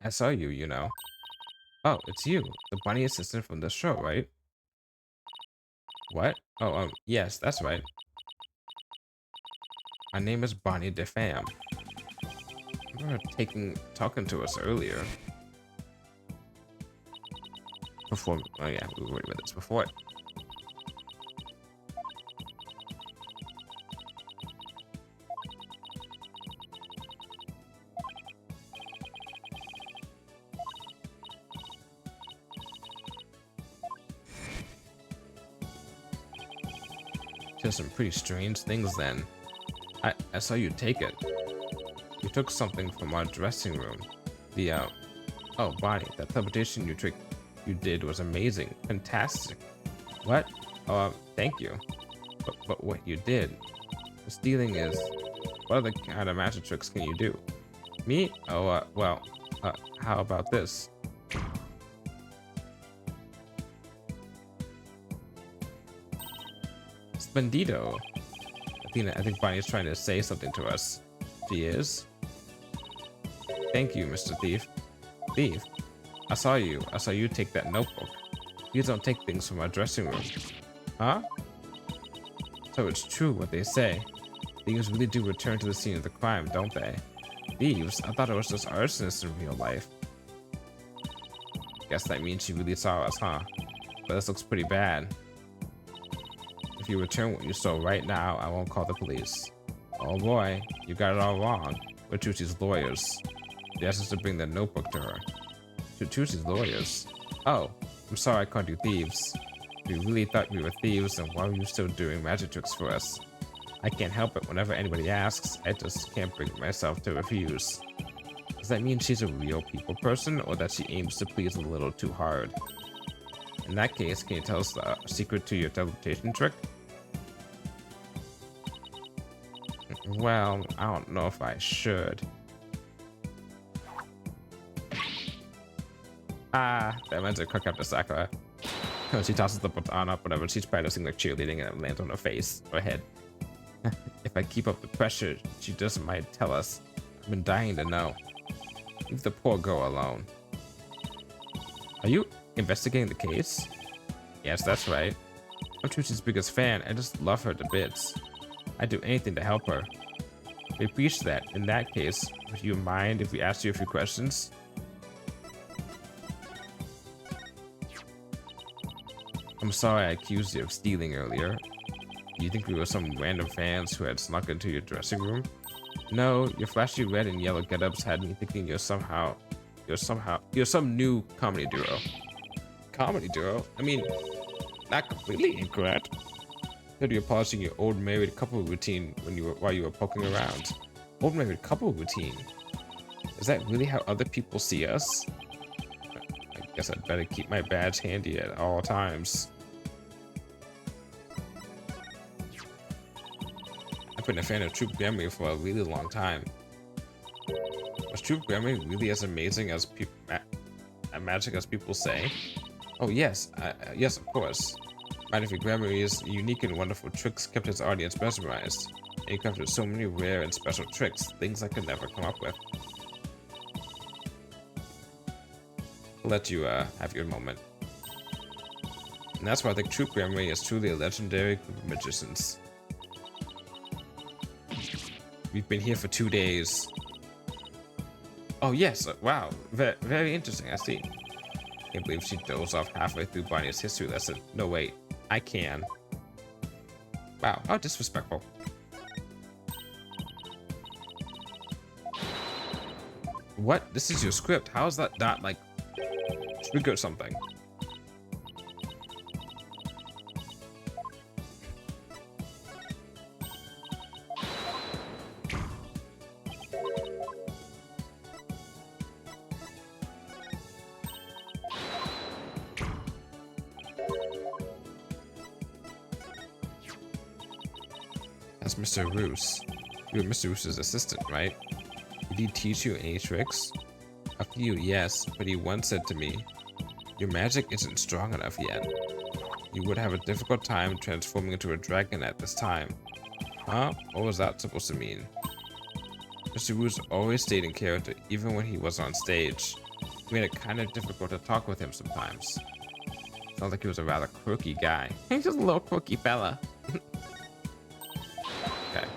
I saw you, you know. Oh, it's you, the bunny assistant from the show, right? What? Oh, yes, that's right. My name is Bonnie DeFam. You were talking to us earlier. Before, oh yeah, we were with this before. Just some pretty strange things then. I saw you take it. You took something from our dressing room. The, oh, Bonnie, that teleportation trick you did was amazing. Fantastic. What? Oh, thank you. But what you did. The stealing is... What other kind of magic tricks can you do? Me? Oh, well, how about this? Bandito. I think Bonnie is trying to say something to us. She is. Thank you, Mr. Thief. Thief? I saw you take that notebook. Please don't take things from our dressing room. Huh? So it's true what they say. Thieves really do return to the scene of the crime, don't they? Thieves? I thought it was just arsonists in real life. Guess that means she really saw us, huh? But this looks pretty bad. If you return what you stole right now, I won't call the police. Oh boy, you got it all wrong. We're Trucy's lawyers. They asked us to bring the notebook to her. To Trucy's lawyers? Oh, I'm sorry I called you thieves. If you really thought we were thieves, then why were you still doing magic tricks for us? I can't help it whenever anybody asks. I just can't bring myself to refuse. Does that mean she's a real people person, or that she aims to please a little too hard? In that case, can you tell us the secret to your teleportation trick? Well, I don't know if I should. That reminds me of Cook After Sakura. When she tosses the baton up whenever she's practicing like cheerleading and it lands on her face or head. If I keep up the pressure, she just might tell us. I've been dying to know. Leave the poor girl alone. Are you investigating the case? Yes, that's right. I'm Trucy's biggest fan. I just love her to bits. I'd do anything to help her. We appreciate that. In that case, would you mind if we asked you a few questions? I'm sorry I accused you of stealing earlier. Do you think we were some random fans who had snuck into your dressing room? No, your flashy red and yellow get-ups had me thinking you're some new comedy duo. Comedy duo? I mean, not completely incorrect. Heard you polishing your old married couple routine while you were poking around. Old married couple routine? Is that really how other people see us? I guess I'd better keep my badge handy at all times. I've been a fan of Troop Gremlin for a really long time. Was Troop Gremlin really as amazing as magic as people say? Oh yes, yes of course. Mighty Gremlin's unique and wonderful tricks kept his audience mesmerized. And he crafted so many rare and special tricks, things I could never come up with. I'll let you have your moment. And that's why I think Troop Gremlin is truly a legendary group of magicians. We've been here for 2 days. Oh yes, wow, very interesting, I see. Can't believe she dozed off halfway through Bonnie's history lesson. No wait, I can. Wow, how disrespectful. What? This is your script. How is that not like trigger something? That's Mr. Roos. You were Mr. Roos's assistant, right? Did he teach you any tricks? A few, yes, but he once said to me, your magic isn't strong enough yet. You would have a difficult time transforming into a dragon at this time. Huh? What was that supposed to mean? Mr. Roos always stayed in character, even when he was on stage. It made it kind of difficult to talk with him sometimes. Sounds like he was a rather quirky guy. He's just a little quirky fella. Okay.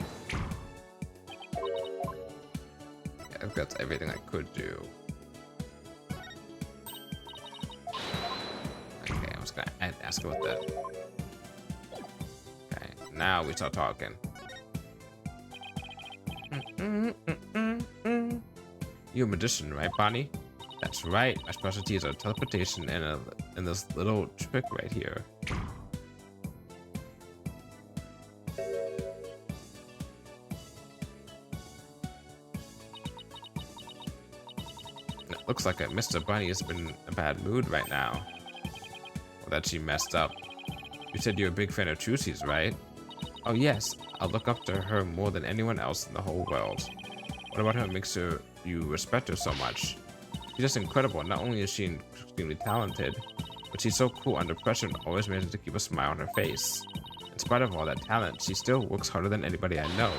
I think that's everything I could do. Okay, I'm just gonna ask about that. Okay, now we start talking. You're a magician, right, Bonnie? That's right. My specialties are teleportation and this little trick right here. It looks like Mr. Bunny has been in a bad mood right now. Or that she messed up. You said you're a big fan of Trucy's, right? Oh yes, I look up to her more than anyone else in the whole world. What about her makes you respect her so much? She's just incredible. Not only is she extremely talented, but she's so cool under pressure and always manages to keep a smile on her face. In spite of all that talent, she still works harder than anybody I know.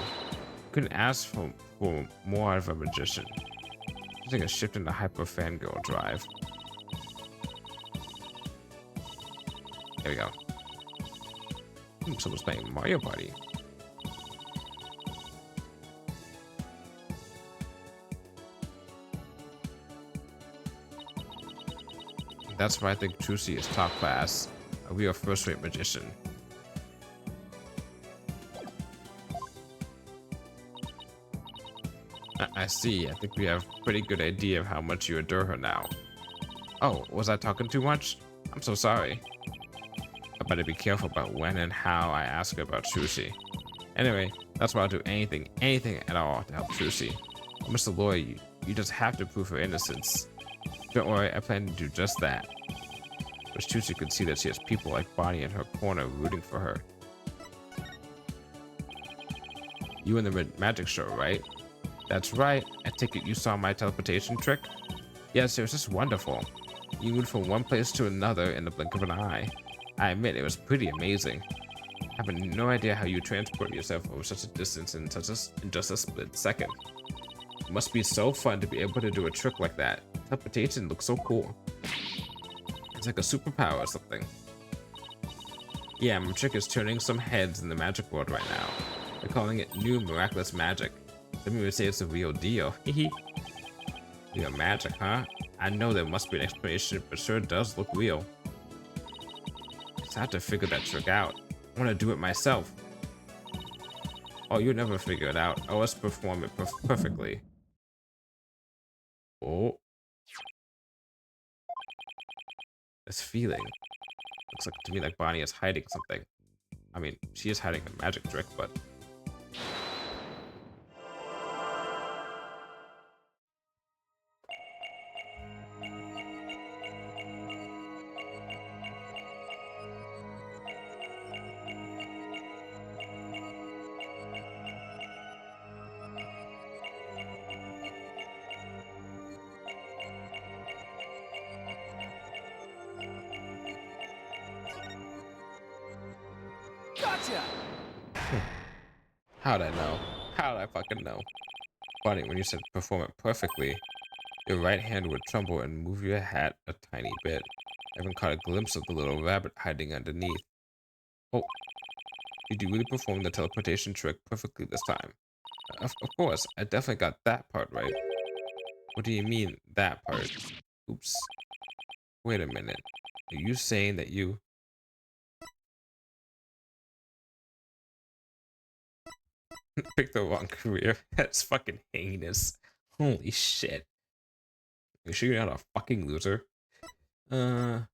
Couldn't ask for more out of a magician. She's like a shift into hyper fangirl drive. There we go. Someone's playing Mario Party. That's why I think Trucy is top class, a real first-rate magician. I see. I think we have a pretty good idea of how much you adore her now. Oh, was I talking too much? I'm so sorry. I better be careful about when and how I ask her about Trucy. Anyway, that's why I'll do anything at all to help Trucy. Mr. Lawyer, you just have to prove her innocence. Don't worry, I plan to do just that. But Trucy could see that she has people like Bonnie in her corner rooting for her. You in the magic show, right? That's right. I take it you saw my teleportation trick? Yes, it was just wonderful. You moved from one place to another in the blink of an eye. I admit it was pretty amazing. I have no idea how you transport yourself over such a distance in just a split second. It must be so fun to be able to do a trick like that. Teleportation looks so cool. It's like a superpower or something. Yeah, my trick is turning some heads in the magic world right now. They're calling it new miraculous magic. Some even say it's a real deal. Hehe. Real magic, huh? I know there must be an explanation, but sure does look real. Just have to figure that trick out. I want to do it myself. Oh, you'll never figure it out. Oh, let's perform it perfectly. Oh. This feeling. Looks like to me like Bonnie is hiding something. I mean, she is hiding a magic trick, but... Gotcha! How'd I know? How'd I fucking know? Bonnie, when you said perform it perfectly, your right hand would tremble and move your hat a tiny bit. I even caught a glimpse of the little rabbit hiding underneath. Oh, did you really perform the teleportation trick perfectly this time? Of course, I definitely got that part right. What do you mean, that part? Oops. Wait a minute. Are you saying that you... picked the wrong career? That's fucking heinous. Holy shit. You sure you're not a fucking loser? Did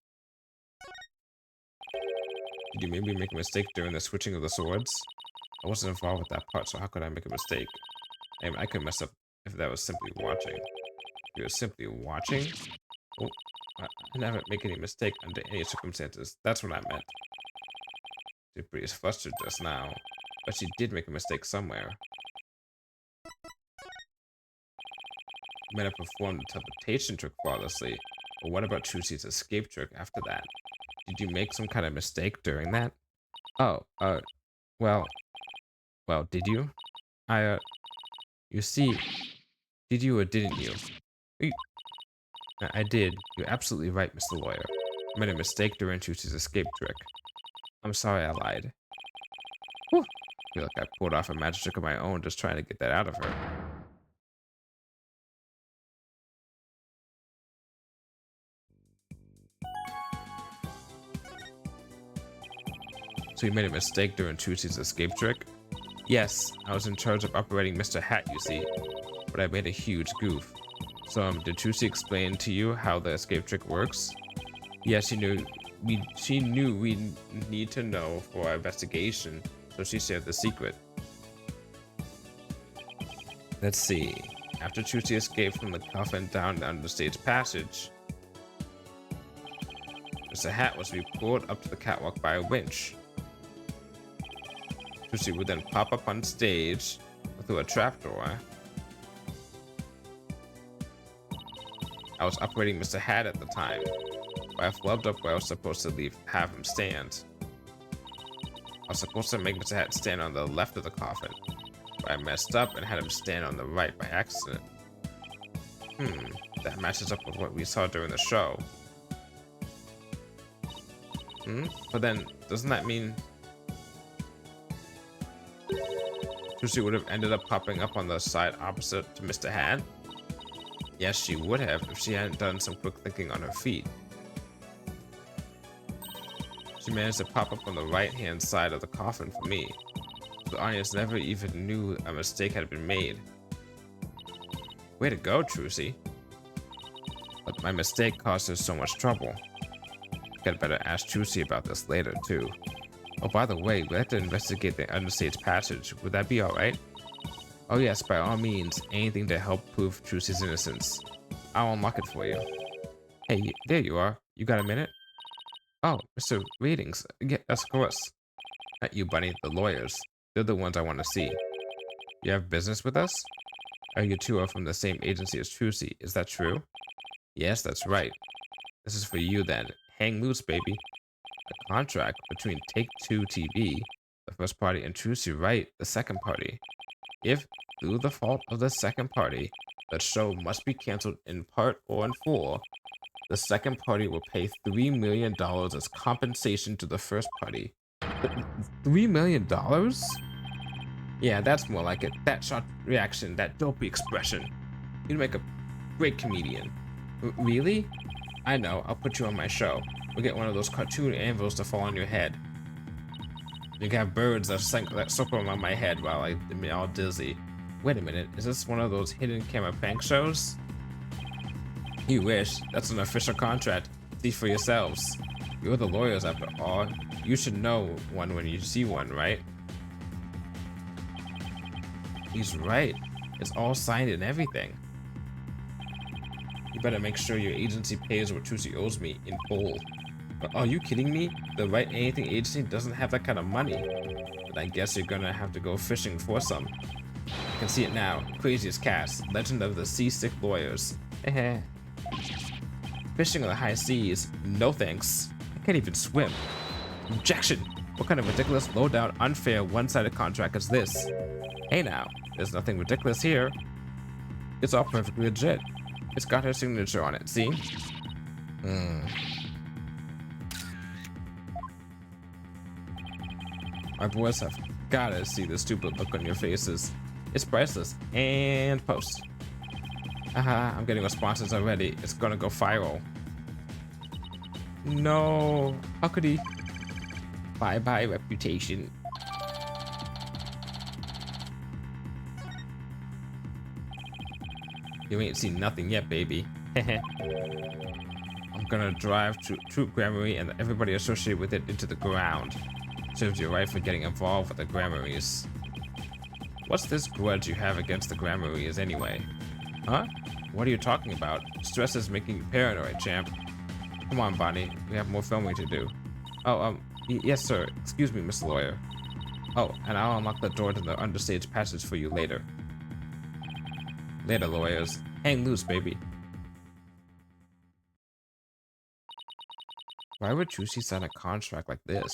you maybe make a mistake during the switching of the swords? I wasn't involved with that part, so how could I make a mistake? I mean, I could mess up if that was simply watching. If you were simply watching? Oh, I never make any mistake under any circumstances. That's what I meant. She's pretty flustered just now, but she did make a mistake somewhere. You might have performed the teleportation trick flawlessly, but what about Trucy's escape trick after that? Did you make some kind of mistake during that? Oh, well, did you? You see, did you or didn't you? I did. You're absolutely right, Mr. Lawyer. I made a mistake during Trucy's escape trick. I'm sorry I lied. Whew. I feel like I pulled off a magic trick of my own just trying to get that out of her. So you made a mistake during Trucy's escape trick? Yes, I was in charge of operating Mr. Hat, you see, but I made a huge goof. So, did Trucy explain to you how the escape trick works? Yes, she knew we need to know for our investigation, so she shared the secret. Let's see. After Trucy escaped from the coffin down the stage passage, Mr. Hat was to be pulled up to the catwalk by a winch. Trucy would then pop up on stage through a trapdoor. I was operating Mr. Hat at the time, but I flubbed up where I was supposed to have him stand. I was supposed to make Mr. Hat stand on the left of the coffin, but I messed up and had him stand on the right by accident. That matches up with what we saw during the show. But then, doesn't that mean Trucy would have ended up popping up on the side opposite to Mr. Hat? Yes, she would have if she hadn't done some quick thinking on her feet. She managed to pop up on the right-hand side of the coffin for me. The audience never even knew a mistake had been made. Way to go, Trucy. But my mistake caused her so much trouble. I'd better ask Trucy about this later, too. Oh, by the way, we have to investigate the understage passage. Would that be alright? Oh yes, by all means, anything to help prove Trucy's innocence. I'll unlock it for you. Hey, there you are. You got a minute? Oh, Mr. Ratings. Yeah, of course. Not you, Bunny, the lawyers. They're the ones I want to see. You have business with us? Oh, you two are from the same agency as Trucy. Is that true? Yes, that's right. This is for you then. Hang loose, baby. A contract between Take-Two TV, the first party, and Trucy Wright, the second party. If, through the fault of the second party, the show must be canceled in part or in full, the second party will pay $3 million as compensation to the first party. $3 million? Yeah, that's more like it. That shot reaction, that dopey expression. You'd make a great comedian. Really? I know, I'll put you on my show. We'll get one of those cartoon anvils to fall on your head. You can have birds that circle around my head while I'm all dizzy. Wait a minute, is this one of those hidden camera prank shows? You wish. That's an official contract. See for yourselves. You're the lawyers after all. You should know one when you see one, right? He's right. It's all signed and everything. You better make sure your agency pays what Trucy owes me in full. Are you kidding me? The Wright Anything agency doesn't have that kind of money. But I guess you're gonna have to go fishing for some. I can see it now. Craziest cast. Legend of the Seasick Lawyers. Fishing on the high seas? No thanks. I can't even swim. Objection! What kind of ridiculous, low-down, unfair, one-sided contract is this? Hey now, there's nothing ridiculous here. It's all perfectly legit. It's got her signature on it, see? My boys have gotta see the stupid look on your faces. It's priceless. And post. Haha, I'm getting responses already. It's gonna go viral. No. How could he? Bye-bye reputation. You ain't seen nothing yet, baby. I'm gonna drive Troop Grammary and everybody associated with it into the ground. Serves you right for getting involved with the Grammaries. What's this grudge you have against the Grammaries anyway? Huh? What are you talking about? Stress is making you paranoid, champ. Come on, Bonnie. We have more filming to do. Oh, yes, sir. Excuse me, Mr. Lawyer. Oh, and I'll unlock the door to the understage passage for you later. Later, lawyers. Hang loose, baby. Why would Trucy sign a contract like this?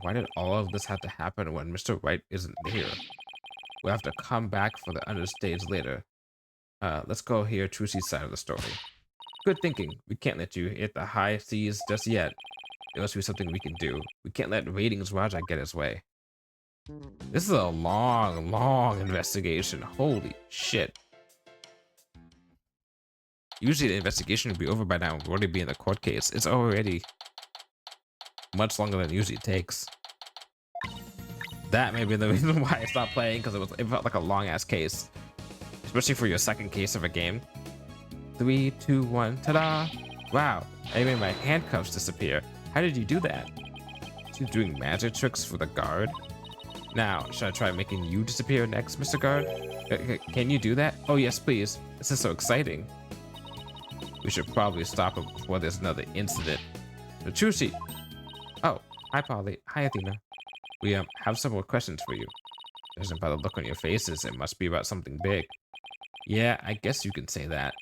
Why did all of this have to happen when Mr. Wright isn't here? We'll have to come back for the understage later. Let's go hear Trucy's side of the story. Good thinking. We can't let you hit the high seas just yet. There must be something we can do. We can't let Ratings Raja get his way. This is a long, long investigation. Holy shit. Usually the investigation would be over by now. We'd already be in the court case. It's already much longer than it usually takes. That may be the reason why I stopped playing, because it felt like a long ass case. Especially for your second case of a game. 3, 2, 1, ta-da! Wow, I made my handcuffs disappear. How did you do that? Is you doing magic tricks for the guard? Now, should I try making you disappear next, Mr. Guard? Can you do that? Oh yes, please. This is so exciting. We should probably stop it before there's another incident. The Trucy! Oh, hi Polly. Hi Athena. We have some more questions for you. Judging by the look on your faces, it must be about something big. Yeah, I guess you can say that.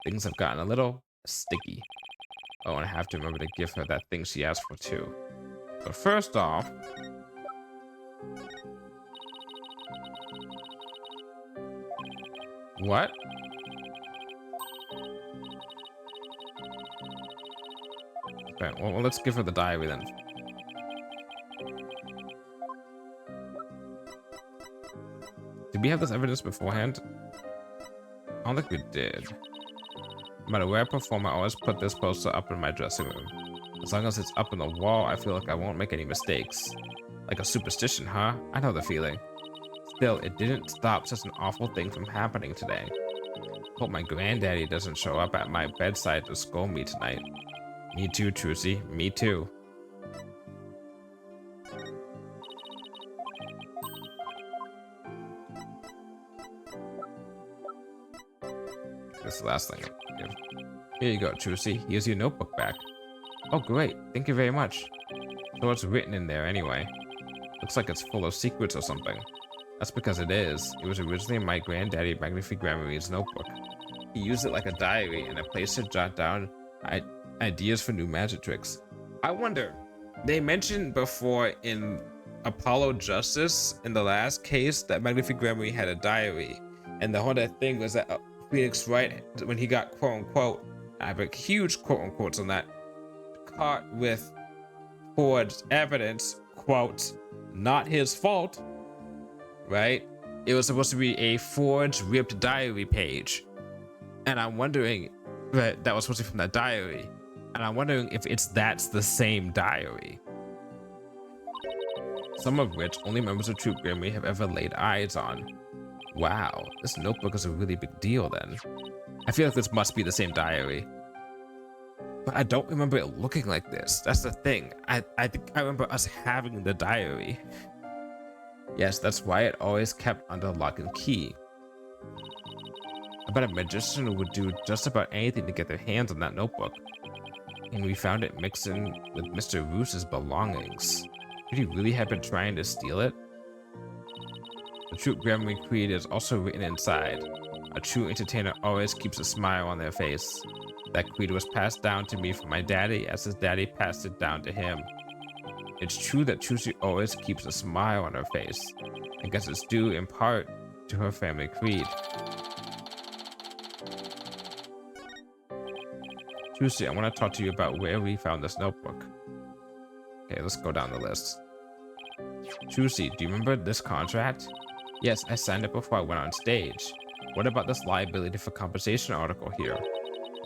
Things have gotten a little sticky. Oh, and I have to remember to give her that thing she asked for too. But first off, What? Okay, well, let's give her the diary then. Did we have this evidence beforehand? I don't think we did. No matter where I perform, I always put this poster up in my dressing room. As long as it's up on the wall, I feel like I won't make any mistakes. Like a superstition, huh? I know the feeling. Still, it didn't stop such an awful thing from happening today. Hope my granddaddy doesn't show up at my bedside to scold me tonight. Me too, Trucy. Me too. This is the last thing I give. Here you go, Trucy. Here's your notebook back. Oh, great. Thank you very much. So what's written in there anyway? Looks like it's full of secrets or something. That's because it is. It was originally my granddaddy Magnifique Gramarie's notebook. He used it like a diary and a place to jot down ideas for new magic tricks. I wonder, they mentioned before in Apollo Justice, in the last case, that Magnifique Gramarie had a diary. And the whole thing was that Phoenix Wright, when he got quote-unquote, I have a huge quote-unquotes on that, caught with forged evidence, quote, not his fault, right? It was supposed to be a forged, ripped diary page. And I'm wondering, that was supposed to be from that diary. And I'm wondering if that's the same diary. Some of which only members of Troop Gramarye have ever laid eyes on. Wow, this notebook is a really big deal then. I feel like this must be the same diary. But I don't remember it looking like this. That's the thing. I think I remember us having the diary. Yes, that's why it always kept under lock and key. I bet a magician would do just about anything to get their hands on that notebook. And we found it mixed in with Mr. Roos's belongings. Could he really have been trying to steal it? The Troop Gramarye creed is also written inside. A true entertainer always keeps a smile on their face. That creed was passed down to me from my daddy as his daddy passed it down to him. It's true that Trucy always keeps a smile on her face. I guess it's due in part to her family creed. Trucy, I want to talk to you about where we found this notebook. Okay, let's go down the list. Trucy, do you remember this contract? Yes, I signed it before I went on stage. What about this liability for compensation article here?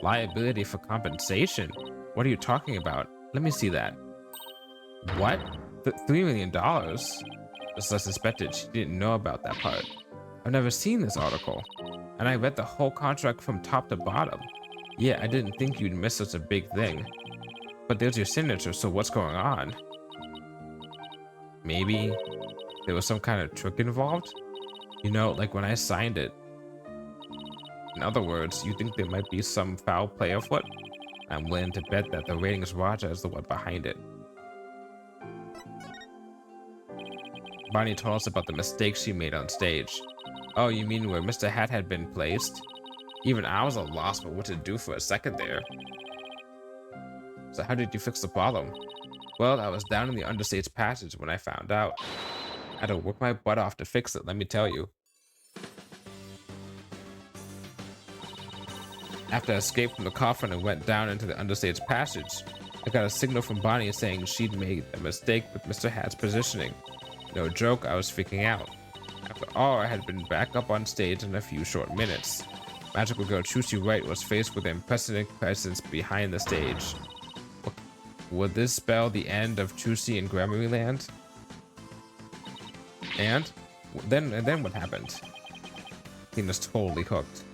Liability for compensation? What are you talking about? Let me see that. What? $3 million? Just as I suspected, she didn't know about that part. I've never seen this article. And I read the whole contract from top to bottom. Yeah, I didn't think you'd miss such a big thing. But there's your signature, so what's going on? Maybe there was some kind of trick involved? You know, like when I signed it. In other words, you think there might be some foul play afoot? I'm willing to bet that the ratings Raja is the one behind it. Bonnie told us about the mistake she made on stage. Oh, you mean where Mr. Hat had been placed? Even I was at a loss for what to do for a second there. So how did you fix the problem? Well, I was down in the understage passage when I found out. I had to work my butt off to fix it, let me tell you. After I escaped from the coffin and went down into the understage passage, I got a signal from Bonnie saying she'd made a mistake with Mr. Hat's positioning. No joke, I was freaking out. After all, I had been back up on stage in a few short minutes. Magical girl Trucy Wright was faced with an unprecedented presence behind the stage. Would this spell the end of Trucy in Gramarye Land? And then what happened? Tina's totally hooked.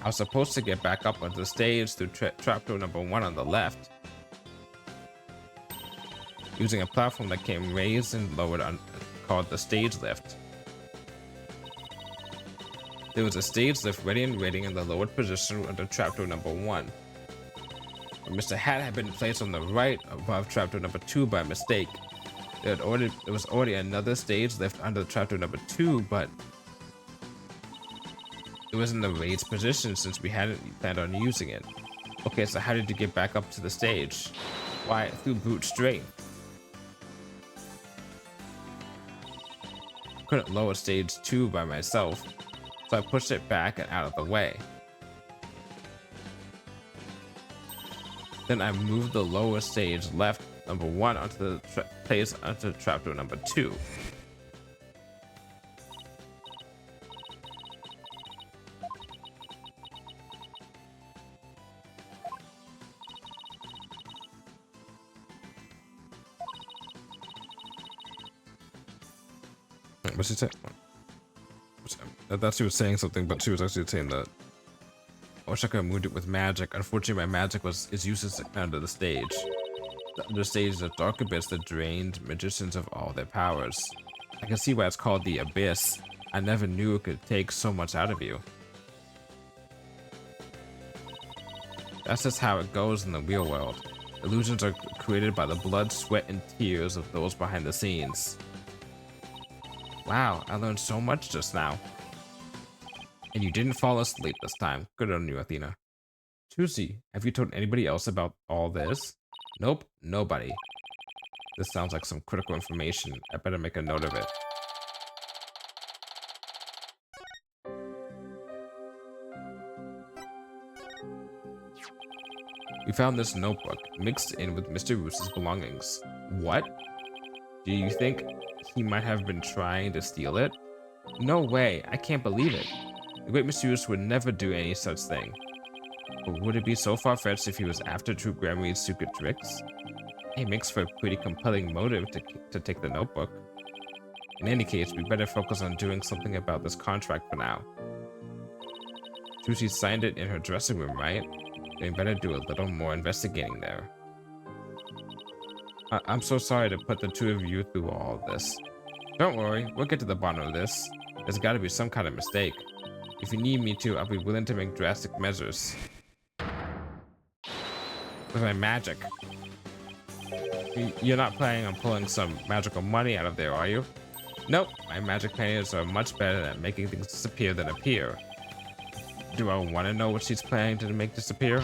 I was supposed to get back up onto the stage through trapdoor number 1 on the left, using a platform that came raised and lowered called the stage lift. There was a stage lift ready and waiting in the lowered position under trapdoor number 1. But Mr. Hat had been placed on the right above trapdoor number 2 by mistake. There was already another stage lift under trapdoor number 2, but it was in the raised position since we hadn't planned on using it. Okay, so how did you get back up to the stage? Why, through brute strength. Couldn't lower stage 2 by myself, so I pushed it back and out of the way. Then I moved the lower stage left number 1 onto the place onto trapdoor number 2. What's she saying? I thought she was saying something, but she was actually saying that I wish I could have moved it with magic. Unfortunately, my magic is useless under the stage. The understage is dark abyss that drained magicians of all their powers. I can see why it's called the Abyss. I never knew it could take so much out of you. That's just how it goes in the real world. Illusions are created by the blood, sweat, and tears of those behind the scenes. Wow, I learned so much just now. And you didn't fall asleep this time. Good on you, Athena. Trucy, have you told anybody else about all this? Nope, nobody. This sounds like some critical information. I better make a note of it. We found this notebook mixed in with Mr. Roos's belongings. What? Do you think he might have been trying to steal it? No way, I can't believe it. The great Mr. Roos would never do any such thing. But would it be so far-fetched if he was after True Gramarye's secret tricks? It makes for a pretty compelling motive to take the notebook. In any case, we better focus on doing something about this contract for now. Trucy signed it in her dressing room, right? We better do a little more investigating there. I'm so sorry to put the two of you through all this. Don't worry, we'll get to the bottom of this. There's got to be some kind of mistake. If you need me to, I'll be willing to make drastic measures. With my magic. You're not planning on pulling some magical money out of there, are you? Nope, my magic painters are much better at making things disappear than appear. Do I want to know what she's planning to make disappear?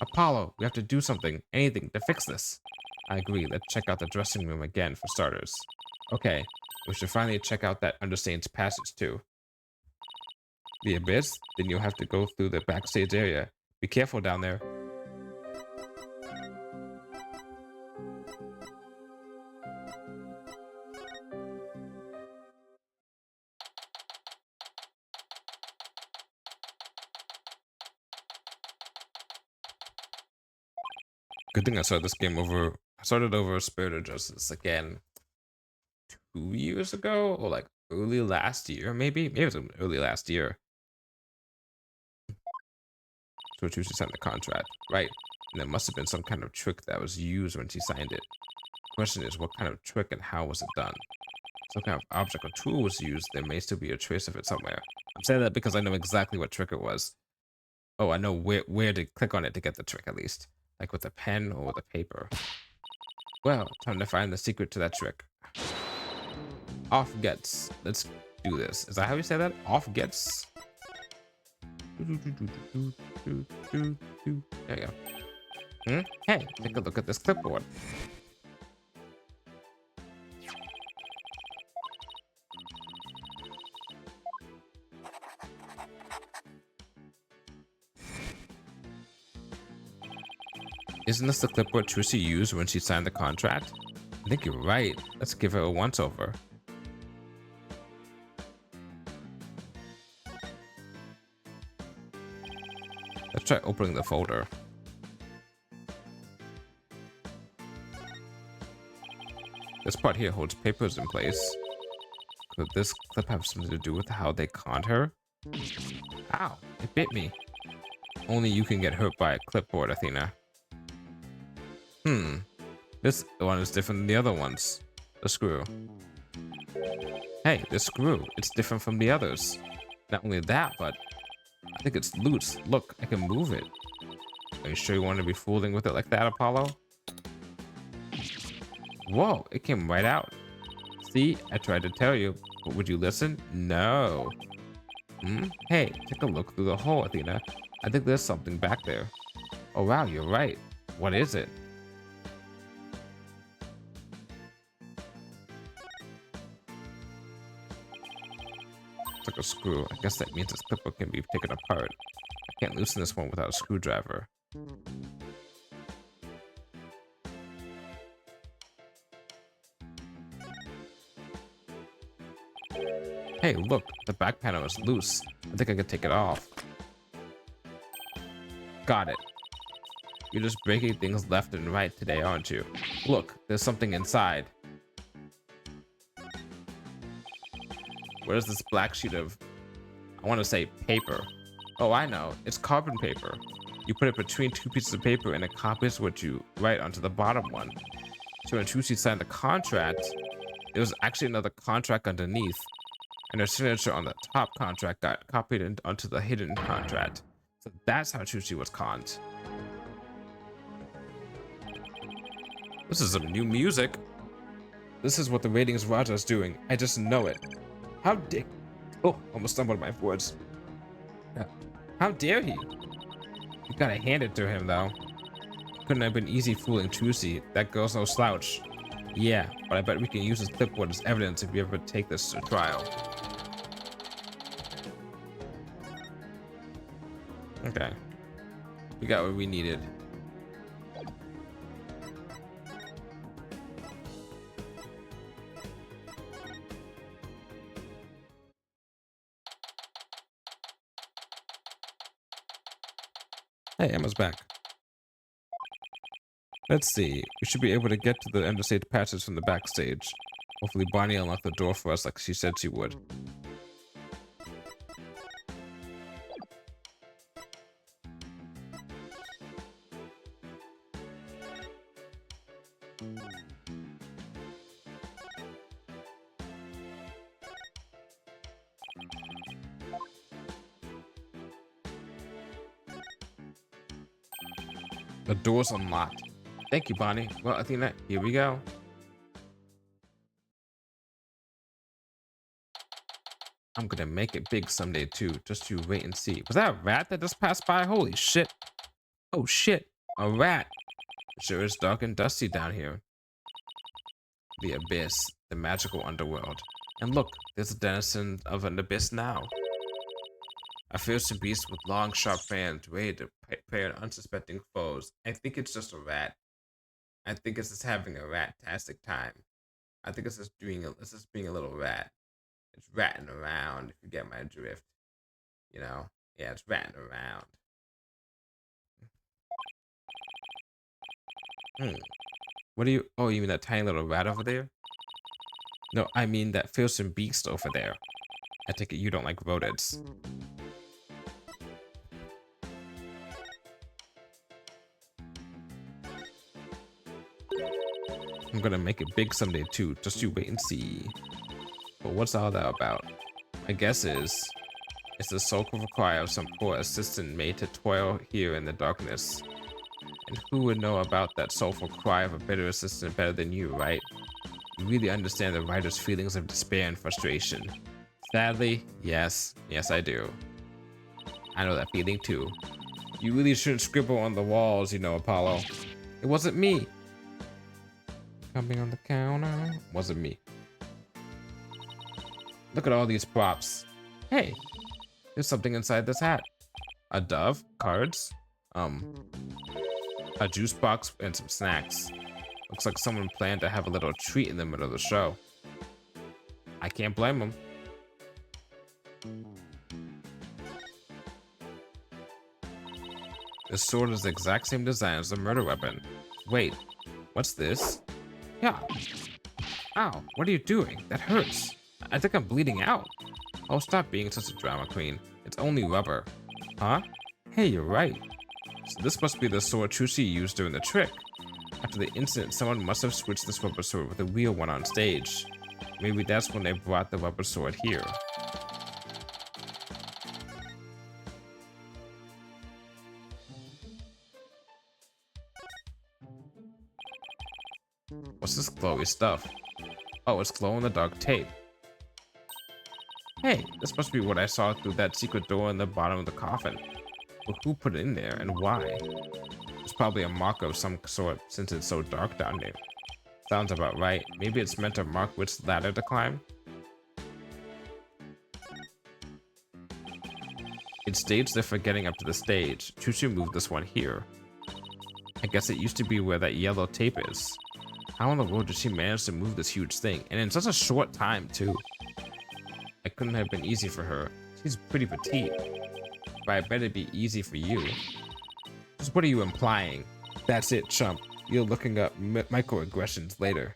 Apollo, we have to do something, anything, to fix this. I agree, let's check out the dressing room again for starters. Okay, we should finally check out that understained passage too. The Abyss? Then you'll have to go through the backstage area. Be careful down there. Good thing I started this game over. I started over Spirit of Justice again 2 years ago, or like early last year, maybe. Maybe it was early last year. So she signed the contract, right? And there must have been some kind of trick that was used when she signed it. The question is, what kind of trick and how was it done? Some kind of object or tool was used. There may still be a trace of it somewhere. I'm saying that because I know exactly what trick it was. Oh, I know where to click on it to get the trick, at least. Like with a pen or with a paper. Well, time to find the secret to that trick. Off gets. Let's do this. Is that how you say that? Off gets. There you go. Hey, take a look at this clipboard. Isn't this the clipboard Trucy used when she signed the contract? I think you're right. Let's give her a once-over. Let's try opening the folder. This part here holds papers in place. Could this clip have something to do with how they conned her? Ow, it bit me. Only you can get hurt by a clipboard, Athena. This one is different than the other ones. The screw. Hey, the screw. It's different from the others. Not only that, but I think it's loose. Look, I can move it. Are you sure you want to be fooling with it like that, Apollo? Whoa, it came right out. See, I tried to tell you, but would you listen? No. Hey, take a look through the hole, Athena. I think there's something back there. Oh wow, you're right. What is it? like a screw. I guess that means this clipboard can be taken apart. I can't loosen this one without a screwdriver. Hey, look, the back panel is loose. I think I could take it off. Got it. You're just breaking things left and right today, aren't you? Look, there's something inside. What is this black sheet of, I want to say paper. Oh, I know. It's carbon paper. You put it between two pieces of paper and it copies what you write onto the bottom one. So when Trucy signed the contract, there was actually another contract underneath, and her signature on the top contract got copied onto the hidden contract. So that's how Trucy was conned. This is some new music. This is what the ratings Raja's doing. I just know it. How dare... Oh, almost stumbled my words. How dare he? You gotta hand it to him, though. Couldn't have been easy fooling Trucy. That girl's no slouch. Yeah, but I bet we can use this clipboard as evidence if you ever take this to trial. Okay. We got what we needed. Hey, Emma's back. Let's see. We should be able to get to the interstate passage from the backstage. Hopefully Bonnie unlocked the door for us like she said she would. The door's unlocked. Thank you, Bonnie. Well, Athena, here we go. I'm gonna make it big someday too. Just you wait and see. Was that a rat that just passed by? Holy shit. Oh shit, a rat. It sure is dark and dusty down here. The abyss, the magical underworld. And look, there's a denizen of an abyss now. A fearsome beast with long, sharp fangs, ready to prey on unsuspecting foes. I think it's just a rat. I think it's just having a rat-tastic time. I think it's just being a little rat. It's ratting around, if you get my drift. You know? Yeah, it's ratting around. What do you... Oh, you mean that tiny little rat over there? No, I mean that fearsome beast over there. I take it you don't like rodents. I'm gonna make it big someday too, just you wait and see. But what's all that about? My guess is, it's the soulful cry of some poor assistant made to toil here in the darkness. And who would know about that soulful cry of a bitter assistant better than you, right? You really understand the writer's feelings of despair and frustration. Sadly, yes, I do. I know that feeling too. You really shouldn't scribble on the walls, you know, Apollo. It wasn't me. Coming on the counter. Wasn't me. Look at all these props. Hey, there's something inside this hat. A dove, cards, a juice box, and some snacks. Looks like someone planned to have a little treat in the middle of the show. I can't blame them. This sword is the exact same design as the murder weapon. Wait, what's this? Yeah. Ow, what are you doing? That hurts. I think I'm bleeding out. Oh, stop being such a drama queen. It's only rubber. Huh? Hey, you're right. So this must be the sword Trucy used during the trick. After the incident, someone must have switched this rubber sword with a real one on stage. Maybe that's when they brought the rubber sword here. What's this glowy stuff? Oh, it's glow-in-the-dark tape. Hey, this must be what I saw through that secret door in the bottom of the coffin. But who put it in there and why? It's probably a marker of some sort since it's so dark down there. Sounds about right. Maybe it's meant to mark which ladder to climb? It staged there for getting up to the stage. Trucy moved this one here. I guess it used to be where that yellow tape is. How in the world did she manage to move this huge thing? And in such a short time, too. It couldn't have been easy for her. She's pretty petite. But I bet it'd be easy for you. Just what are you implying? That's it, chump. You're looking up microaggressions later.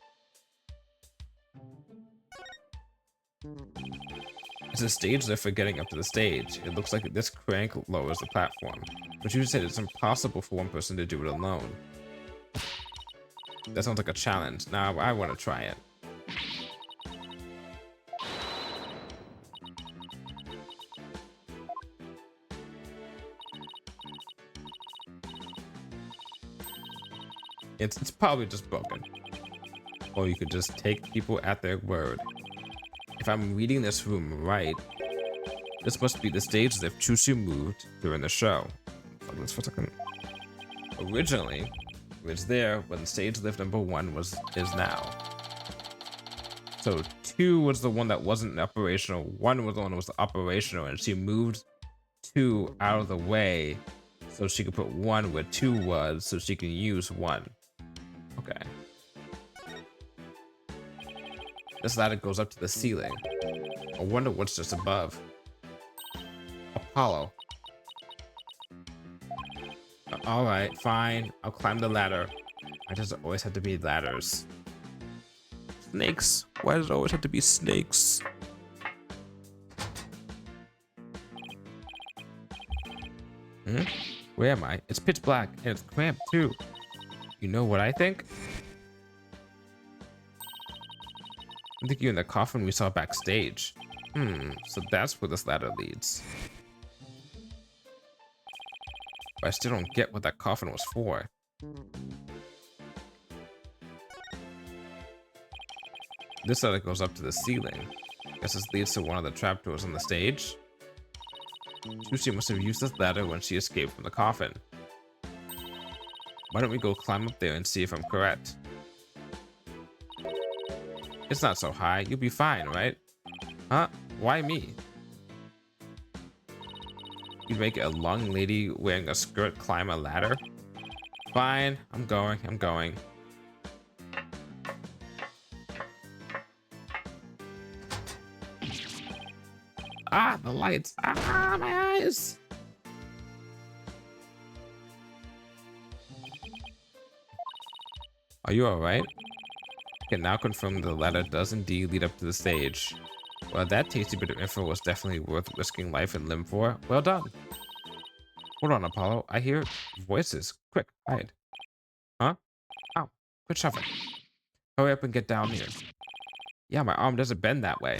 It's a stage there for getting up to the stage. It looks like this crank lowers the platform. But you said it's impossible for one person to do it alone. That sounds like a challenge. Now I want to try it. It's probably just broken. Or you could just take people at their word. If I'm reading this room right, this must be the stage that Trucy moved during the show. Hold this for a second. Originally, it was there when stage lift number 1 is now. So 2 was the one that wasn't operational. 1 was the one that was operational, and she moved 2 out of the way so she could put 1 where 2 was, so she can use 1. Okay. This ladder goes up to the ceiling. I wonder what's just above. Apollo. Alright, fine. I'll climb the ladder. Why does it always have to be ladders? Snakes. Why does it always have to be snakes? Where am I? It's pitch black and it's cramped too. You know what I think? I think you're in the coffin we saw backstage. So that's where this ladder leads. But I still don't get what that coffin was for. This ladder goes up to the ceiling. Guess this leads to one of the trapdoors on the stage. Trucy must have used this ladder when she escaped from the coffin. Why don't we go climb up there and see if I'm correct? It's not so high. You'll be fine, right? Huh? Why me? You'd make a long lady wearing a skirt climb a ladder? Fine. I'm going. Ah, the lights. Ah, my eyes. Are you alright? I can now confirm the ladder does indeed lead up to the stage. Well, that tasty bit of info was definitely worth risking life and limb for. Well done. Hold on, Apollo. I hear voices. Quick, hide. Huh? Ow. Quit shoving. Hurry up and get down here. Yeah, my arm doesn't bend that way.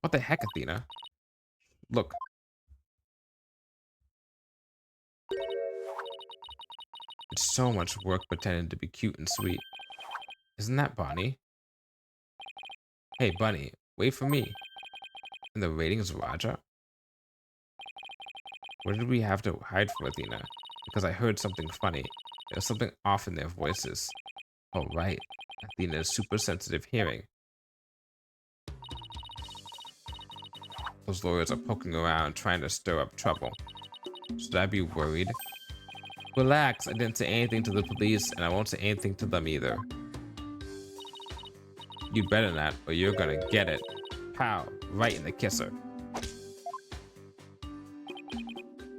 What the heck, Athena? Look. It's so much work pretending to be cute and sweet. Isn't that Bonnie? Hey, Bunny, wait for me. And the ratings, Raja? What did we have to hide from Athena? Because I heard something funny. There's something off in their voices. Oh, right. Athena's super sensitive hearing. Those lawyers are poking around trying to stir up trouble. Should I be worried? Relax, I didn't say anything to the police, and I won't say anything to them either. You better not, or you're gonna get it. Pow, right in the kisser.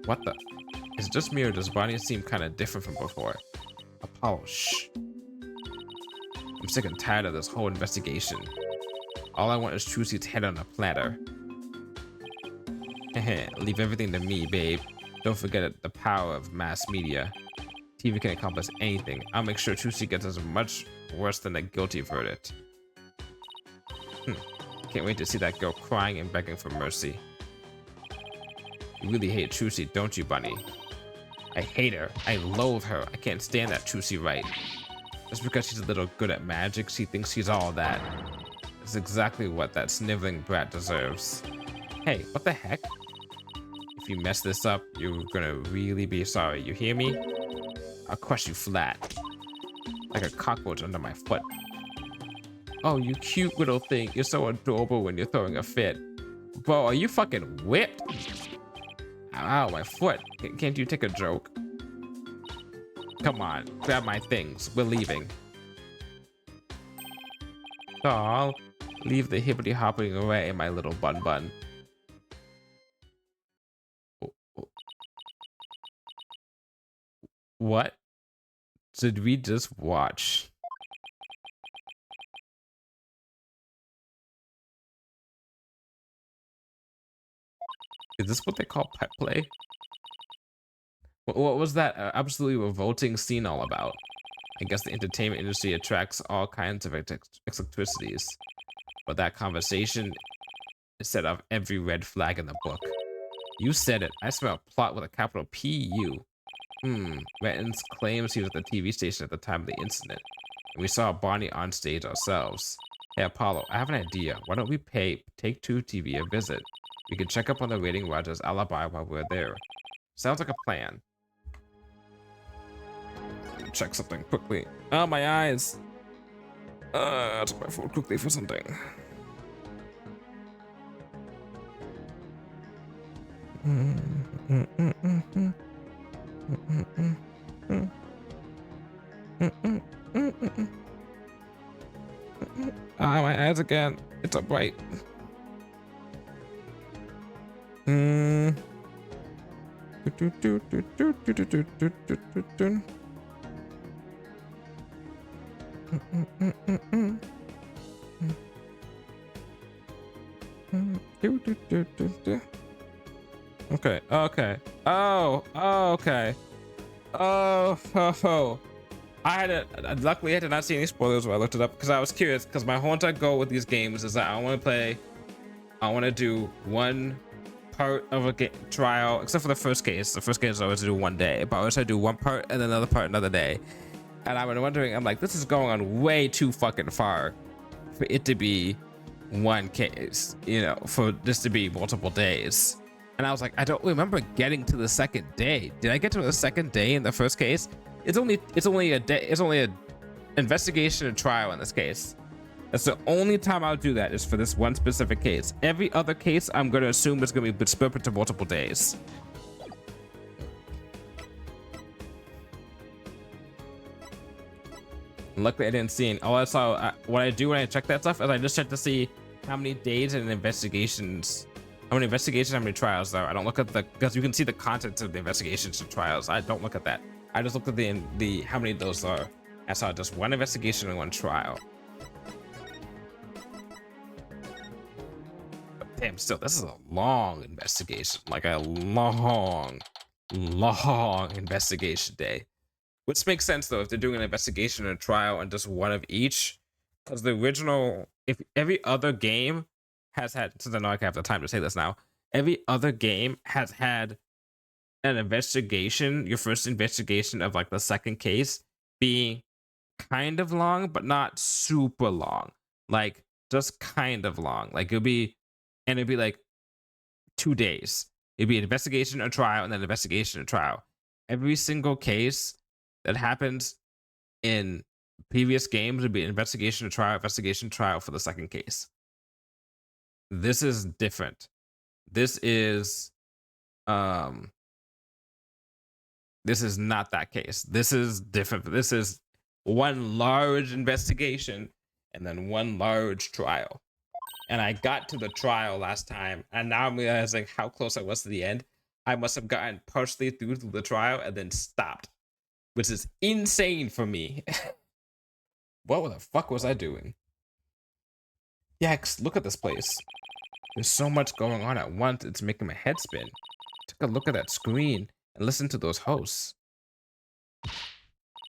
What the? Is it just me, or does Bonnie seem kind of different from before? Apollo, shh. I'm sick and tired of this whole investigation. All I want is Trucy's head on a platter. Heh, leave everything to me, babe. Don't forget the power of mass media. TV can accomplish anything. I'll make sure Trucy gets as much worse than a guilty verdict. Can't wait to see that girl crying and begging for mercy. You really hate Trucy, don't you, Bunny? I hate her. I loathe her. I can't stand that Trucy Wright. Just because she's a little good at magic, she thinks she's all that. It's exactly what that sniveling brat deserves. Hey, what the heck? If you mess this up, you're gonna really be sorry. You hear me? I'll crush you flat. Like a cockroach under my foot. Oh, you cute little thing. You're so adorable when you're throwing a fit. Bro, are you fucking whipped? Ow, my foot. Can't you take a joke? Come on, grab my things. We're leaving. Oh, leave the hippity hopping away, my little bun bun. What did we just watch? Is this what they call pet play? What was that absolutely revolting scene all about? I guess the entertainment industry attracts all kinds of eccentricities, but that conversation set off every red flag in the book. You said it. I smell a plot with a capital P-U. Renton claims he was at the TV station at the time of the incident, and we saw Bonnie on stage ourselves. Hey, Apollo, I have an idea. Why don't we pay Take Two TV a visit? We can check up on the Rating Rogers alibi while we're there. Sounds like a plan. Check something quickly. Oh, my eyes. I took my phone quickly for something. Ah, my eyes again. It's up right. Okay, okay. Oh, okay. Oh. Luckily I did not see any spoilers when I looked it up because I was curious, because my whole entire goal with these games is that I want to do one part of a trial, except for the first case. The first case I always do one day, but I always do one part and then another part another day. And I've been wondering, I'm like, this is going on way too fucking far for it to be one case, you know, for this to be multiple days. And I was like, I don't remember getting to the second day. Did I get to the second day in the first case? It's only a day. It's only an investigation and trial in this case. That's the only time I'll do that, is for this one specific case. Every other case, I'm going to assume is going to be split into multiple days. Luckily, I didn't see any. All I saw, what I do when I check that stuff is I just check to see how many days and investigations, how many trials there are. I don't look at because you can see the contents of the investigations and trials. I don't look at that. I just looked at the how many of those are. I saw just one investigation and one trial. But damn, still, this is a long investigation. Like a long investigation day. Which makes sense though if they're doing an investigation and a trial and just one of each. Because the original, if every other game has had, since I know I have the time to say this now, every other game has had an investigation, your first investigation of like the second case being kind of long, but not super long. Like just kind of long. Like it'd be like 2 days. It'd be an investigation, a trial, and then an investigation, a trial. Every single case that happens in previous games would be an investigation, a trial, investigation, trial for the second case. This is different. This is not that case. This is different. This is one large investigation and then one large trial. And I got to the trial last time, and now I'm realizing how close I was to the end. I must have gotten partially through the trial and then stopped, which is insane for me. What the fuck was I doing? Yikes, look at this place. There's so much going on at once, it's making my head spin. Take a look at that screen and listen to those hosts.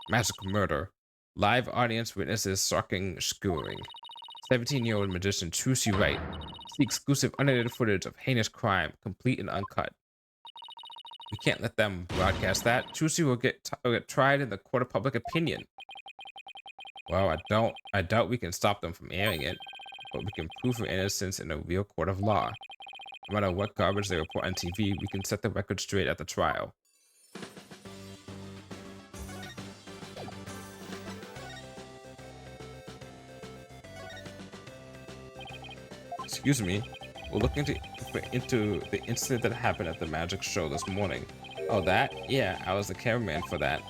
Magic murder. Live audience witnesses shocking skewering. 17-year-old magician Trucy Wright. See exclusive unedited footage of heinous crime, complete and uncut. We can't let them broadcast that. Trucy will get tried in the court of public opinion. Well, I doubt we can stop them from airing it, but we can prove her innocence in a real court of law. No matter what garbage they report on TV, we can set the record straight at the trial. Excuse me. We're looking into the incident that happened at the magic show this morning. Oh, that? Yeah, I was the cameraman for that.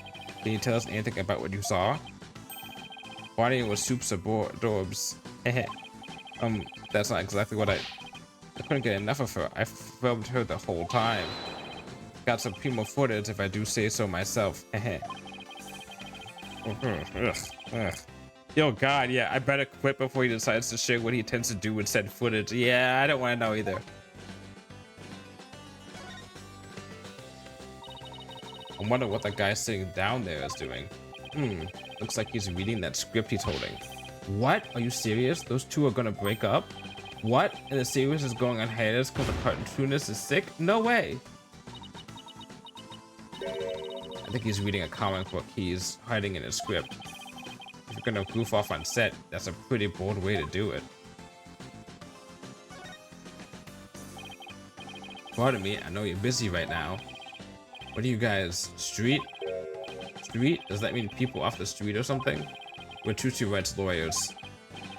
Can you tell us anything about what you saw? Barney was soups adorbs. That's not exactly what I couldn't get enough of her. I filmed her the whole time. Got some primo footage if I do say so myself. Yo, God, yeah, I better quit before he decides to share what he tends to do with said footage. Yeah, I don't want to know either. I wonder what that guy sitting down there is doing. Looks like he's reading that script he's holding. What? Are you serious? Those two are gonna break up? What? And the series is going on hiatus because the cartoonist is sick? No way! I think he's reading a comic book he's hiding in his script. If you're gonna goof off on set, that's a pretty bold way to do it. Pardon me, I know you're busy right now. What are you guys, street? Street? Does that mean people off the street or something? We're Trucy Wright's lawyers.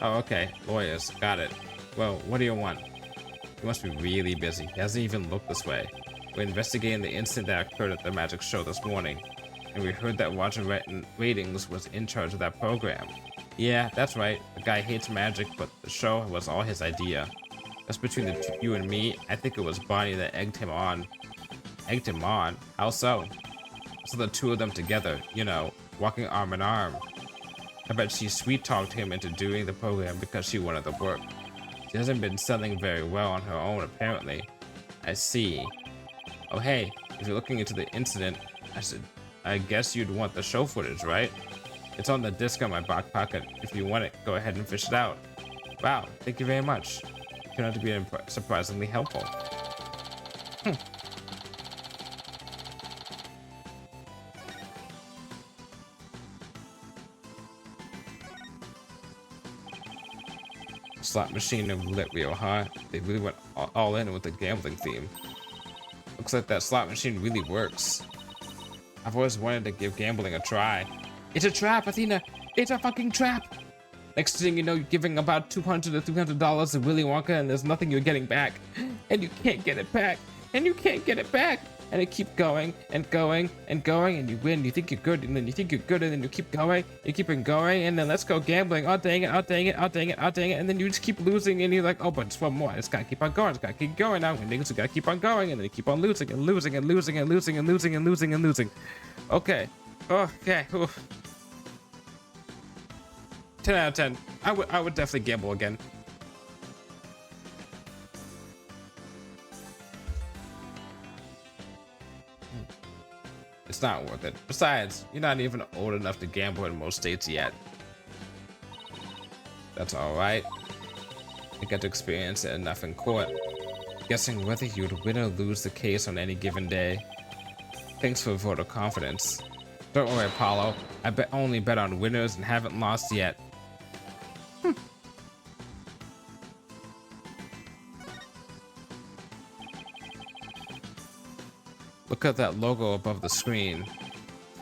Oh, okay, lawyers, got it. Well, what do you want? He must be really busy. He hasn't even looked this way. We're investigating the incident that occurred at the magic show this morning, and we heard that Roger Ratings was in charge of that program. Yeah, that's right. The guy hates magic, but the show was all his idea. That's between you and me. I think it was Bonnie that egged him on. Egged him on? How so? So the two of them together, you know, walking arm in arm. I bet she sweet-talked him into doing the program because she wanted the work. She hasn't been selling very well on her own, apparently. I see. Oh hey, if you're looking into the incident, I guess you'd want the show footage, right? It's on the disc on my back pocket. If you want it, go ahead and fish it out. Wow, thank you very much. You turned out to be surprisingly helpful. Slot machine and roulette wheel, huh? They really went all in with the gambling theme. Looks like that slot machine really works. I've always wanted to give gambling a try. It's a trap, Athena! It's a fucking trap! Next thing you know, you're giving about $200 to $300 to Willy Wonka and there's nothing you're getting back. And you can't get it back. And you can't get it back. And it keeps going and going and going and you win. You think you're good and then you think you're good and then you keep going. You keep on going and then let's go gambling. Oh dang it, oh dang it, oh dang it, oh dang it. And then you just keep losing and you're like, oh, but it's one more. It's gotta keep on going. It's gotta keep going now. And niggas gotta keep on going and then you keep on losing and losing and losing and losing and losing and losing and losing. Okay. Okay. Oof. 10 out of 10. I would definitely gamble again. It's not worth it. Besides, you're not even old enough to gamble in most states yet. That's alright. You get to experience it enough in court. Guessing whether you'd win or lose the case on any given day. Thanks for a vote of confidence. Don't worry, Apollo. I only bet on winners and haven't lost yet. Look at that logo above the screen.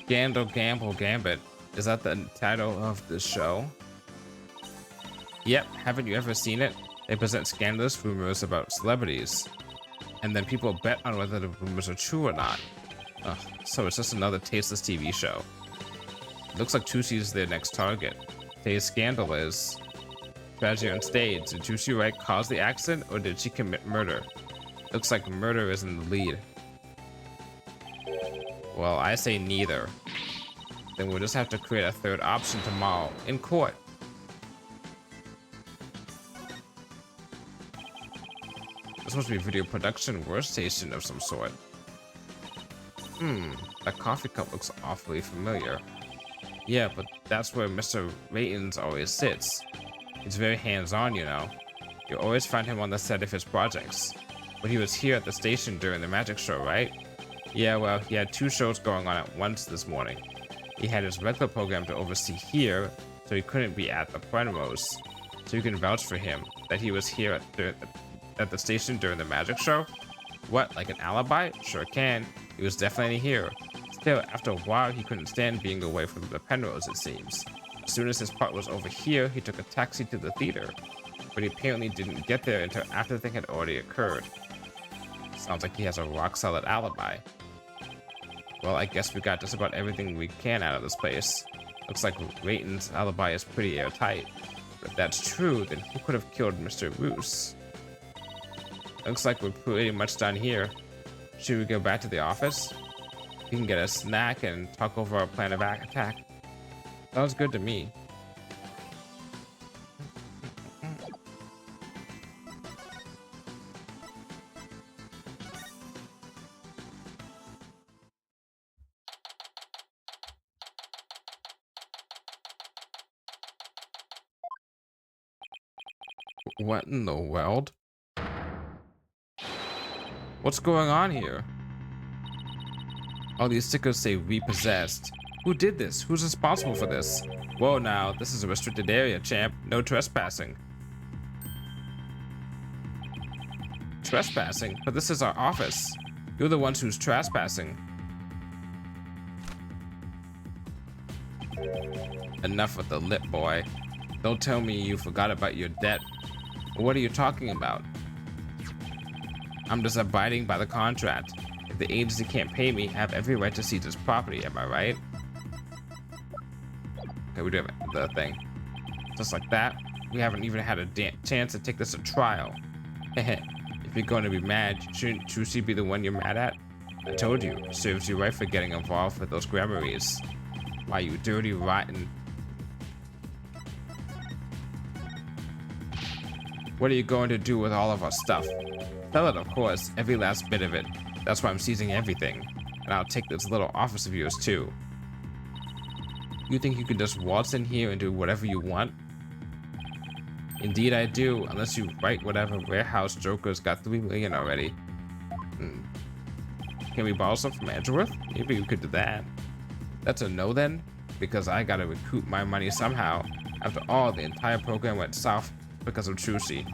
Scandal, Gamble, Gambit. Is that the title of the show? Yep, haven't you ever seen it? They present scandalous rumors about celebrities. And then people bet on whether the rumors are true or not. Ugh, so it's just another tasteless TV show. It looks like Trucy's their next target. Today's scandal is... Tragedy on stage. Did Trucy Wright cause the accident or did she commit murder? Looks like murder is in the lead. Well, I say neither. Then we'll just have to create a third option tomorrow in court. This must be a video production workstation of some sort. That coffee cup looks awfully familiar. Yeah, but that's where Mr. Ratings always sits. He's very hands-on, you know. You always find him on the set of his projects. But he was here at the station during the magic show, right? Yeah, well, he had two shows going on at once this morning. He had his regular program to oversee here, so he couldn't be at the Primrose. So you can vouch for him, that he was here at the station during the magic show? What, like an alibi? Sure can. He was definitely here. Still, after a while, he couldn't stand being away from the Penrose, it seems. As soon as his part was over here, he took a taxi to the theater. But he apparently didn't get there until after the thing had already occurred. Sounds like he has a rock-solid alibi. Well, I guess we got just about everything we can out of this place. Looks like Rayton's alibi is pretty airtight. But if that's true, then who could have killed Mr. Roos? Looks like we're pretty much done here. Should we go back to the office? We can get a snack and talk over our plan of attack. Sounds good to me. What in the world? What's going on here? All these stickers say repossessed. Who did this? Who's responsible for this? Whoa now, this is a restricted area, champ. No trespassing. Trespassing? But this is our office. You're the ones who's trespassing. Enough with the lip, boy. Don't tell me you forgot about your debt. What are you talking about? I'm just abiding by the contract. If the agency can't pay me, I have every right to seize this property, am I right? Okay, we do have the thing. Just like that, we haven't even had a chance to take this to trial. If you're going to be mad, shouldn't Trucy be the one you're mad at? I told you, it serves you right for getting involved with those grammaries. Why, you dirty, rotten... What are you going to do with all of our stuff? Sell it, of course, every last bit of it. That's why I'm seizing everything. And I'll take this little office of yours too. You think you can just waltz in here and do whatever you want? Indeed I do, unless you write whatever warehouse joker's got 3 million already. Can we borrow some from Edgeworth? Maybe we could do that. That's a no then? Because I gotta recoup my money somehow. After all, the entire program went south because of Trucy.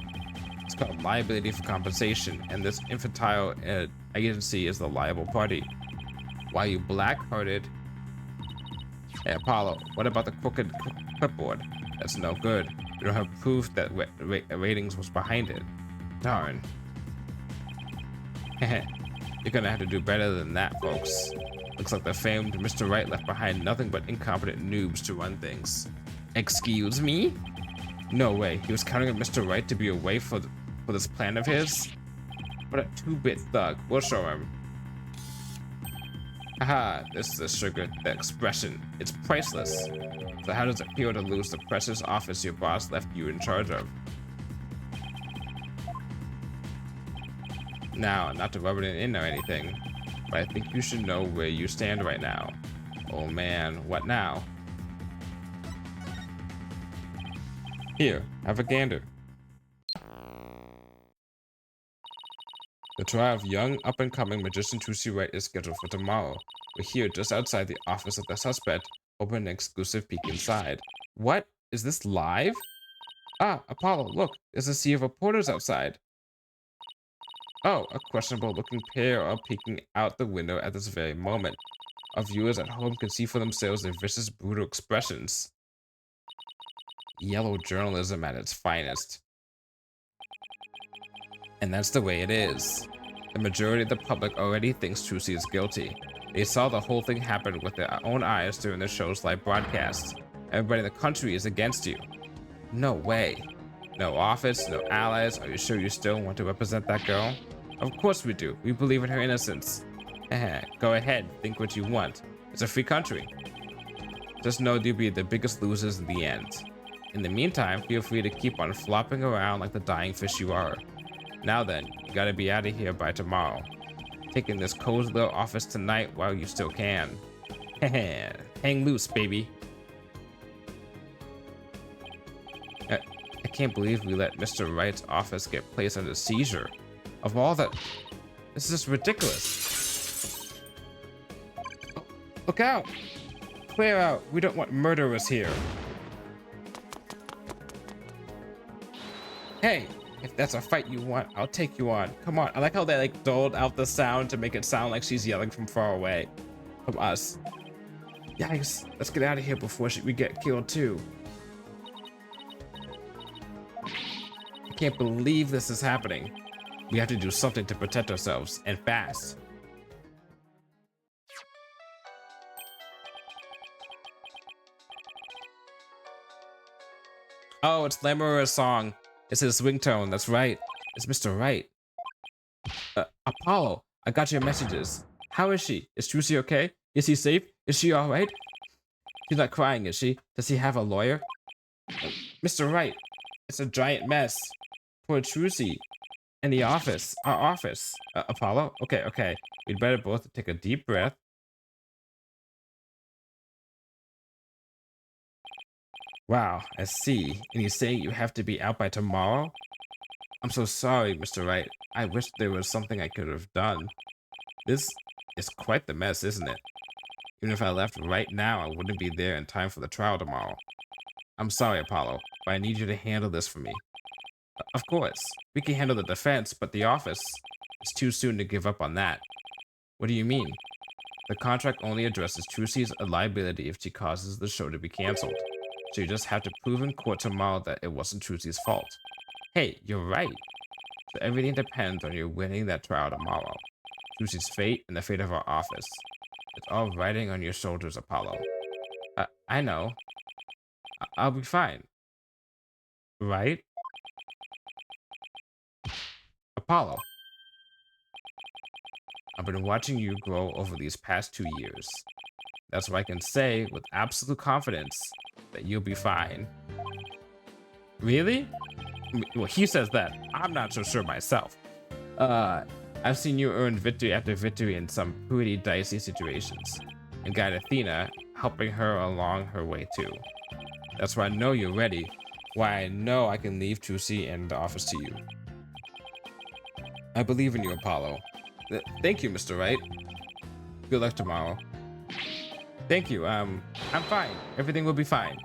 It's called liability for compensation, and this infantile agency is the liable party. Why, you black-hearted? Hey, Apollo, what about the crooked clipboard? That's no good. We don't have proof that ratings was behind it. Darn. You're gonna have to do better than that, folks. Looks like the famed Mr. Wright left behind nothing but incompetent noobs to run things. Excuse me? No way, he was counting on Mr. Wright to be away for this plan of his? What a 2-bit thug, we'll show him. Haha, this is the sugar, the expression. It's priceless. So how does it feel to lose the precious office your boss left you in charge of? Now, not to rub it in or anything, but I think you should know where you stand right now. Oh man, what now? Here, have a gander. The trial of young, up-and-coming magician Trucy Wright is scheduled for tomorrow. We're here just outside the office of the suspect. Open an exclusive peek inside. What? Is this live? Ah, Apollo, look, there's a sea of reporters outside. Oh, a questionable-looking pair are peeking out the window at this very moment. Our viewers at home can see for themselves their vicious, brutal expressions. Yellow journalism at its finest. And that's the way it is. The majority of the public already thinks Trucy is guilty. They saw the whole thing happen with their own eyes during the show's live broadcast. Everybody in the country is against you. No way. No office, no allies. Are you sure you still want to represent that girl? Of course we do. We believe in her innocence. Go ahead, think what you want. It's a free country. Just know you'll be the biggest losers in the end. In the meantime, feel free to keep on flopping around like the dying fish you are. Now then, you gotta be out of here by tomorrow. Taking this cozy little office tonight while you still can. Hang loose, baby. I can't believe we let Mr. Wright's office get placed under seizure. Of all that, this is just ridiculous. Oh, look out! Clear out, we don't want murderers here. Hey, if that's a fight you want, I'll take you on. Come on. I like how they like doled out the sound to make it sound like she's yelling from far away. From us. Yikes. Let's get out of here before we get killed too. I can't believe this is happening. We have to do something to protect ourselves, and fast. Oh, it's Lamura's song. It's his ringtone. That's right. It's Mr. Wright. Apollo, I got your messages. How is she? Is Trucy okay? Is he safe? Is she all right? She's not crying, is she? Does he have a lawyer? Mr. Wright, it's a giant mess. Poor Trucy. In the office. Our office. Apollo? Okay, okay. We'd better both take a deep breath. Wow, I see. And you say you have to be out by tomorrow? I'm so sorry, Mr. Wright. I wish there was something I could have done. This is quite the mess, isn't it? Even if I left right now, I wouldn't be there in time for the trial tomorrow. I'm sorry, Apollo, but I need you to handle this for me. Of course, we can handle the defense, but the office, it's too soon to give up on that. What do you mean? The contract only addresses Trucy's liability if she causes the show to be canceled. So you just have to prove in court tomorrow that it wasn't Trucy's fault. Hey, you're right. So everything depends on you winning that trial tomorrow. Trucy's fate and the fate of our office. It's all riding on your shoulders, Apollo. I know. I'll be fine. Right? Apollo. I've been watching you grow over these past 2 years. That's why I can say with absolute confidence that you'll be fine. Really? Well, he says that. I'm not so sure myself. I've seen you earn victory after victory in some pretty dicey situations, and guide Athena, helping her along her way too. That's why I know you're ready, why I know I can leave Trucy and the office to you. I believe in you, Apollo. Thank you, Mr. Wright. Good luck tomorrow. Thank you, I'm fine. Everything will be fine.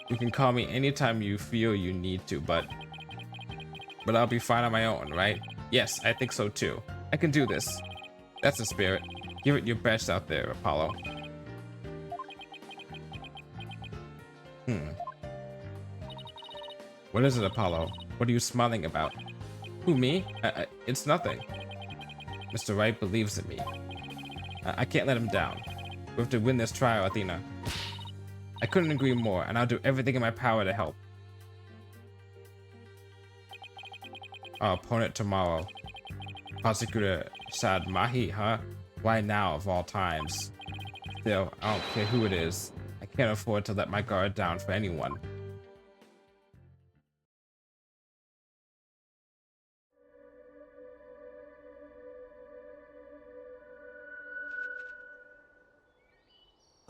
You can call me anytime you feel you need to, but I'll be fine on my own, right? Yes, I think so too. I can do this. That's the spirit. Give it your best out there, Apollo. What is it, Apollo? What are you smiling about? Who, me? It's nothing. Mr. Wright believes in me. I can't let him down. We have to win this trial, Athena. I couldn't agree more, and I'll do everything in my power to help. Our opponent tomorrow. Prosecutor Sad Mahi, huh? Why now, of all times? Still, I don't care who it is. I can't afford to let my guard down for anyone.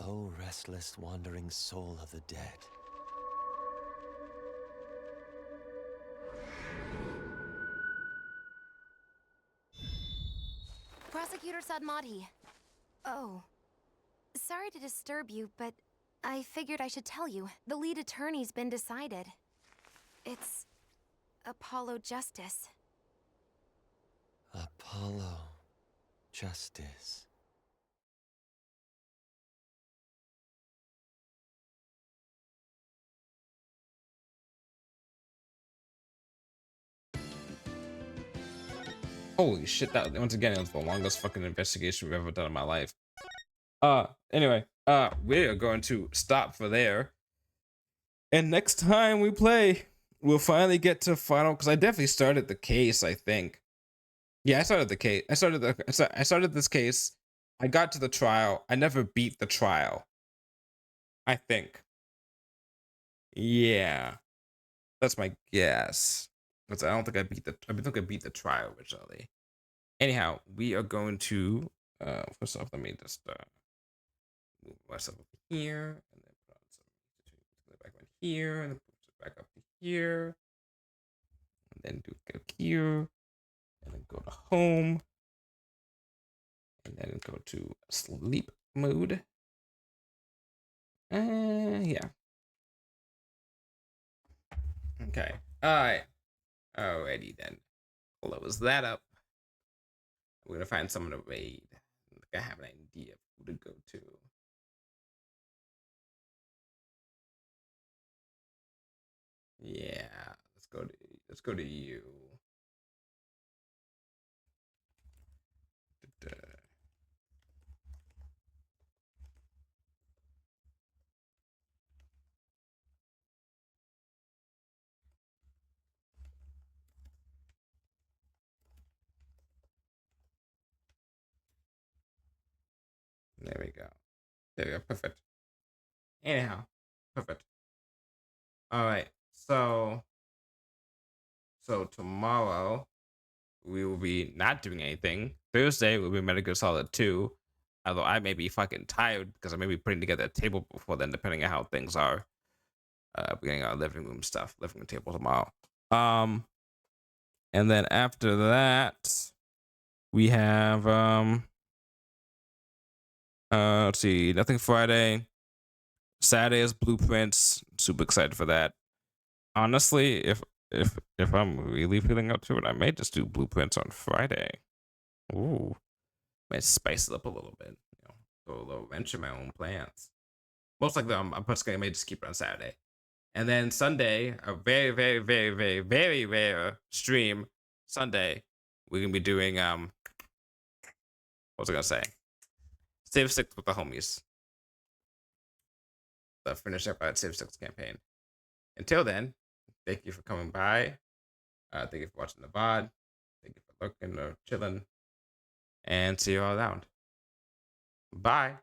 Oh, restless, wandering soul of the dead. Prosecutor Sadmadhi. Oh. Sorry to disturb you, but I figured I should tell you. The lead attorney's been decided. It's Apollo Justice. Apollo Justice. Holy shit, that once again it was the longest fucking investigation we've ever done in my life. Anyway, we are going to stop for there. And next time we play, we'll finally get to final, because I definitely started the case, I think. Yeah, I started the case. I started this case. I got to the trial. I never beat the trial. I think. Yeah. That's my guess. Because I don't think I beat the trial originally. Anyhow, we are going to first off, let me just move myself up here, and then put on some back on here, and then put it back up to here, and then go here, and then go to home, and then go to sleep mode. Yeah. Okay. Alright. Alrighty then. Close that up. We're gonna find someone to raid. I have an idea of who to go to. Yeah, let's go to you. There we go. There we go. Perfect. Anyhow, perfect. All right. So tomorrow we will be not doing anything. Thursday we'll be Metal Gear Solid 2. Although I may be fucking tired because I may be putting together a table before then, depending on how things are. We're getting our living room table tomorrow. And then after that, we have let's see, nothing Friday. Saturday is Blueprints. Super excited for that. Honestly, if I'm really feeling up to it, I may just do Blueprints on Friday. Ooh, might spice it up a little bit. You know, throw a little wrench in my own plans. Most likely, I'm personally I may just keep it on Saturday. And then Sunday, a very, very, very, very, very rare stream. Sunday, we're gonna be doing what was I gonna say? Civ 6 with the homies. The finish up our Civ 6 campaign. Until then, thank you for coming by. Thank you for watching the VOD. Thank you for looking or chilling. And see you all around. Bye.